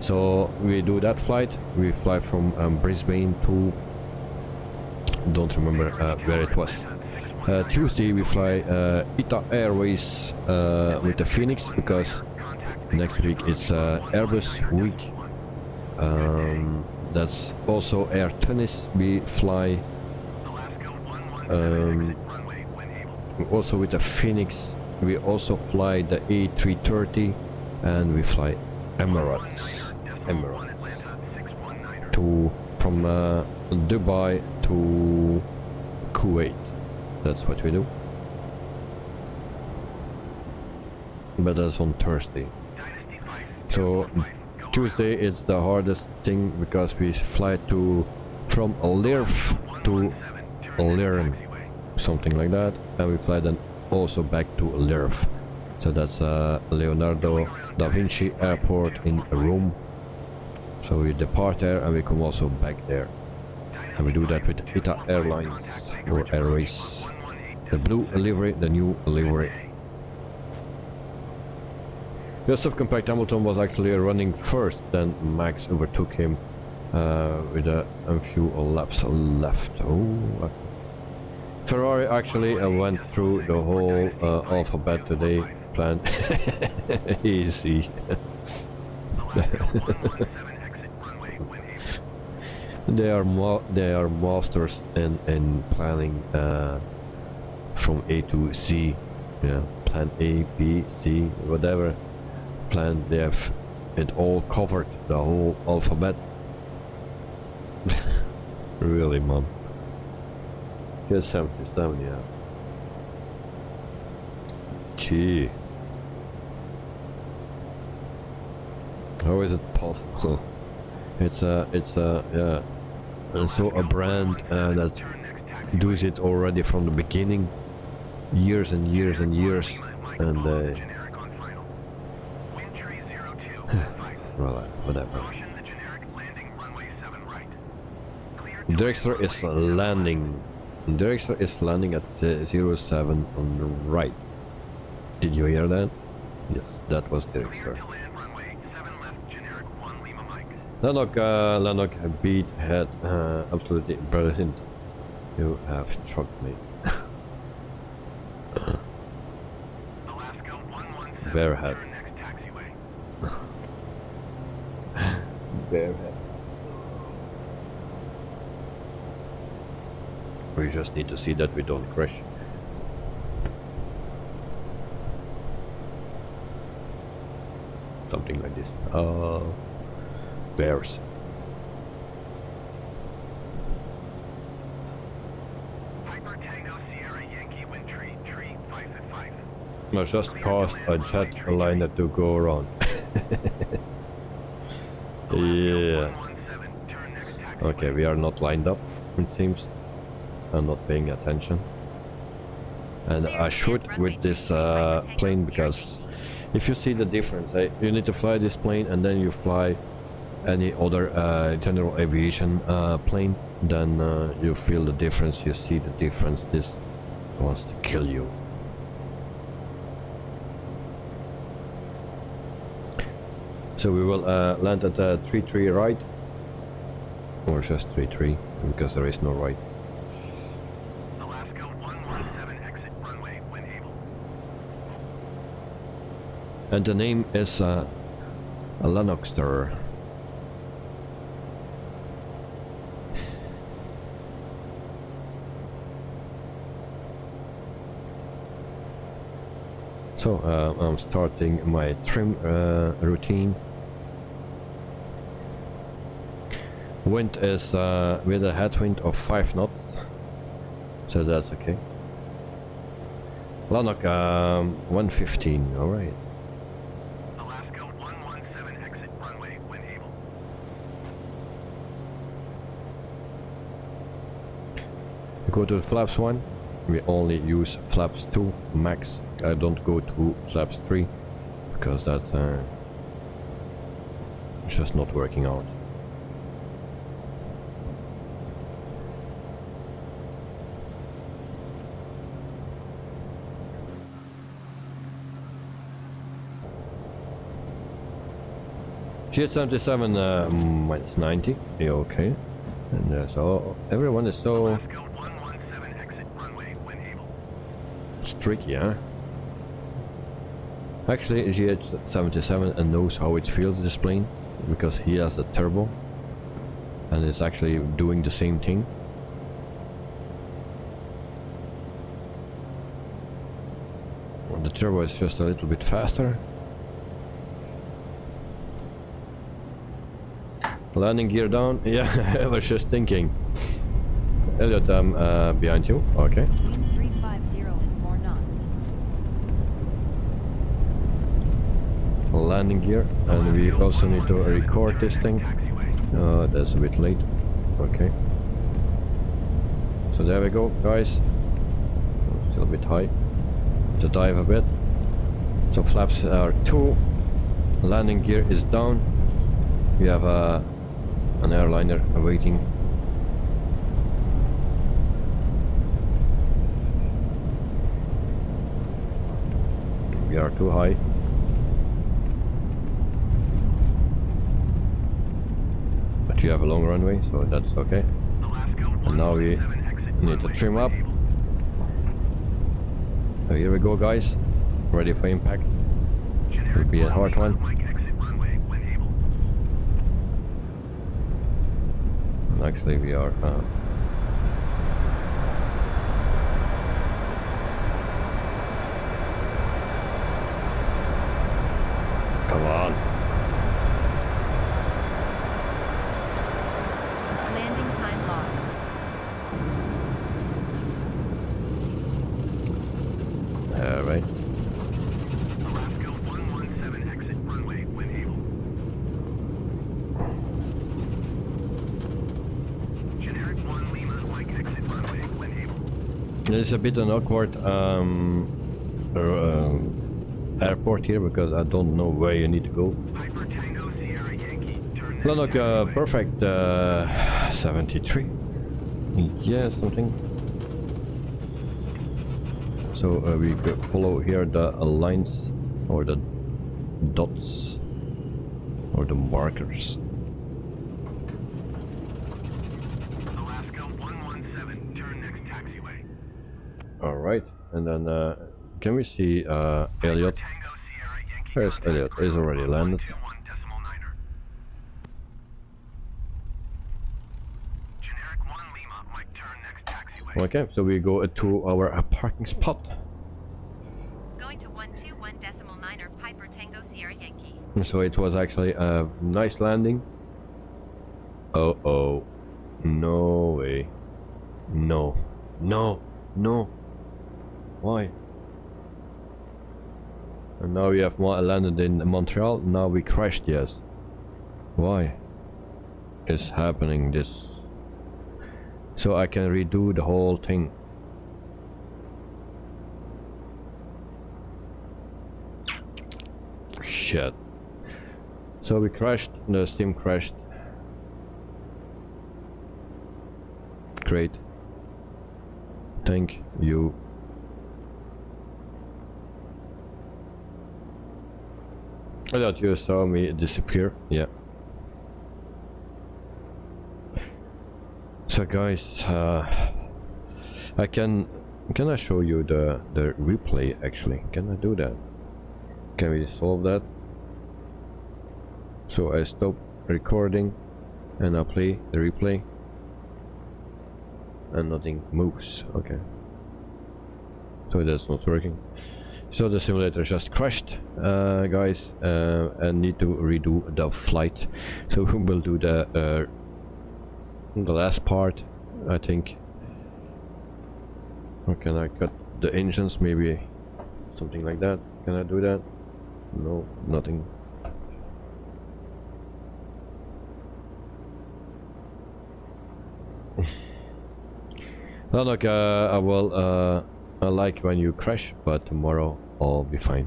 So we do that flight. We fly from Brisbane to, don't remember where it was. Tuesday we fly ITA Airways with the Phoenix, because next week it's Airbus week. That's also Air Tunis we fly. Also with the Phoenix we also fly the A330, and we fly Emirates to from Dubai to Kuwait. That's what we do. But that's on Thursday. So Tuesday is the hardest thing, because we fly from Lirf to Liran, something like that, and we fly then also back to Lirf. So that's Leonardo da Vinci Airport in Rome. So we depart there and we come also back there, and we do that with ITA Airlines or Airways. The blue livery, the new livery. The subcompact Hamilton was actually running first, then Max overtook him with a few laps left. Oh, Ferrari actually went through the whole alphabet today. Planned easy. They are masters in planning from A to Z. Yeah, plan A, B, C, whatever plan they have it all covered, the whole alphabet. Really, man. Here's 77, yeah. Gee. How is it possible? It's a yeah. And so a brand that does it already from the beginning, years and years and years, and well, whatever. Dragster is landing. Dragster is landing at 07 on the right. Did you hear that? Yes, that was Dragster. Lanok beat head, absolutely brilliant. You have struck me. Bear head. Bear head. We just need to see that we don't crash. Something like this. Bears. I just caused a jet liner to go around. Yeah. Okay, we are not lined up, it seems. I'm not paying attention. And I shoot with this plane, because if you see the difference, you need to fly this plane and then you fly any other general aviation plane, then you feel the difference, you see the difference. This wants to kill you. So we will land at 33 right, or just 33, because there is no right. And the name is a Lennoxter. So I'm starting my trim routine. Wind is with a headwind of 5 knots, so that's okay. Lanok 115, alright. Alaska 117 exit runway when able. We go to flaps 1, we only use flaps 2 max. I don't go to flaps 3 because that's just not working out. GH77 minus 90, yeah, okay. And so everyone is so Alaska 117 exit runway when able. tricky, huh? Actually, GH77 knows how it feels, this plane, because he has a turbo, and it's actually doing the same thing. Well, the turbo is just a little bit faster. Landing gear down. Yeah, I was just thinking. Elliot, I'm behind you. Okay. Wind 350 and 4 knots. Landing gear, and we also need to record this thing. That's a bit late. Okay. So there we go, guys. Still a bit high. To dive a bit. So flaps are 2. Landing gear is down. We have an airliner awaiting. We are too high. But you have a long runway, so that's okay. And now we need to trim up. So here we go, guys. Ready for impact. Will be a hard one. And actually we are come on. Landing time logged. Alright. Alaska 117 exit runway when able. Generic 1 Lima like exit runway when able. It's a bit an awkward airport here because I don't know where you need to go. Piper Tango Sierra Yankee. Turn No, look, perfect 73. Yeah, something. So we could follow here the lines or the dots or the markers. Alaska 117, turn next taxiway. Alright, and then can we see Elliot? Tango Sierra Yankee. Where's Elliot? He's already landed. 121.9er. Generic 1 Lima, Mike, turn next taxiway. Okay, so we go to our parking spot. Going to 121.9er Piper Tango Sierra Yankee. So it was actually a nice landing. Oh, no way. No, no, no. Why? And now we have landed in Montreal. Now we crashed, yes. Why is happening this? So I can redo the whole thing. Shit. So we crashed, the Steam crashed. Great. Thank you. I thought you saw me disappear, yeah. So guys, I can I show you the replay actually? Can I do that? Can we solve that? So I stop recording and I play the replay and nothing moves. Okay, so that's not working. So the simulator just crashed, guys, and need to redo the flight. So we'll do the last part, I think. Or can I cut the engines, maybe something like that? Can I do that? No, nothing. No, look, I will. I like when you crash, but tomorrow I'll be fine.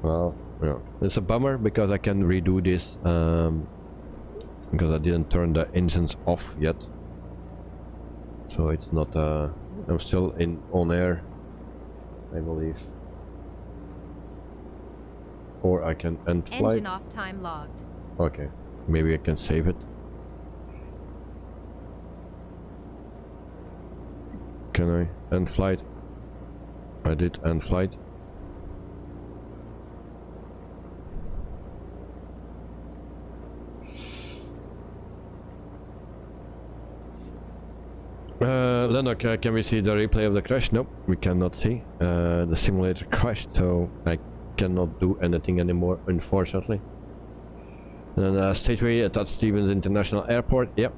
Well, yeah, it's a bummer because I can redo this because I didn't turn the engines off yet. So it's not. I'm still in Onair, I believe. Or I can end flight. Engine off time logged. Okay, maybe I can save it. Can I end flight? I did end flight. Lennox, can we see the replay of the crash? Nope, we cannot see. The simulator crashed, so I cannot do anything anymore, unfortunately. And then Stateway at Stevens International Airport. Yep,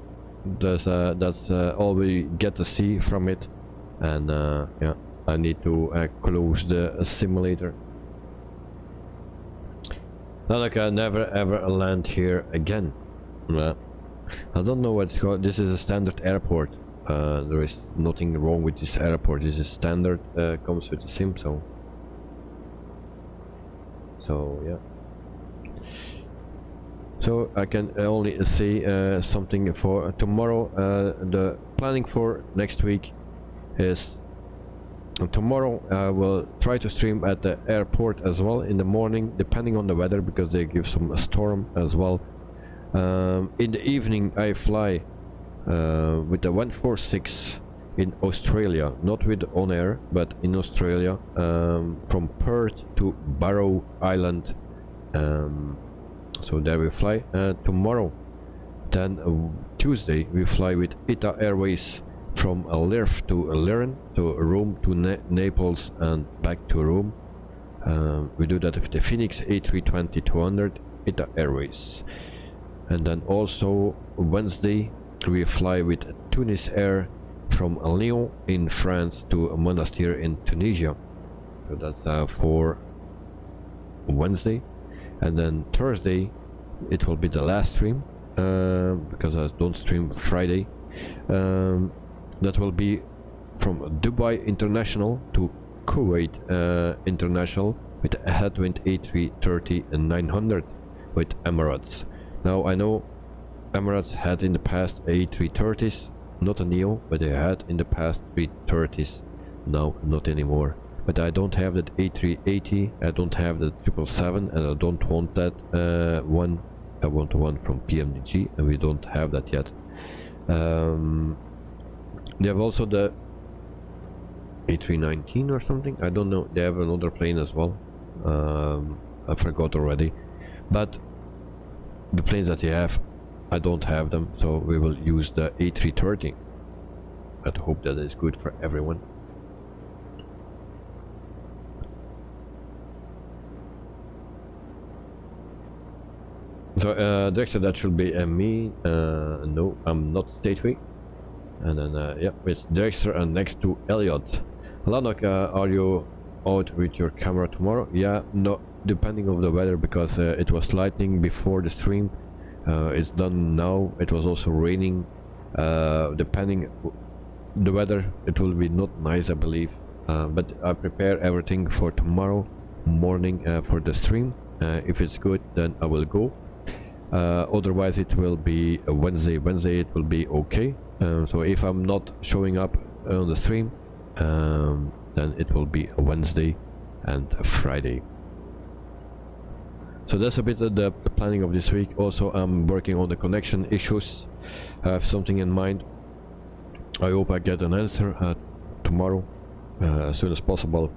that's all we get to see from it. And yeah, I need to close the simulator. Lennox, never ever land here again. I don't know what's called. This is a standard airport. There is nothing wrong with this airport. This is standard, comes with the sim, so yeah. So I can only say something for tomorrow. The planning for next week is tomorrow I will try to stream at the airport as well in the morning, depending on the weather, because they give some storm as well. In the evening I fly with the 146 in Australia, not with Onair, but in Australia, from Perth to Barrow Island. So there we fly tomorrow. Then Tuesday we fly with ITA Airways from Lirf to Liren, to Rome to Naples and back to Rome. We do that with the Phoenix A320-200 ITA Airways. And then also Wednesday we fly with Tunis Air from Lyon in France to Monastir in Tunisia. So that's for Wednesday. And then Thursday it will be the last stream, because I don't stream Friday. That will be from Dubai International to Kuwait International with a headwind A330-900 with Emirates. Now I know Emirates had in the past A330s, not a Neo, but they had in the past 330s. Now not anymore. But I don't have that A380, I don't have the 777, and I don't want that one. I want one from PMDG, and we don't have that yet. They have also the A319 or something, I don't know. They have another plane as well. I forgot already. But the planes that they have, I don't have them, so we will use the A330. I hope that is good for everyone. So Dexter, that should be me. No, I'm not Stateway. And then yeah, it's Dexter and next to Elliot. Lanok, are you out with your camera tomorrow? Yeah, no, depending on the weather, because it was lightning before the stream. It's done now. It was also raining. Depending the weather, it will be not nice, I believe. But I prepare everything for tomorrow morning for the stream. If it's good, then I will go. Otherwise it will be a Wednesday. Wednesday it will be okay. So if I'm not showing up on the stream, then it will be a Wednesday and a Friday. So that's a bit of the planning of this week. Also I'm working on the connection issues. I have something in mind. I hope I get an answer tomorrow as soon as possible,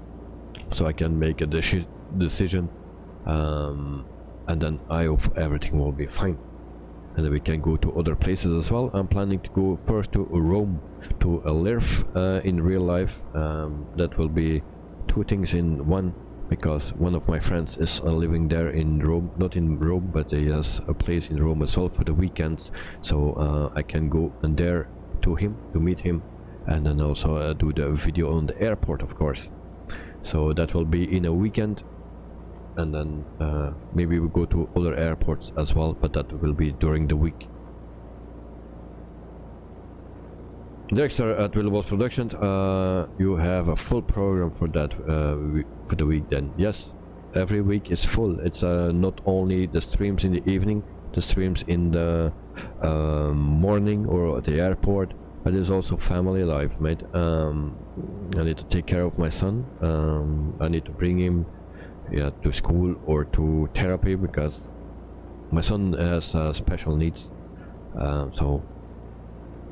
so I can make a decision. And then I hope everything will be fine, and then we can go to other places as well. I'm planning to go first to Rome, to Lirf in real life. That will be two things in one, because one of my friends is living there in Rome, not in Rome, but he has a place in Rome as well for the weekends. So I can go and there to him, to meet him, and then also do the video on the airport, of course. So that will be in a weekend. And then maybe we go to other airports as well, but that will be during the week. Dexter at Willowbolt Productions, you have a full program for that for the week then? Yes, every week is full. It's not only the streams in the evening, the streams in the morning or at the airport, but there's also family life, mate. I need to take care of my son. I need to bring him to school or to therapy, because my son has special needs, so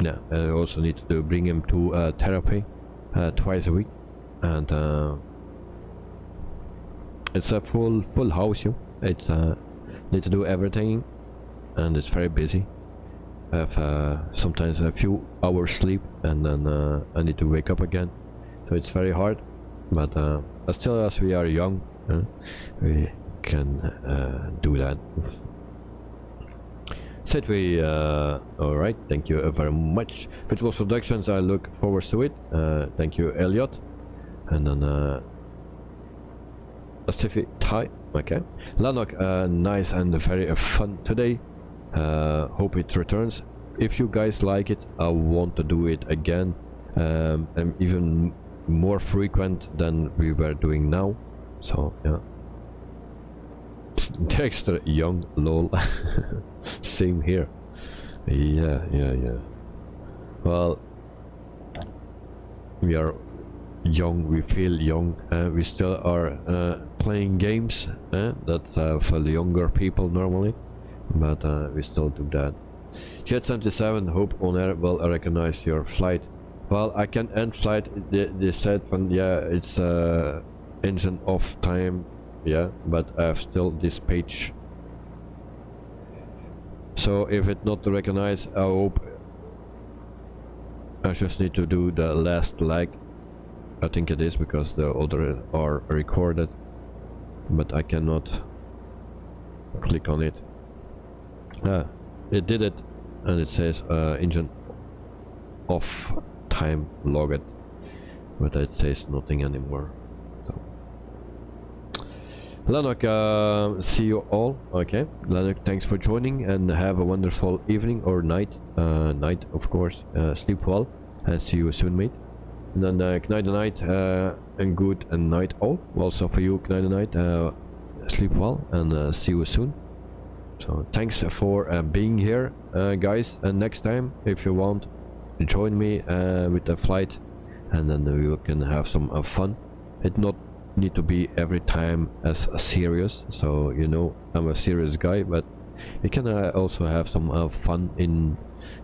yeah, I also need to bring him to therapy twice a week, and it's a full house. It's need to do everything, and it's very busy. I have sometimes a few hours sleep, and then I need to wake up again, so it's very hard. But still, as we are young, we can do that. Said we, alright, thank you very much. Visual Productions, I look forward to it. Thank you, Elliot. And then Pacific Thai, okay. Lanok, nice and very fun today. Hope it returns. If you guys like it, I want to do it again, and even more frequent than we were doing now. So yeah. Dexter young, lol. Same here. Yeah. Well, we are young, we feel young, we still are playing games that for the younger people normally, but we still do that. Jet 77, hope Onair will recognize your flight. Well, I can end flight. They said from, yeah, it's engine off time, yeah, but I have still this page. So if it not recognized, I hope I just need to do the last leg. I think it is because the other are recorded, but I cannot click on it. It did it, and it says engine off time logged, but it says nothing anymore. So. Lanok, see you all. Okay, Lanok, thanks for joining, and have a wonderful evening or night. Night, of course. Sleep well, and see you soon, mate. And then Knight night, and good and night all. Also for you, Knight night. Sleep well, and see you soon. So thanks for being here, guys. And next time, if you want, join me with the flight, and then we can have some fun. It not need to be every time as serious. So you know, I'm a serious guy, but we can also have some fun in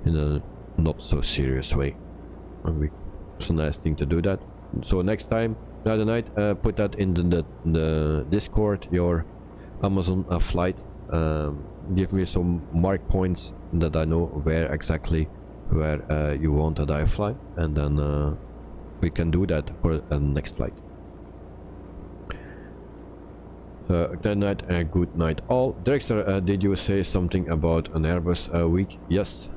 a not so serious way. And it's a nice thing to do that. So next time, night, put that in the Discord, your Amazon flight. Give me some mark points that I know where exactly you want that I fly, and then we can do that for the next flight. Good night and good night all. Dexter, did you say something about an Airbus week? Yes.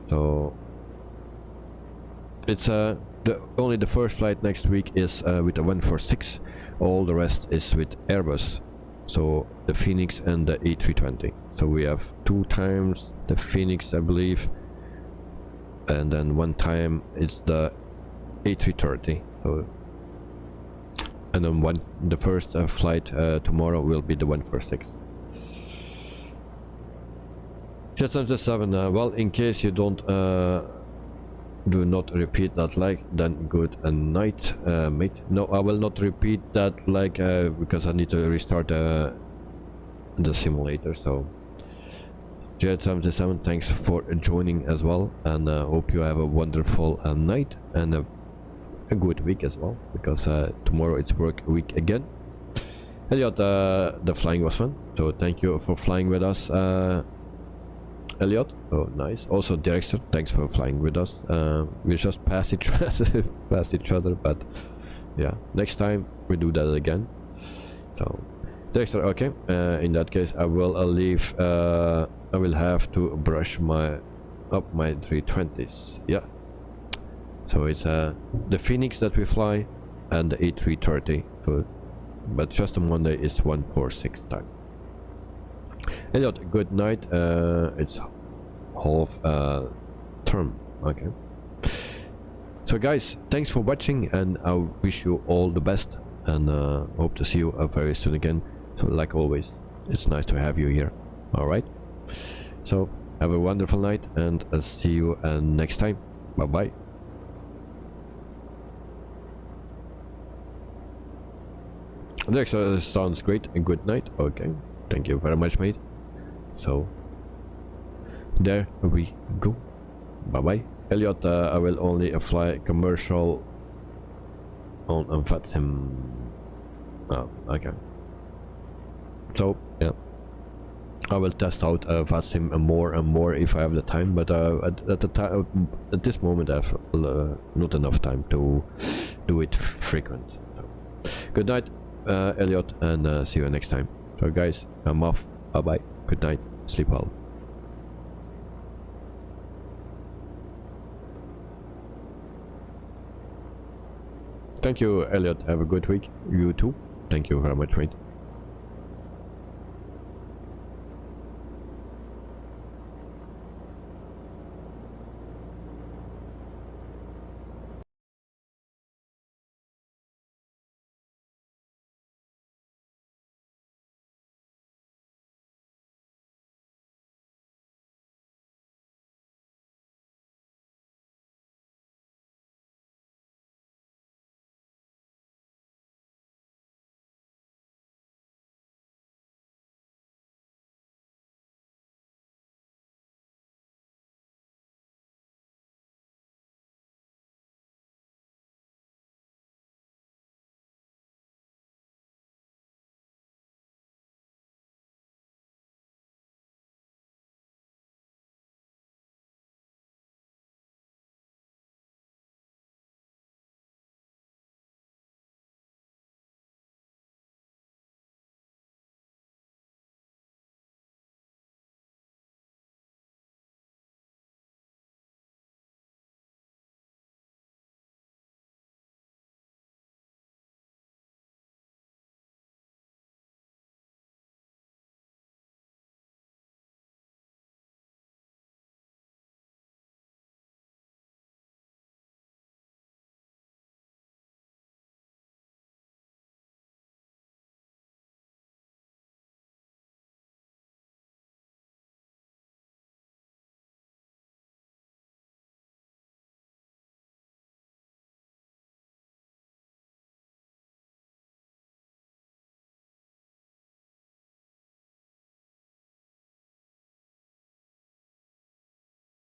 So it's only the first flight next week is with a 146. All the rest is with Airbus. So the Phoenix and the A320. So we have 2 times the Phoenix, I believe, and then 1 time it's the A330. So, and then the first flight tomorrow will be the 146. Jet 77. Well, in case you don't do not repeat that like, then good and night, mate. No, I will not repeat that like because I need to restart the simulator. So Jet 77, thanks for joining as well, and hope you have a wonderful night and a good week as well, because tomorrow it's work week again. Elliot, the flying was fun, so thank you for flying with us, Elliot. Oh, nice. Also, Dexter, thanks for flying with us. We just passed each other, but yeah, next time we do that again. So, Dexter, okay. In that case, I will leave. I will have to brush my 320s. Yeah. So it's the Phoenix that we fly, and the A330. So, but just on Monday is 146 time. Elliot, good night. It's half term. Okay. So guys, thanks for watching, and I wish you all the best, and hope to see you very soon again. So like always, it's nice to have you here. Alright, so have a wonderful night, and I'll see you next time. Bye bye. Next sounds great, and good night. Okay. Thank you very much, mate. So there we go. Bye bye. Elliot, I will only fly commercial on VATSIM. Oh, okay. So yeah, I will test out VATSIM more and more if I have the time, but at this moment I have not enough time to do it frequent. So, good night, Elliot, and see you next time. So guys, I'm off. Bye bye. Good night. Sleep well. Thank you, Elliot. Have a good week. You too. Thank you very much, mate.